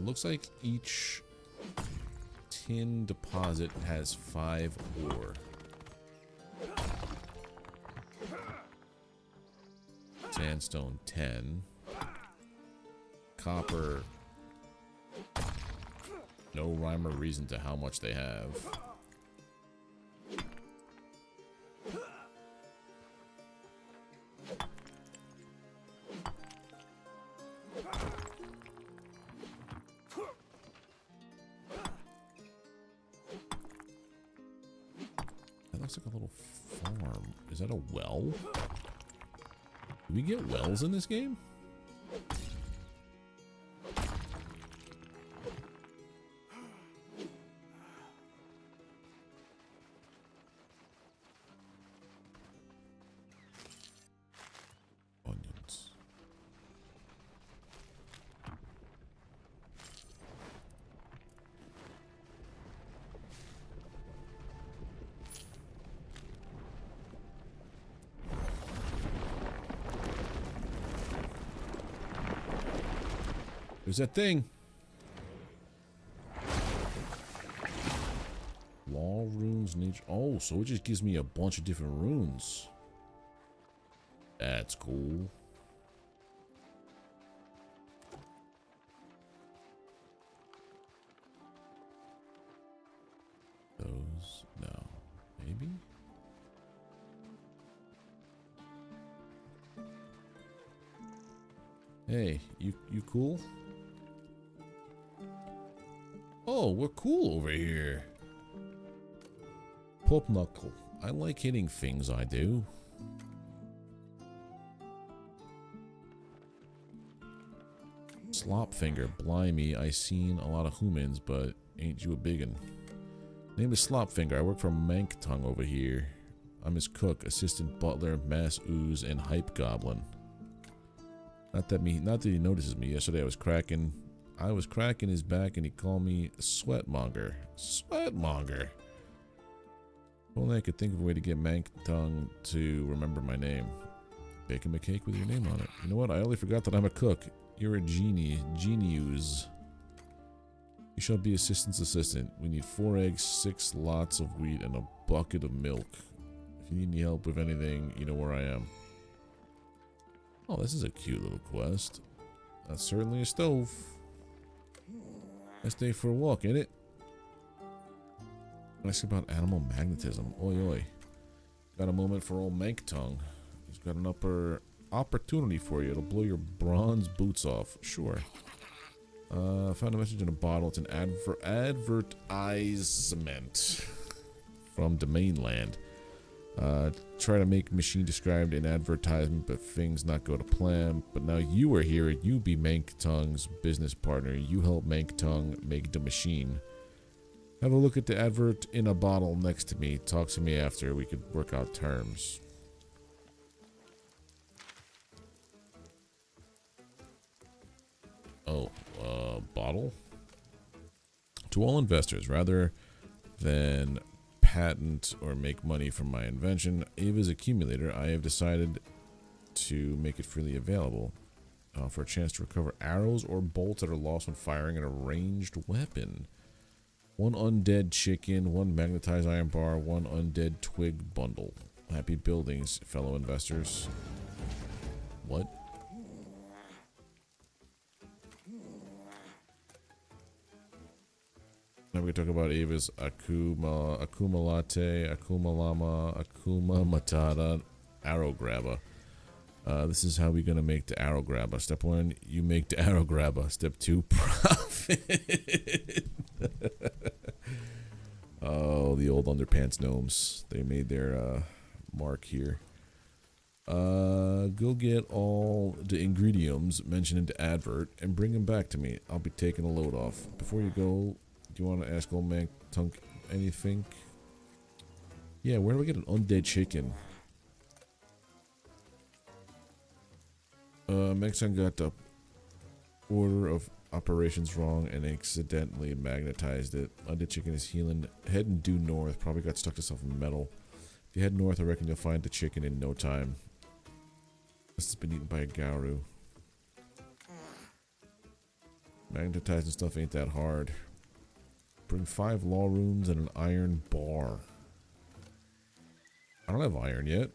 looks like each tin deposit has 5 ore. Sandstone 10. Copper. No rhyme or reason to how much they have. That looks like a little farm. Is that a well? Do we get wells in this game? Onions. There's that thing. Law runes, nature. Oh, so it just gives me a bunch of different runes. That's cool. Those, no, maybe. Hey, you cool? Oh, we're cool over here. Pop knuckle. I like hitting things, I do. Slop finger. Blimey, I seen a lot of humans, but ain't you a biggin? Name is Slop Finger. I work for Mank Tongue over here. I'm his cook, assistant butler, mass ooze, and hype goblin. Not that he notices me. Yesterday I was cracking his back and he called me Sweatmonger. Sweatmonger. If only I could think of a way to get Mank Tongue to remember my name. Bake him a cake with your name on it. You know what? I only forgot that I'm a cook. You're a genius. You shall be assistant's assistant. We need 4 eggs, 6 lots of wheat, and a bucket of milk. If you need any help with anything, you know where I am. Oh, this is a cute little quest. That's certainly a stove. Let's stay for a walk, ain't it? Ask about animal magnetism. Oi, oi. Got a moment for old Mank Tongue. He's got an opportunity for you. It'll blow your bronze boots off. Sure. Found a message in a bottle. It's an advertisement from Domain Land. Try to make machine described in advertisement, but things not go to plan. But now you are here, and you be Mank Tongue's business partner. You help Mank Tongue make the machine. Have a look at the advert in a bottle next to me. Talk to me after. We could work out terms. Oh, bottle? To all investors, rather than patent or make money from my invention, Ava's accumulator, I have decided to make it freely available for a chance to recover arrows or bolts that are lost when firing at a ranged weapon. 1 undead chicken, 1 magnetized iron bar, 1 undead twig bundle. Happy buildings, fellow investors. What? Now we talk about Ava's Akuma Latte, Akuma Llama, Akuma Matata, Arrow Grabber. This is how we're gonna make the Arrow Grabber. Step 1, you make the Arrow Grabber. Step 2, profit. Oh, the old underpants gnomes. They made their mark here. Go get all the ingredients mentioned in the advert and bring them back to me. I'll be taking a load off. Before you go, do you want to ask old Mank Tongue anything? Yeah, where do we get an undead chicken? Mank Tongue got the order of operations wrong and accidentally magnetized it. Undead chicken is healing. Head and due north. Probably got stuck to something metal. If you head north, I reckon you'll find the chicken in no time. This has been eaten by a Garu. Magnetizing stuff ain't that hard. Bring 5 law rooms and an iron bar. I don't have iron yet.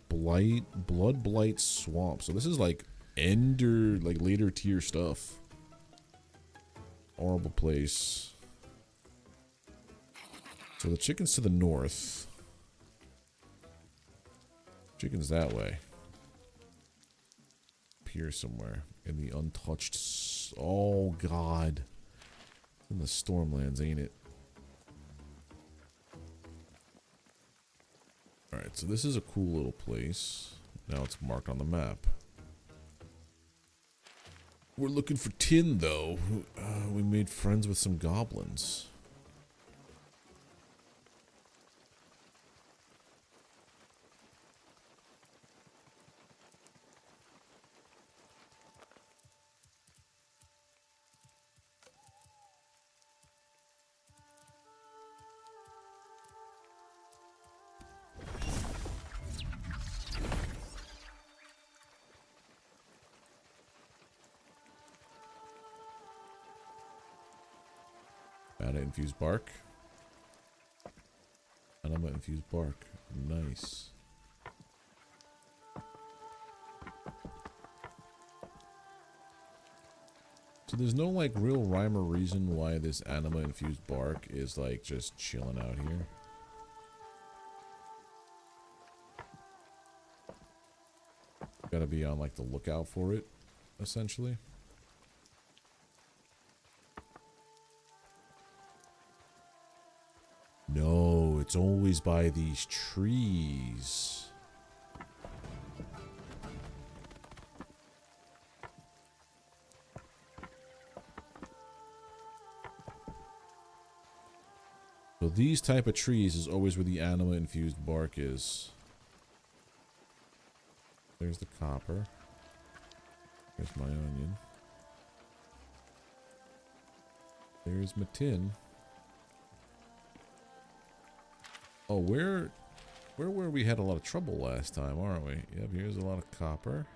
Blood blight swamp. So this is like ender, like later tier stuff. Horrible place. So the chicken's to the north. Chicken's that way. Up here somewhere in the untouched. Oh God. In the Stormlands, ain't it? Alright, so this is a cool little place. Now it's marked on the map. We're looking for tin, though. We made friends with some goblins. Infused bark. Anima infused bark. Nice. So there's no like real rhyme or reason why this anima infused bark is like just chilling out here. Gotta be on like the lookout for it, essentially. No, it's always by these trees. So these type of trees is always where the anima infused bark is. There's the copper. There's my onion. There's my tin. Oh, where were we had a lot of trouble last time, aren't we? Yep, here's a lot of copper.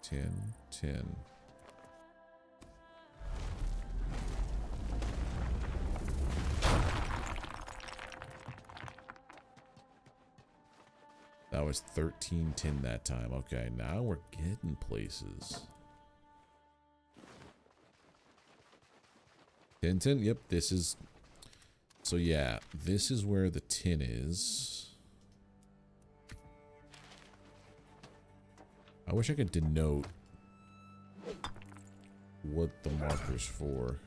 Tin. That was 13 tin that time. Okay, now we're getting places. Tin. Yep, this is... So yeah, this is where the tin is. I wish I could denote what the marker's for.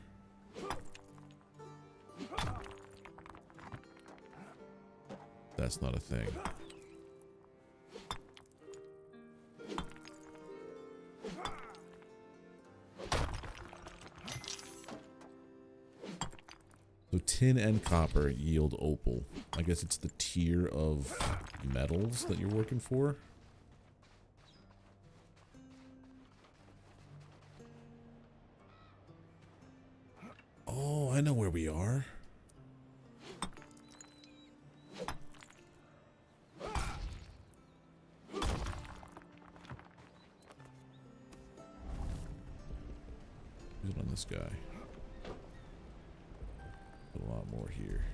That's not a thing. So tin and copper yield opal. I guess it's the tier of metals that you're working for. Oh, I know where we are. Who's on this guy? A lot more here.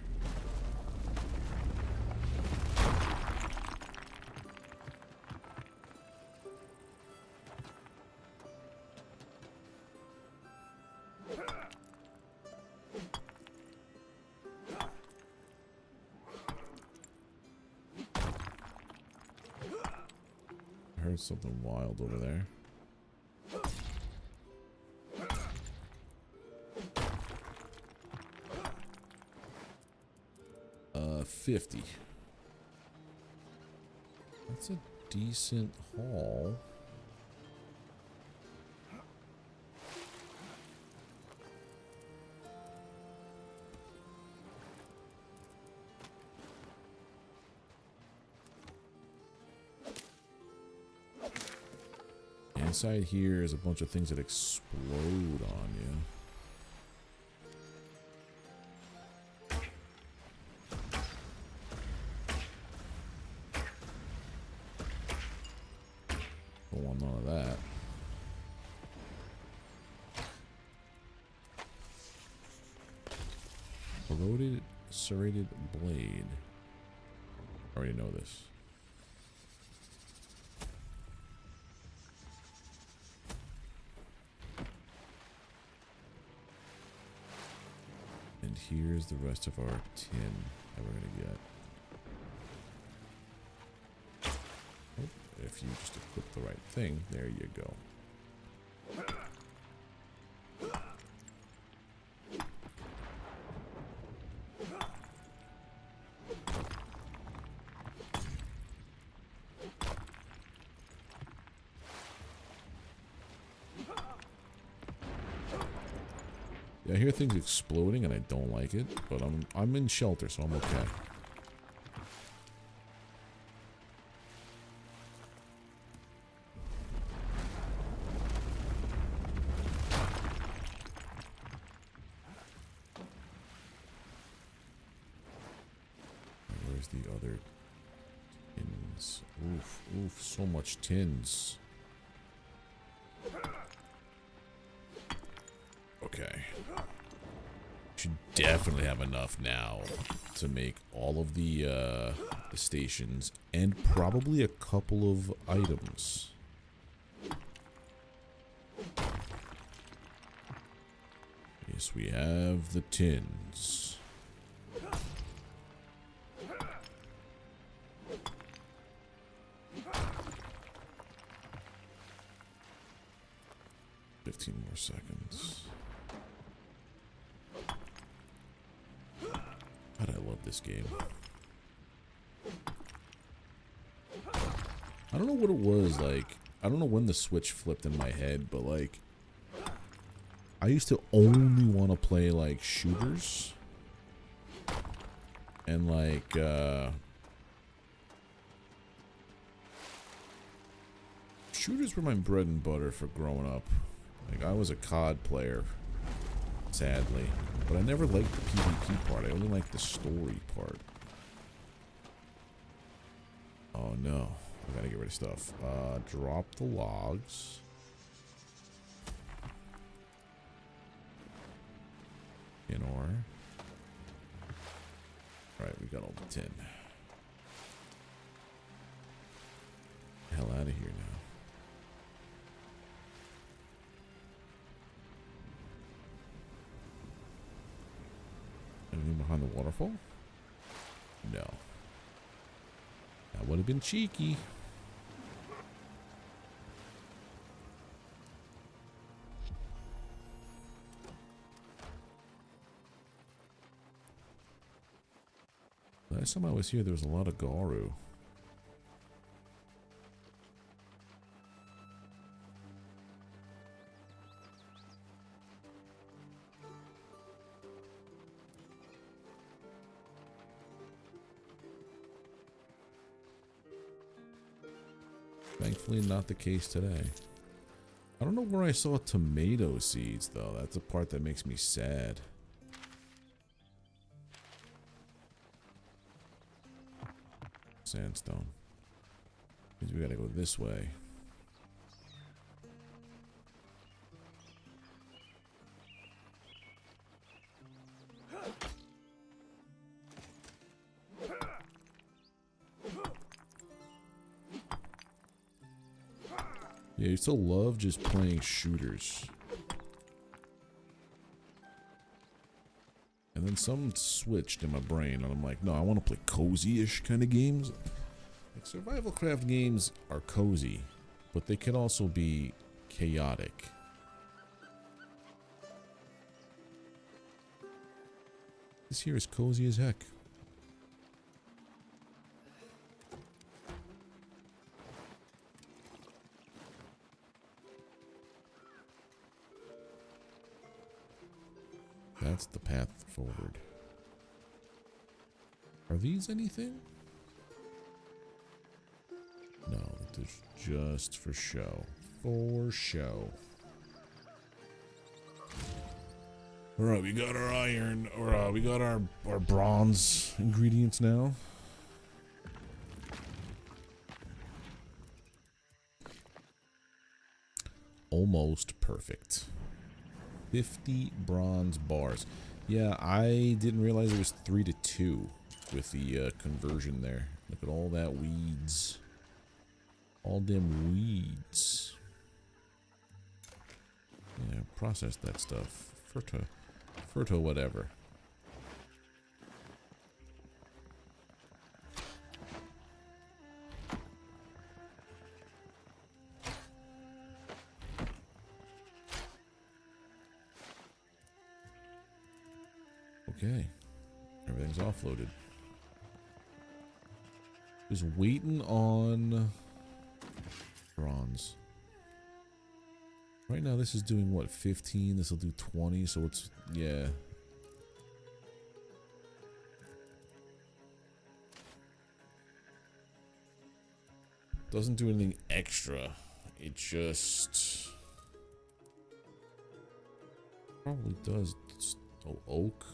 I heard something wild over there. 50. That's a decent haul. Inside here is a bunch of things that explode on you. Don't want none of that. Corroded, serrated blade. I already know this. And here's the rest of our tin that we're gonna get. Oh, if you just equip the right thing, there you go. I hear things exploding and I don't like it, but I'm in shelter, so I'm okay. Where's the other tins? Oof, oof, so much tins. Okay. Should definitely have enough now to make all of the stations and probably a couple of items. Yes, we have the tins. More seconds. God, I love this game. I don't know what it was like. I don't know when the switch flipped in my head, but like, I used to only want to play like shooters and like shooters were my bread and butter for growing up. Like, I was a COD player, sadly, but I never liked the PvP part. I only liked the story part. Oh no, I gotta get rid of stuff. Drop the logs. In ore. Alright, we got all the tin. Hell out of here now. Anything behind the waterfall? No. That would have been cheeky. Last time I was here, there was a lot of Garu. Thankfully not the case today. I don't know where I saw tomato seeds though. That's the part that makes me sad. Sandstone. Means we gotta go this way. Yeah, I used to love just playing shooters. And then something switched in my brain, and I'm like, no, I want to play cozy-ish kind of games. Like, survival craft games are cozy, but they can also be chaotic. This here is cozy as heck. That's the path forward. Are these anything? No, that's just for show. For show. Alright, we got our iron, or we got our bronze ingredients now. almost perfect. 50 bronze bars. Yeah, I didn't realize it was 3-2 with the conversion there. Look at all that weeds. All them weeds. Yeah, process that stuff. Ferto whatever. Okay. Everything's offloaded. Just waiting on bronze. Right now this is doing what, 15? This will do 20, so it's, yeah. Doesn't do anything extra. It just probably does. Oh, oak.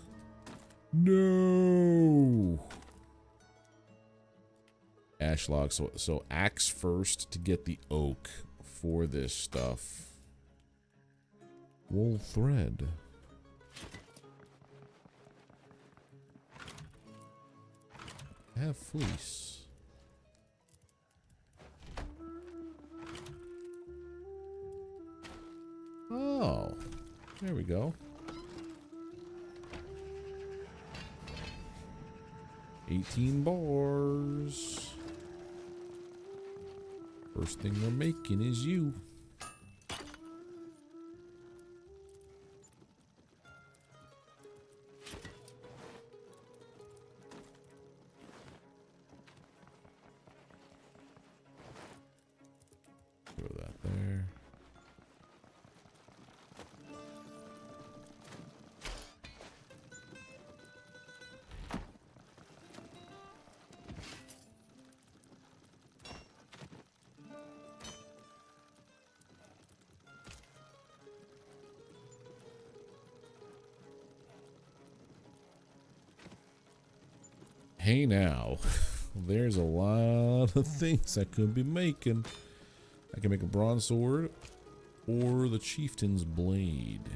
No. Ash log. So axe first to get the oak for this stuff. Wool thread. I have fleece. Oh, there we go. 18 bars. First thing we're making is you. Throw that there. Hey now, there's a lot of things I could be making. I can make a bronze sword or the chieftain's blade.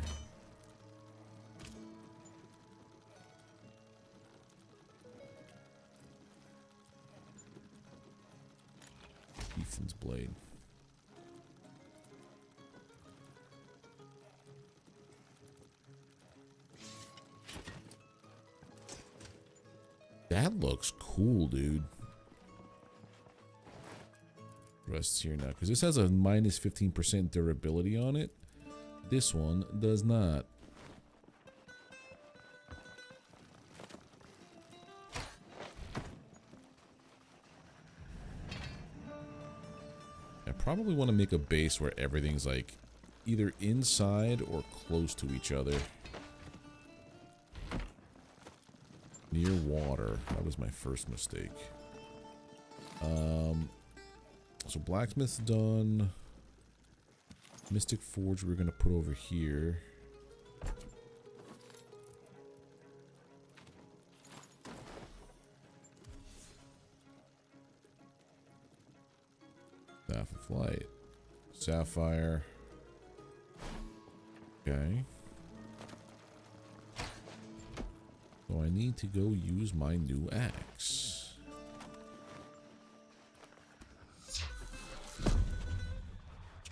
Chieftain's blade. That looks cool, dude. Rests here now, because this has a minus 15% durability on it. This one does not. I probably want to make a base where everything's like either inside or close to each other. Near water. That was my first mistake. So blacksmith's done. Mystic Forge we're gonna put over here. Staff of Flight. Sapphire. Okay. So I need to go use my new axe.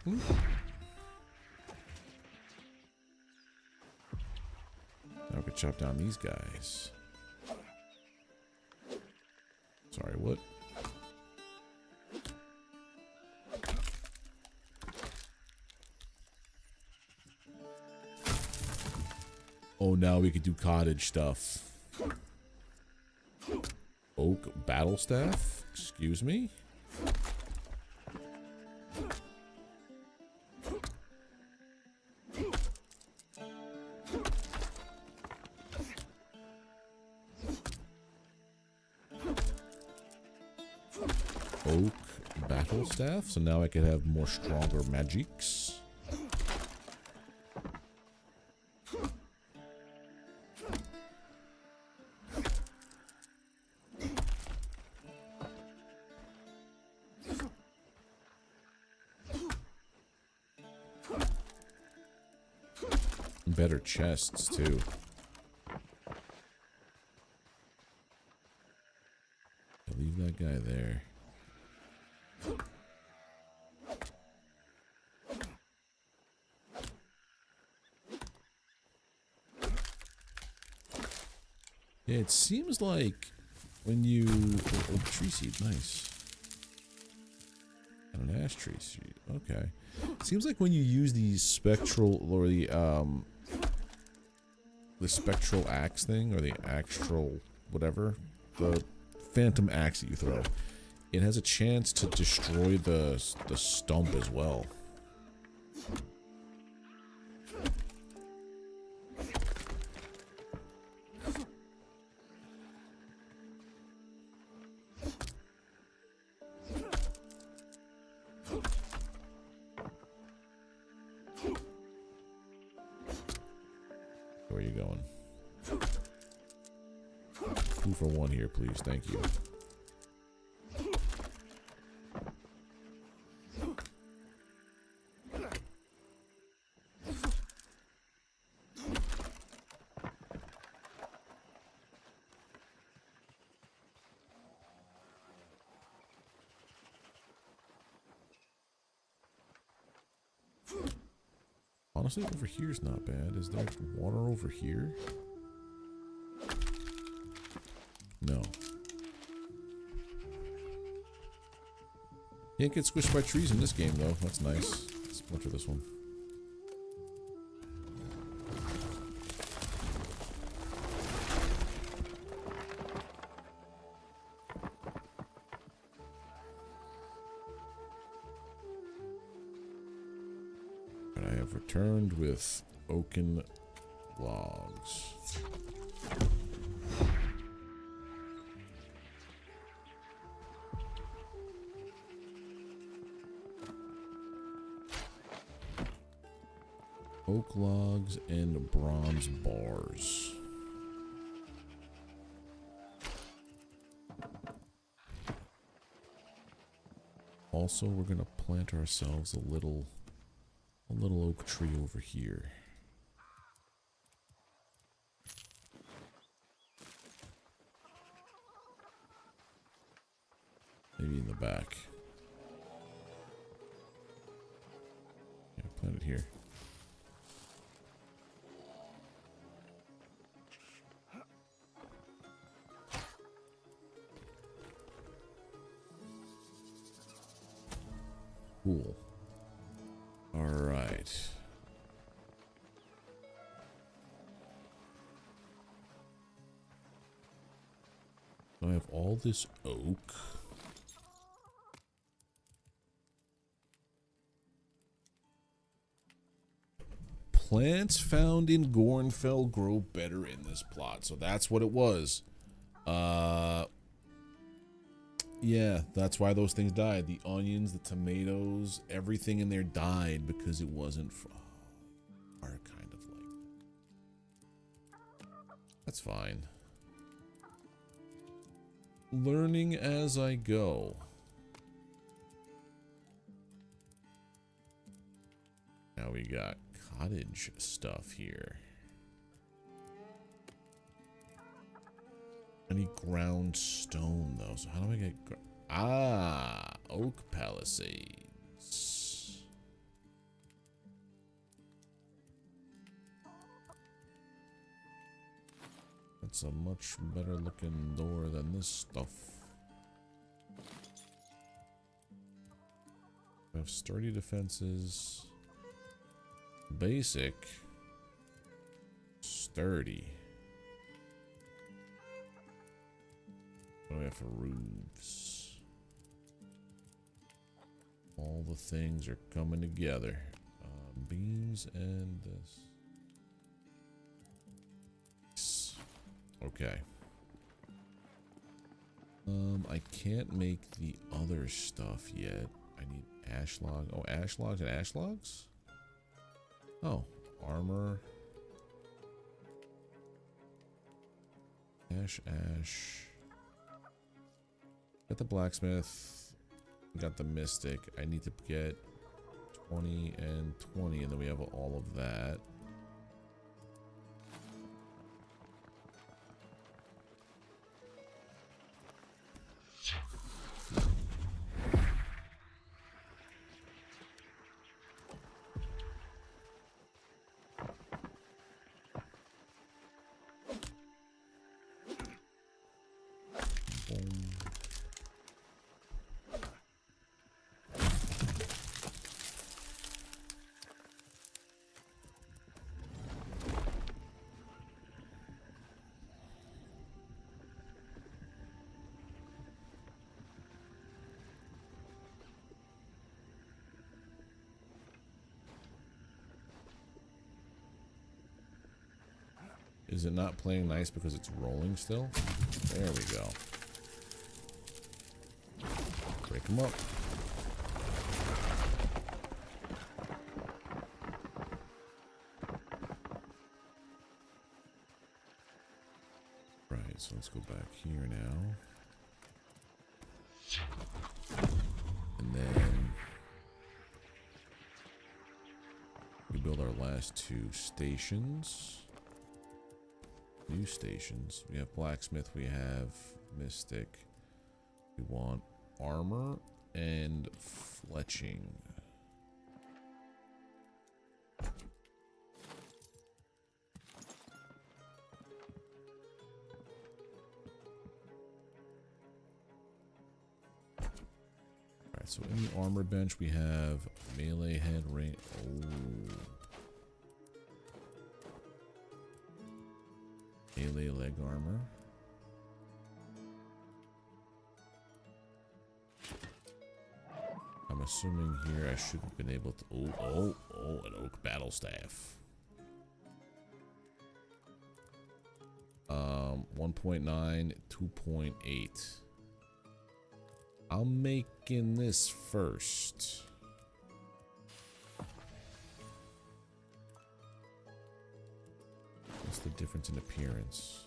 Ooh. Now I can chop down these guys. Sorry, what? Oh, now we could do cottage stuff. Oak battle staff? Excuse me? Oak battle staff, so now I can have more stronger magics. better chests, too. I'll leave that guy there. Yeah, it seems like when you... Oh, tree seed, nice. And an ash tree seed, okay. It seems like when you use the spectral, or the spectral axe thing, or the astral, whatever, the phantom axe that you throw, it has a chance to destroy the stump as well. Where are you going? 2 for 1 here, please. Thank you. Honestly, over here's not bad. Is there water over here? No. Can't get squished by trees in this game, though. That's nice. Let's splinter this one. I have returned with oaken logs. Oak logs and bronze bars. Also, we're gonna plant ourselves a little oak tree over here. Maybe in the back. Yeah, plant it here. Cool. All right. So I have all this oak. Plants found in Gornfell grow better in this plot, so that's what it was. Yeah, that's why those things died. The onions, the tomatoes, everything in there died because it wasn't are kind of like that's fine. Learning as I go. Now we got cottage stuff here. I need ground stone though, so how do I get oak palisades. That's a much better looking door than this stuff. We have sturdy defenses. Basic. Sturdy. What do we have for roofs? All the things are coming together. Beams and this. Okay. I can't make the other stuff yet. I need ash log. Oh, ash logs and ash logs? Oh, armor. Ash. Got the blacksmith. Got the mystic. I need to get 20 and 20, and then we have all of that. Is it not playing nice because it's rolling still? There we go. Break them up. Right, so let's go back here now. And then we build our last 2 stations. New stations. We have blacksmith, we have mystic. We want armor and fletching. Alright, so in the armor bench we have melee head range. Oh. Melee leg armor. I'm assuming here I should have been able to. Oh, an oak battle staff. 1.9, 2.8. I'm making this first. What's the difference in appearance?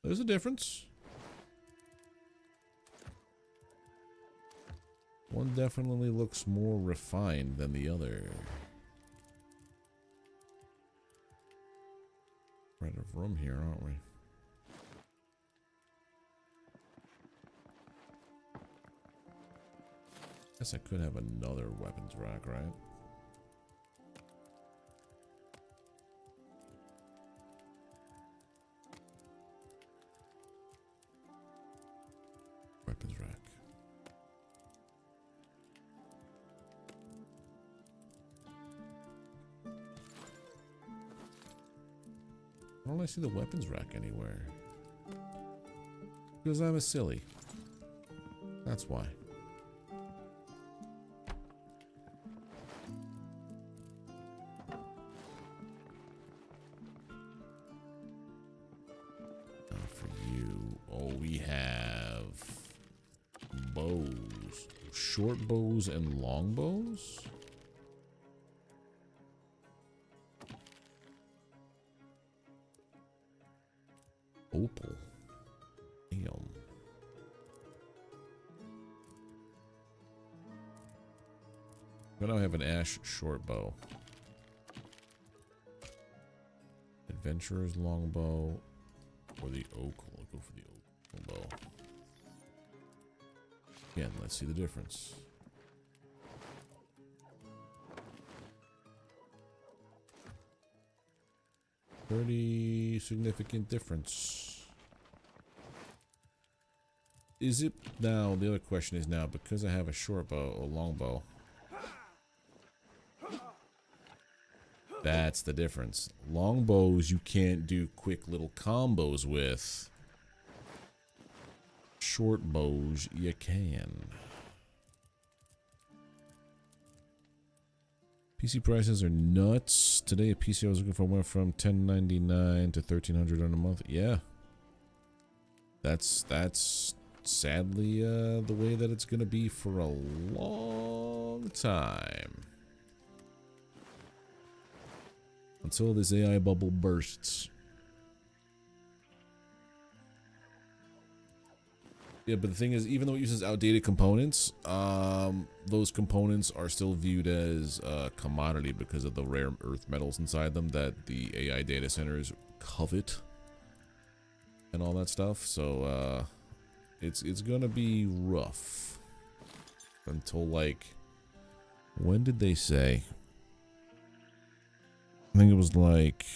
There's a difference. One definitely looks more refined than the other. We're out of room here, aren't we? Guess I could have another weapons rack, right? Weapons rack. Why don't I see the weapons rack anywhere? Because I'm a silly. That's why. Short bows and long bows? Opal. Damn. But now I have an ash short bow. Adventurer's long bow or the oak. I'll go for the oak bow. Again, let's see the difference. Pretty significant difference. Is it now? The other question is now, because I have a short bow or long bow. That's the difference. Long bows you can't do quick little combos with. Short bows you can. PC prices are nuts. Today a PC I was looking for went from $10.99 to $1,300 on a month. Yeah. That's sadly the way that it's gonna be for a long time. Until this AI bubble bursts. Yeah, but the thing is, even though it uses outdated components, those components are still viewed as a commodity because of the rare earth metals inside them that the AI data centers covet and all that stuff. So it's gonna be rough until, like, when did they say? I think it was like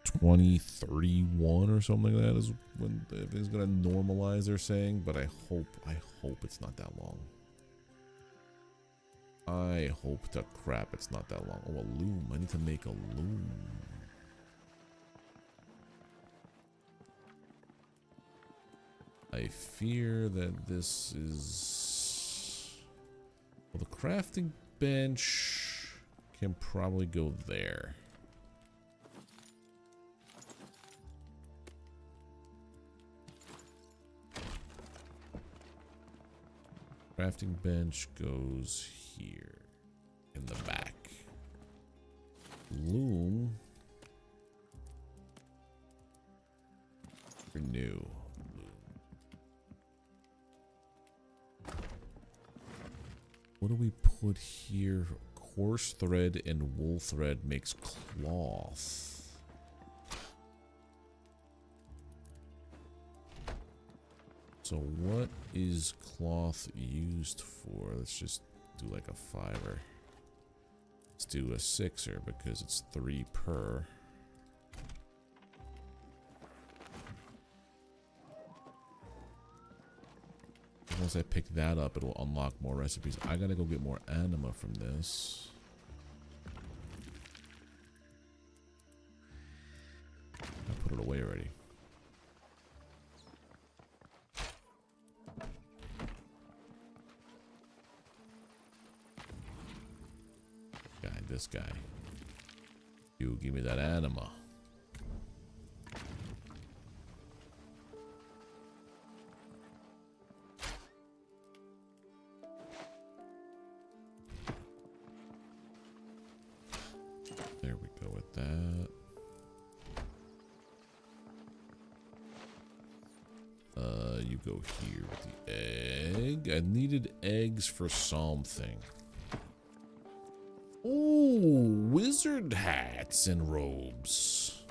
2031 or something like that is when everything's gonna normalize, they're saying, but I hope it's not that long. I hope to crap it's not that long. Oh, a loom. I need to make a loom. I fear that this is... Well, the crafting bench can probably go there. Crafting bench goes here in the back. Loom. Renew. What do we put here? Coarse thread and wool thread makes cloth. So what is cloth used for? Let's just do like a 5er. Let's do a 6er because it's 3 per. Once I pick that up, it'll unlock more recipes. I gotta go get more anima from this. I put it away already. This guy. You give me that anima. There we go with that. You go here with the egg. I needed eggs for something. Ooh, wizard hats and robes.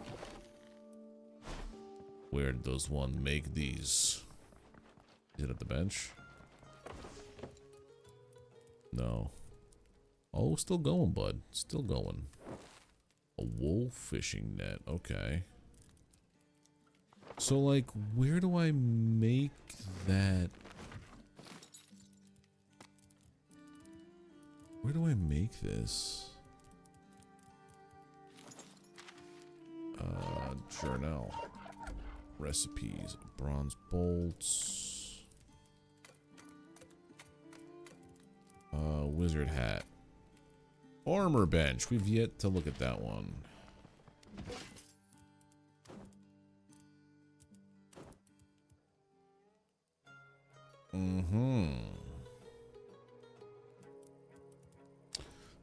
Where does one make these? Is it at the bench? No. Oh, still going, bud. Still going. A wool fishing net. Okay. So, like, where do I make that? Where do I make this? Journal. Recipes. Bronze bolts. Wizard hat. Armor bench. We've yet to look at that one.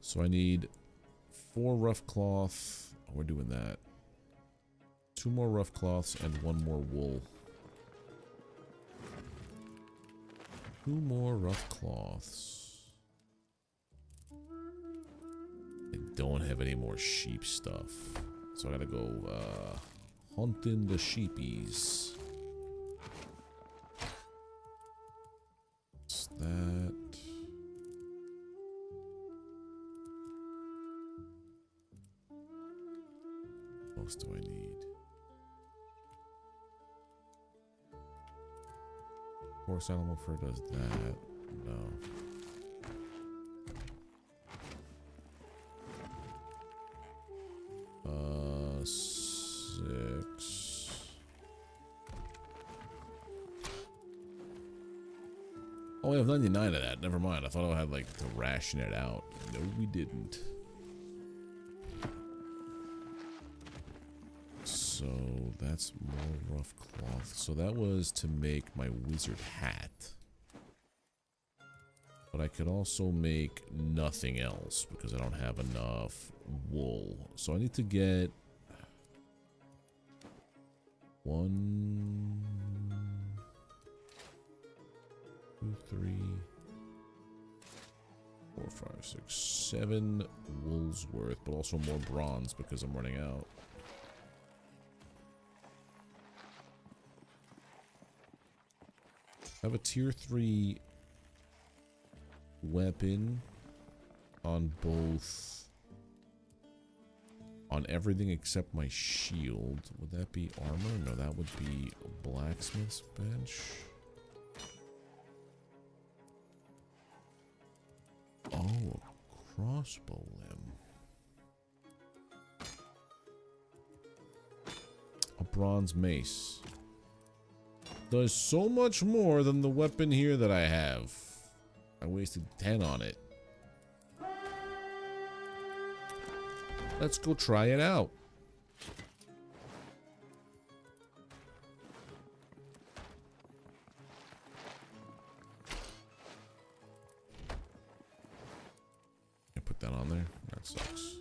So I need 4 rough cloth. Oh, we're doing that. 2 more rough cloths and 1 more wool. 2 more rough cloths. I don't have any more sheep stuff. So I gotta go hunting the sheepies. What's that? What else do I need? Horse animal fur does that. No. Six. Oh, we have 99 of that. Never mind. I thought I had like to ration it out. No, we didn't. So that's more rough cloth. So that was to make my wizard hat. But I could also make nothing else because I don't have enough wool. So I need to get 1, 2, 3, 4, 5, 6, 7 wool's worth, but also more bronze because I'm running out. I have a tier 3 weapon on both, on everything except my shield. Would that be armor? No, that would be a blacksmith's bench. Oh, a crossbow limb. A bronze mace. Does so much more than the weapon here that I have. I wasted 10 on it. Let's go try it out. Can't put that on there. That sucks.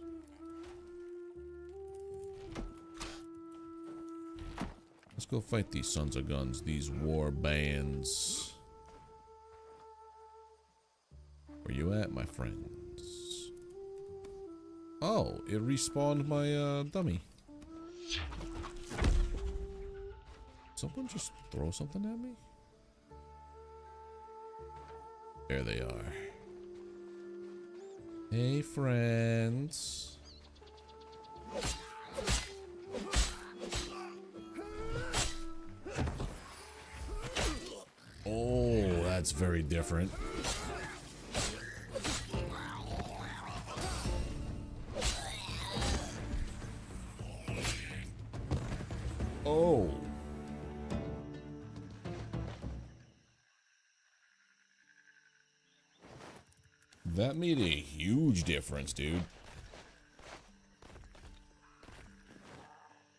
Let's go fight these sons of guns, these war bands. Where you at, my friends? Oh, it respawned my dummy. Someone just throw something at me? There they are. Hey, friends. Oh, that's very different. Oh. That made a huge difference, dude.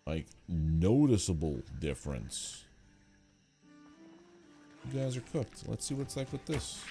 Like, noticeable difference. You guys are cooked. Let's see what's like with this.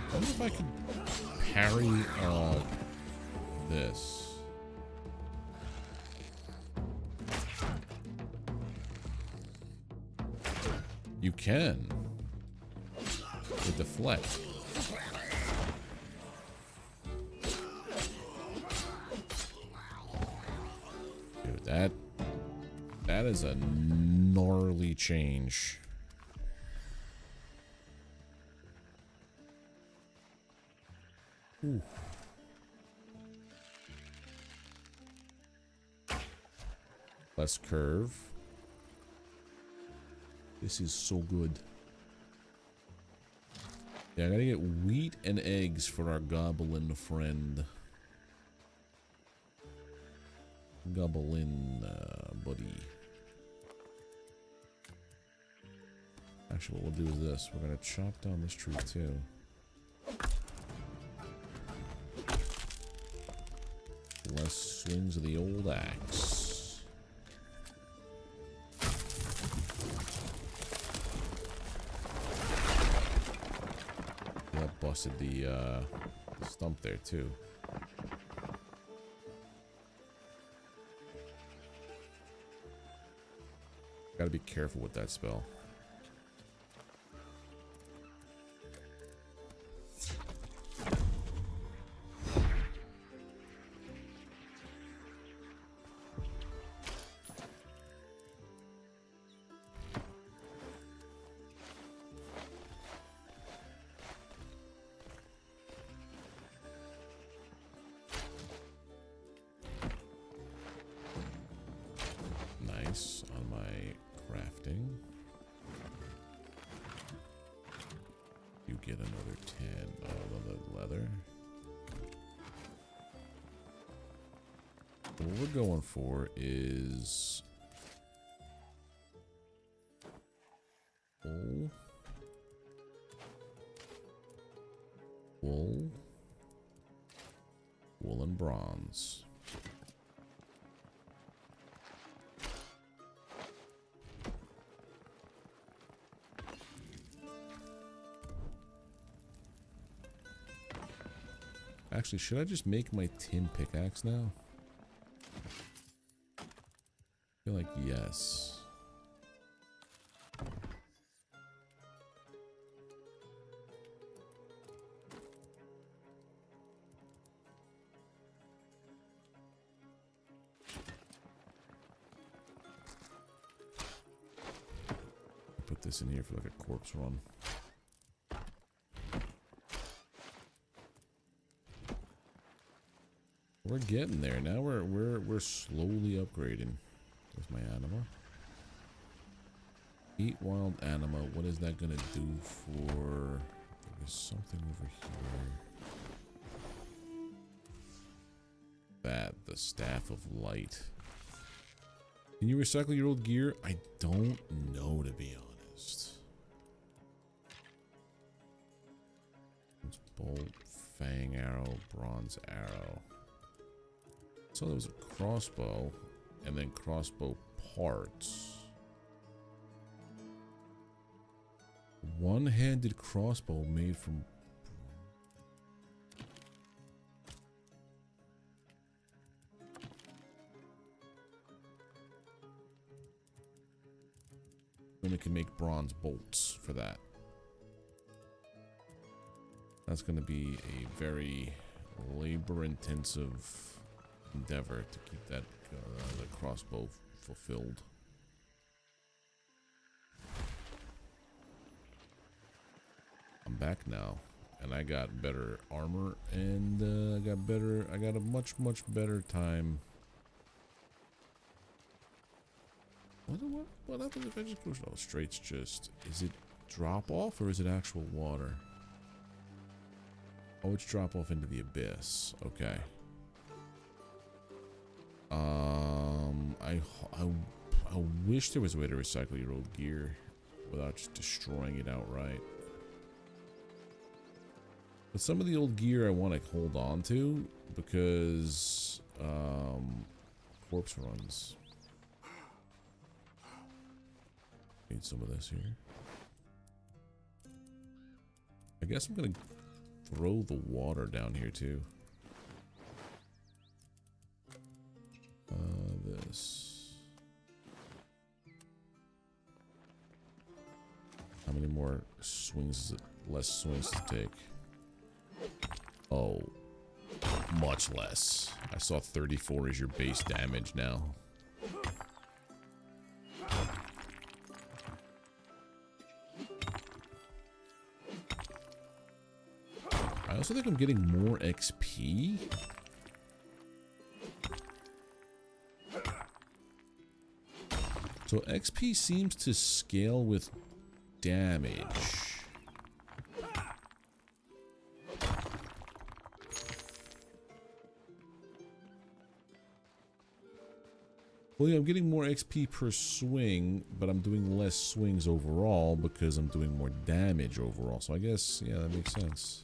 I wonder if I could parry this. You can. With deflect. Dude, that is a gnarly change. Ooh. Less curve. This is so good. Yeah, I gotta get wheat and eggs for our goblin friend. Goblin, buddy. Actually, what we'll do is this. We're gonna chop down this tree too. Less swings of the old axe. That busted the stump there too. Gotta be careful with that spell. On my crafting. You get another 10 of the leather. What we're going for is wool and bronze. Actually, should I just make my tin pickaxe now? I feel like yes. Put this in here for like a corpse run. We're getting there. Now we're slowly upgrading. Where's my anima? Eat wild anima. What is that gonna do for... There's something over here. That, the staff of light. Can you recycle your old gear? I don't know, to be honest. Bolt, fang arrow, bronze arrow. So there was a crossbow, and then crossbow parts. One-handed crossbow made from... Then we can make bronze bolts for that. That's going to be a very labor-intensive endeavor to keep that the crossbow fulfilled. I'm back now, and I got better armor, and I got a much better time. What happens if I just push? Oh, straight's just, is it drop off or is it actual water? Oh, it's drop off into the abyss. Okay. I wish there was a way to recycle your old gear without just destroying it outright. But some of the old gear I want to hold on to because corpse runs. Need some of this here. I guess I'm gonna throw the water down here too. This. How many more swings is it? Less swings to take. Oh, much less. I saw 34 as your base damage now. I also think I'm getting more XP. So XP seems to scale with damage. Well, yeah, I'm getting more XP per swing, but I'm doing less swings overall because I'm doing more damage overall. So I guess, yeah, that makes sense.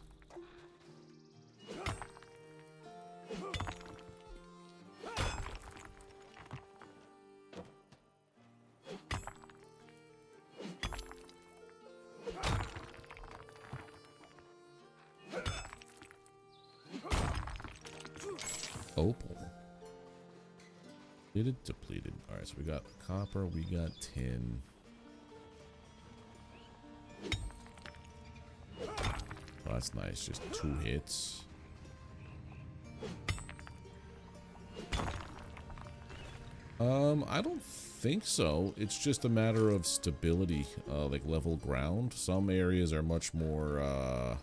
Opal. Depleted. Alright, so we got copper, we got tin. Oh, that's nice. Just 2 hits. I don't think so. It's just a matter of stability, like level ground. Some areas are much more, are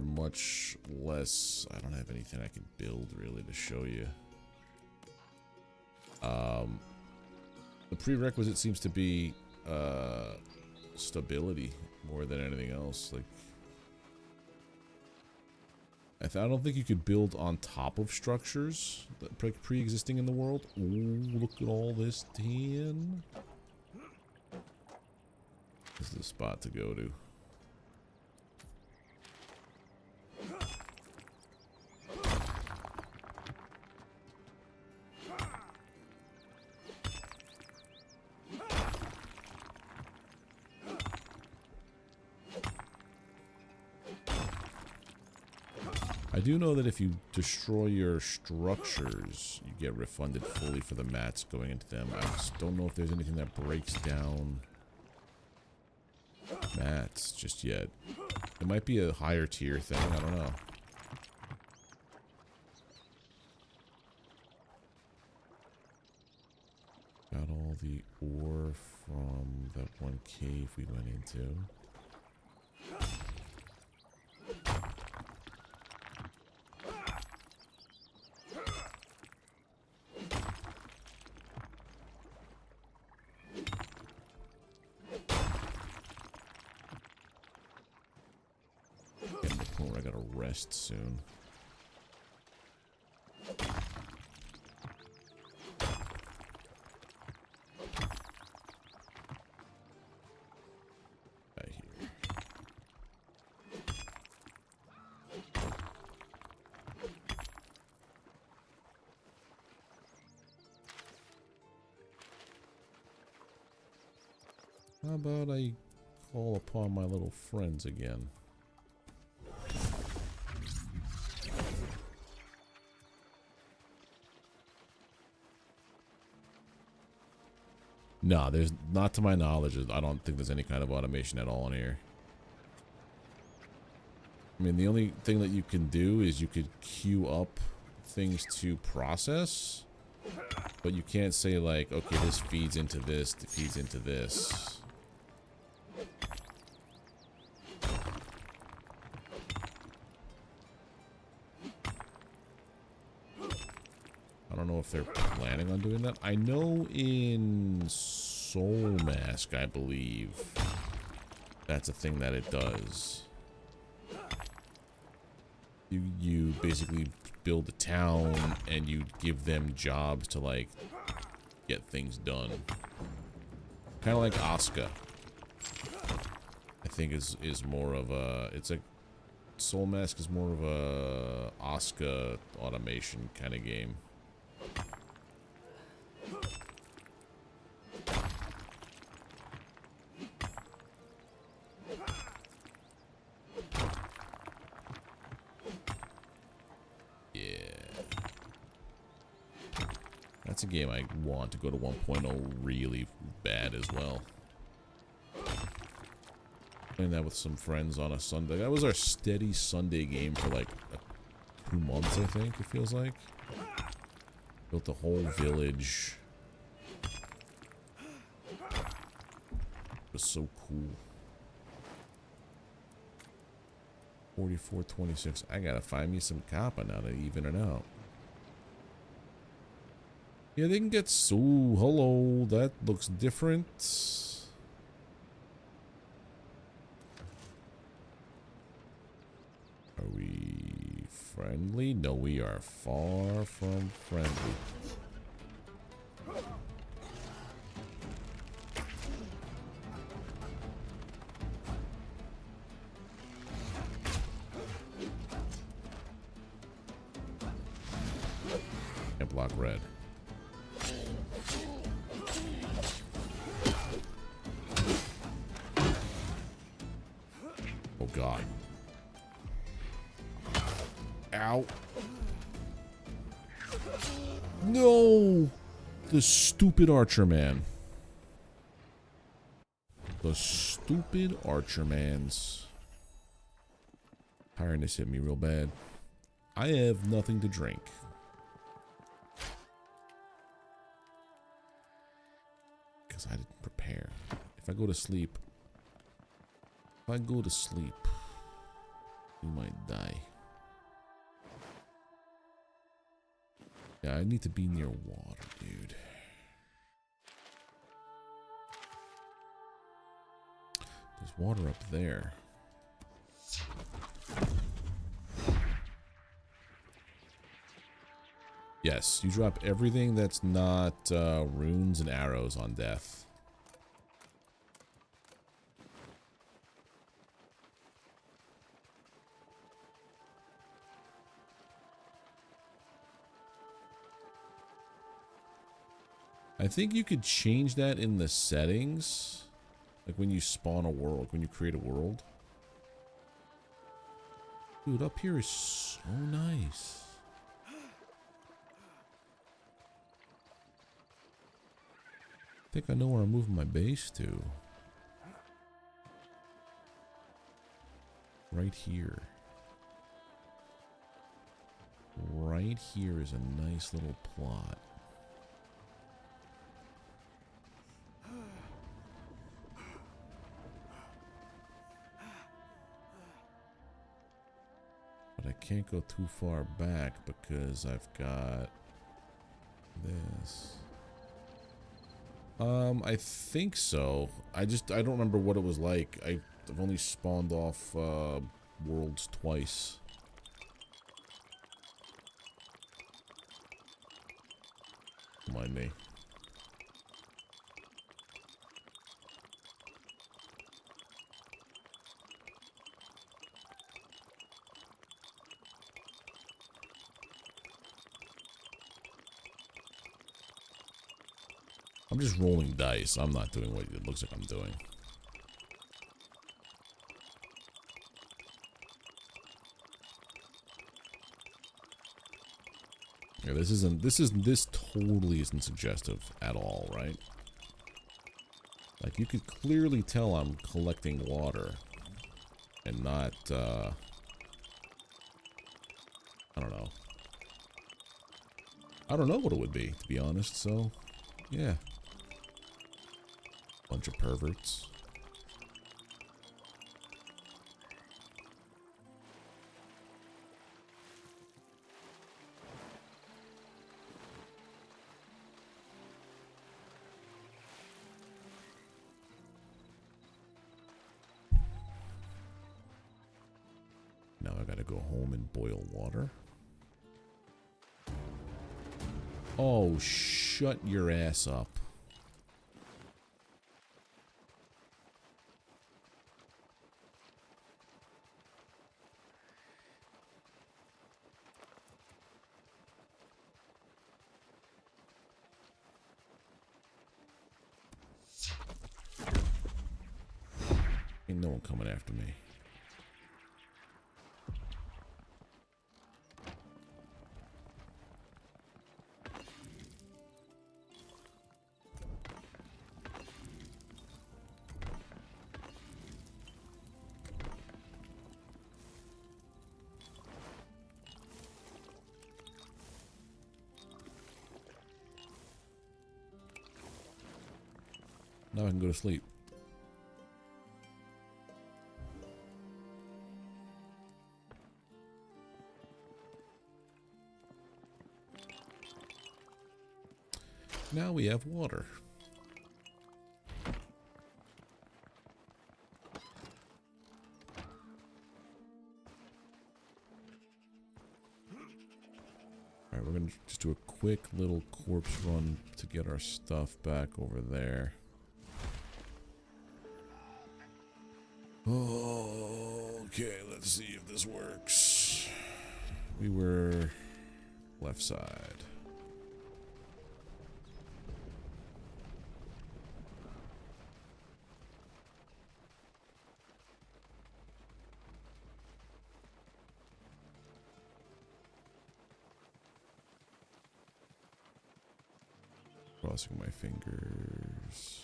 much less. I don't have anything I can build really to show you. The prerequisite seems to be stability more than anything else. Like, I don't think you could build on top of structures that pre-existing in the world. Ooh, look at all this tin. This is the spot to go to. I do know that if you destroy your structures, you get refunded fully for the mats going into them. I just don't know if there's anything that breaks down mats just yet. It might be a higher tier thing, I don't know. Got all the ore from that one cave we went into. point where I gotta rest soon. Right here. How about I call upon my little friends again? No, there's not to my knowledge. I don't think there's any kind of automation at all in here. I mean, the only thing that you can do is you could queue up things to process, but you can't say like, okay, this feeds into this, it feeds into this. I don't know if they're planning on doing that. I know in Soul Mask, I believe, that's a thing that it does. You basically build a town and you give them jobs to like get things done. Kind of like Asuka. I think is more of a, it's like Soul Mask is more of a Asuka automation kind of game. That's a game I want to go to 1.0 really bad as well. Playing that with some friends on a Sunday. That was our steady Sunday game for like 2 months, I think it feels like. Built the whole village. It was so cool. 44.26. I gotta find me some copper now to even it out. Yeah, they can get so. Hello, that looks different. Are we friendly? No, we are far from friendly. Can't block red. Oh God. Ow. No! The stupid archer man. The stupid archer mans. Tiredness hit me real bad. I have nothing to drink. Because I didn't prepare. If I go to sleep, you might die. Yeah, I need to be near water, dude. There's water up there. Yes, you drop everything that's not runes and arrows on death. I think you could change that in the settings. Like when you spawn a world, when you create a world. Dude, up here is so nice. I think I know where I'm moving my base to. Right here. Right here is a nice little plot. But I can't go too far back because I've got this. I think so. I don't remember what it was like. I've only spawned off worlds twice. Don't mind me. I'm just rolling dice. I'm not doing what it looks like I'm doing. Yeah, this totally isn't suggestive at all, right? Like, you could clearly tell I'm collecting water and not, I don't know. I don't know what it would be, to be honest, so, yeah. Bunch of perverts. Now I gotta go home and boil water. Oh, shut your ass up. Ain't no one coming after me. Now I can go to sleep. Now we have water. Alright, we're gonna just do a quick little corpse run to get our stuff back over there. Okay, let's see if this works. We were left side. Crossing my fingers.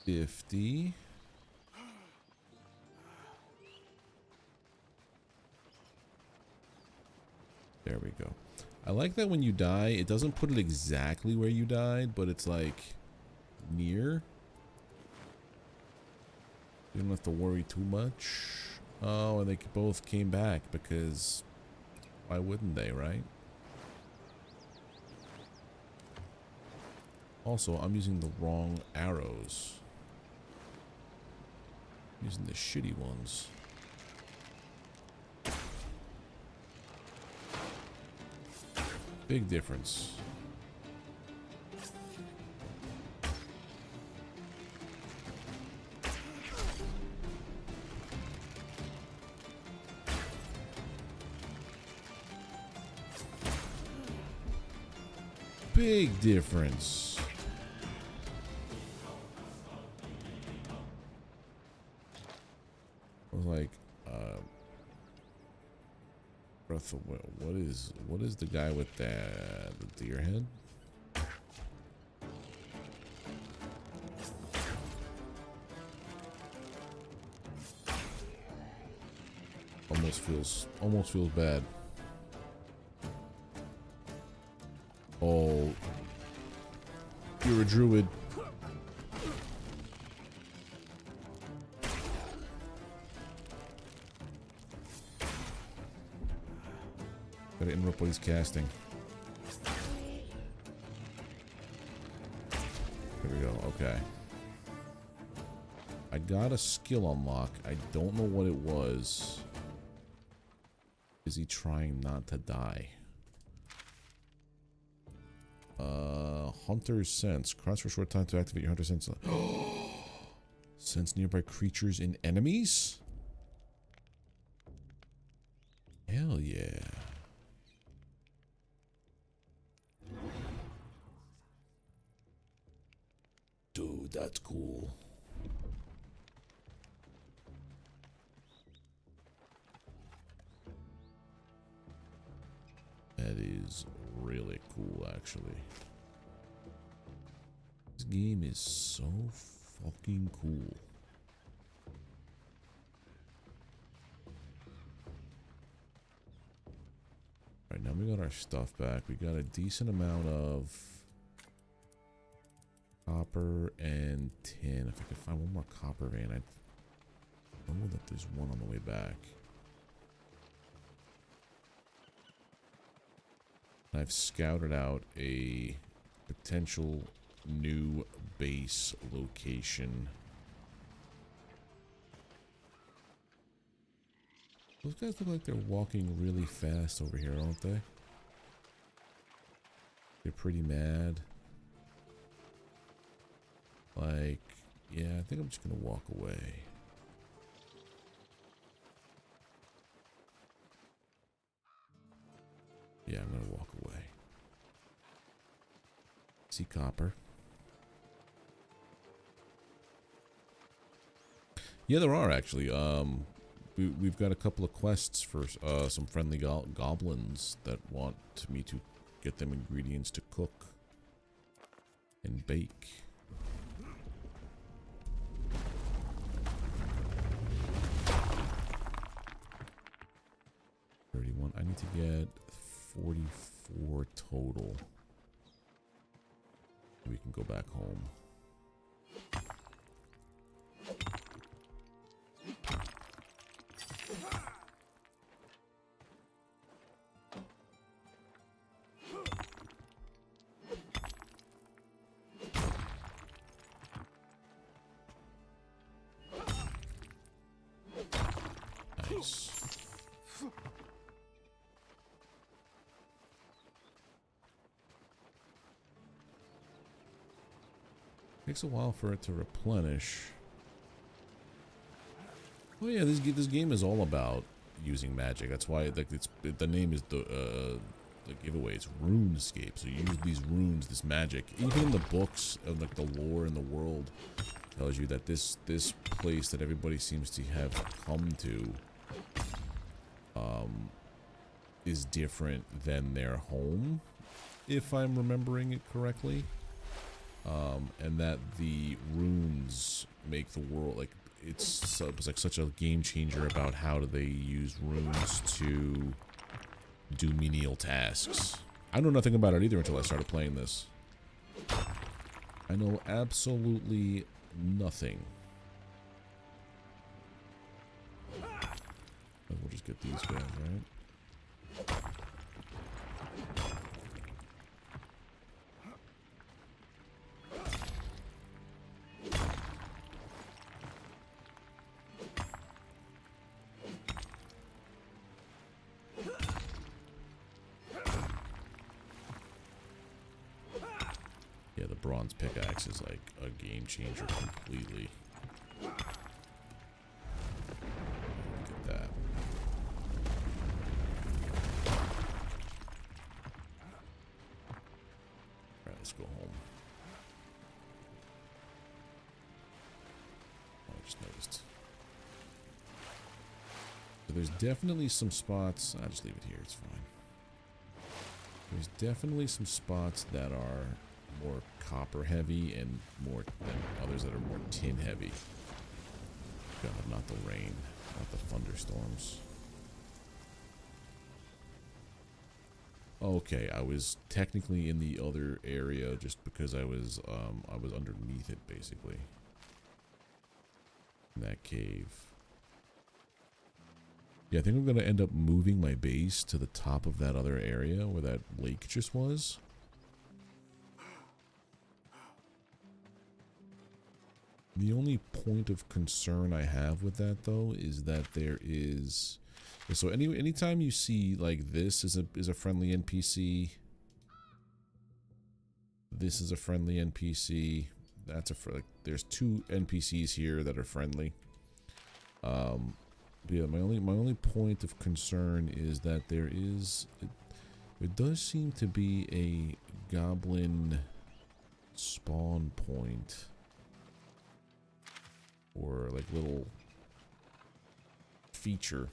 $50. There we go. I like that when you die, it doesn't put it exactly where you died, but it's like near. You don't have to worry too much. Oh, and they both came back because why wouldn't they, right? Also, I'm using the wrong arrows. I'm using the shitty ones. Big difference. Big difference. I was like, Breath of what is the guy with the deer head? Almost feels bad. Oh, you're a druid. Gotta interrupt what he's casting. There we go. Okay. I got a skill unlock. I don't know what it was. Is he trying not to die? Hunter's sense. Crouch for a short time to activate your hunter sense. Sense nearby creatures and enemies? Hell yeah. Dude, that's cool. That is really cool, actually. This game is so fucking cool. Alright, now we got our stuff back. We got a decent amount of copper and tin. If I could find one more copper vein, I know that there's one on the way back. I've scouted out a potential new base location. Those guys look like they're walking really fast over here, don't they? They're pretty mad. Like, yeah, I think I'm just gonna walk away. Yeah, I'm gonna walk away. See copper. Yeah, there are actually. We've got a couple of quests for some friendly goblins that want me to get them ingredients to cook and bake. I need to get 44 total. We can go back home. Nice. Takes a while for it to replenish. Oh yeah, this game is all about using magic. That's why the name is the giveaway. It's Runescape. So you use these runes, this magic. Even in the books of like the lore in the world tells you that this place that everybody seems to have come to is different than their home, if I'm remembering it correctly. And that the runes make the world like it's like such a game changer about how do they use runes to do menial tasks. I know nothing about it either until I started playing this. I know absolutely nothing. We'll just get these guys, right? Yeah, the bronze pickaxe is like a game changer completely. Look at that. Alright, let's go home. Oh, I just noticed. So there's definitely some spots. I'll just leave it here, it's fine. There's definitely some spots that are more copper heavy and more than others that are more tin heavy. God, not the rain, not the thunderstorms. Okay, I was technically in the other area just because I was underneath it basically. In that cave. Yeah, I think I'm gonna end up moving my base to the top of that other area where that lake just was. The only point of concern I have with that, though, is that there is... So anytime you see, like, this is a friendly NPC... This is a friendly NPC. That's like, there's 2 NPCs here that are friendly. Yeah, my only point of concern is that there does seem to be a goblin spawn point, or like little feature.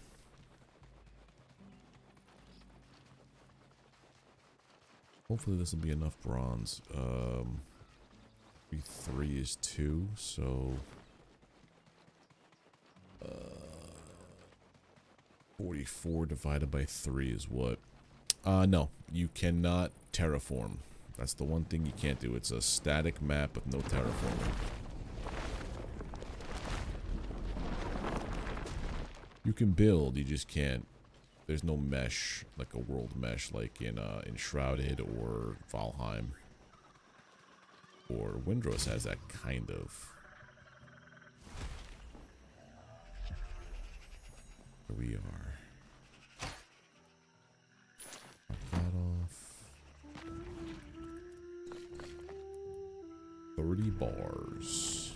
Hopefully this will be enough bronze. 3 is 2, so 44 divided by 3 is what? No, you cannot terraform. That's the one thing you can't do. It's a static map with no terraforming. You can build, you just can't. There's no mesh, like a world mesh, like in Shrouded or Valheim. Or Windrose has that kind of. Here we are. Knock that off. 30 bars.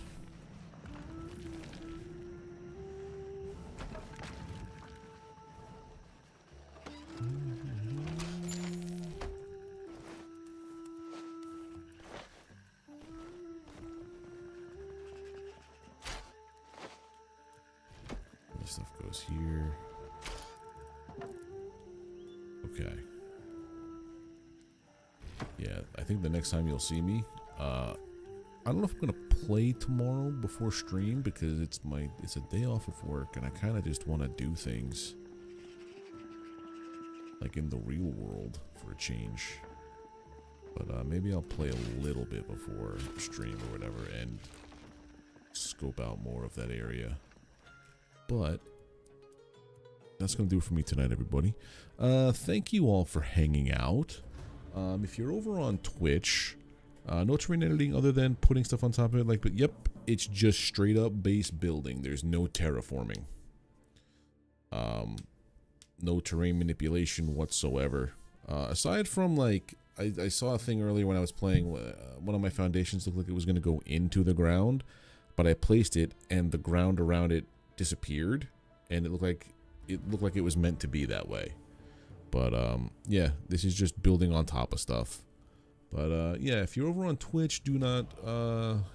This stuff goes here. Okay. Yeah, I think the next time you'll see me, I don't know if I'm gonna play tomorrow before stream because it's a day off of work and I kind of just want to do things like in the real world for a change. But maybe I'll play a little bit before stream or whatever and scope out more of that area. But that's going to do it for me tonight, everybody. Thank you all for hanging out. If you're over on Twitch, no terrain editing other than putting stuff on top of it. Like, but yep, it's just straight up base building. There's no terraforming. No terrain manipulation whatsoever. Aside from, like, I saw a thing earlier when I was playing. One of my foundations looked like it was going to go into the ground, but I placed it and the ground around it disappeared, and it looked like it was meant to be that way. But yeah, this is just building on top of stuff. But yeah, if you're over on Twitch, do not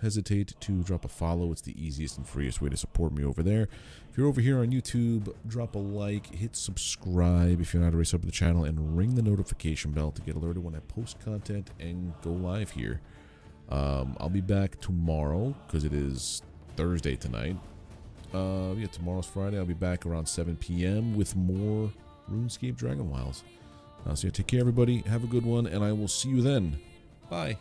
hesitate to drop a follow. It's the easiest and freest way to support me over there. If you're over here on YouTube, drop a like, hit subscribe if you're not already subbed to the channel, and ring the notification bell to get alerted when I post content and go live here. I'll be back tomorrow because it is Thursday tonight. Yeah, tomorrow's Friday. I'll be back around 7 p.m. with more Runescape Dragonwilds. So yeah, take care, everybody. Have a good one, and I will see you then. Bye.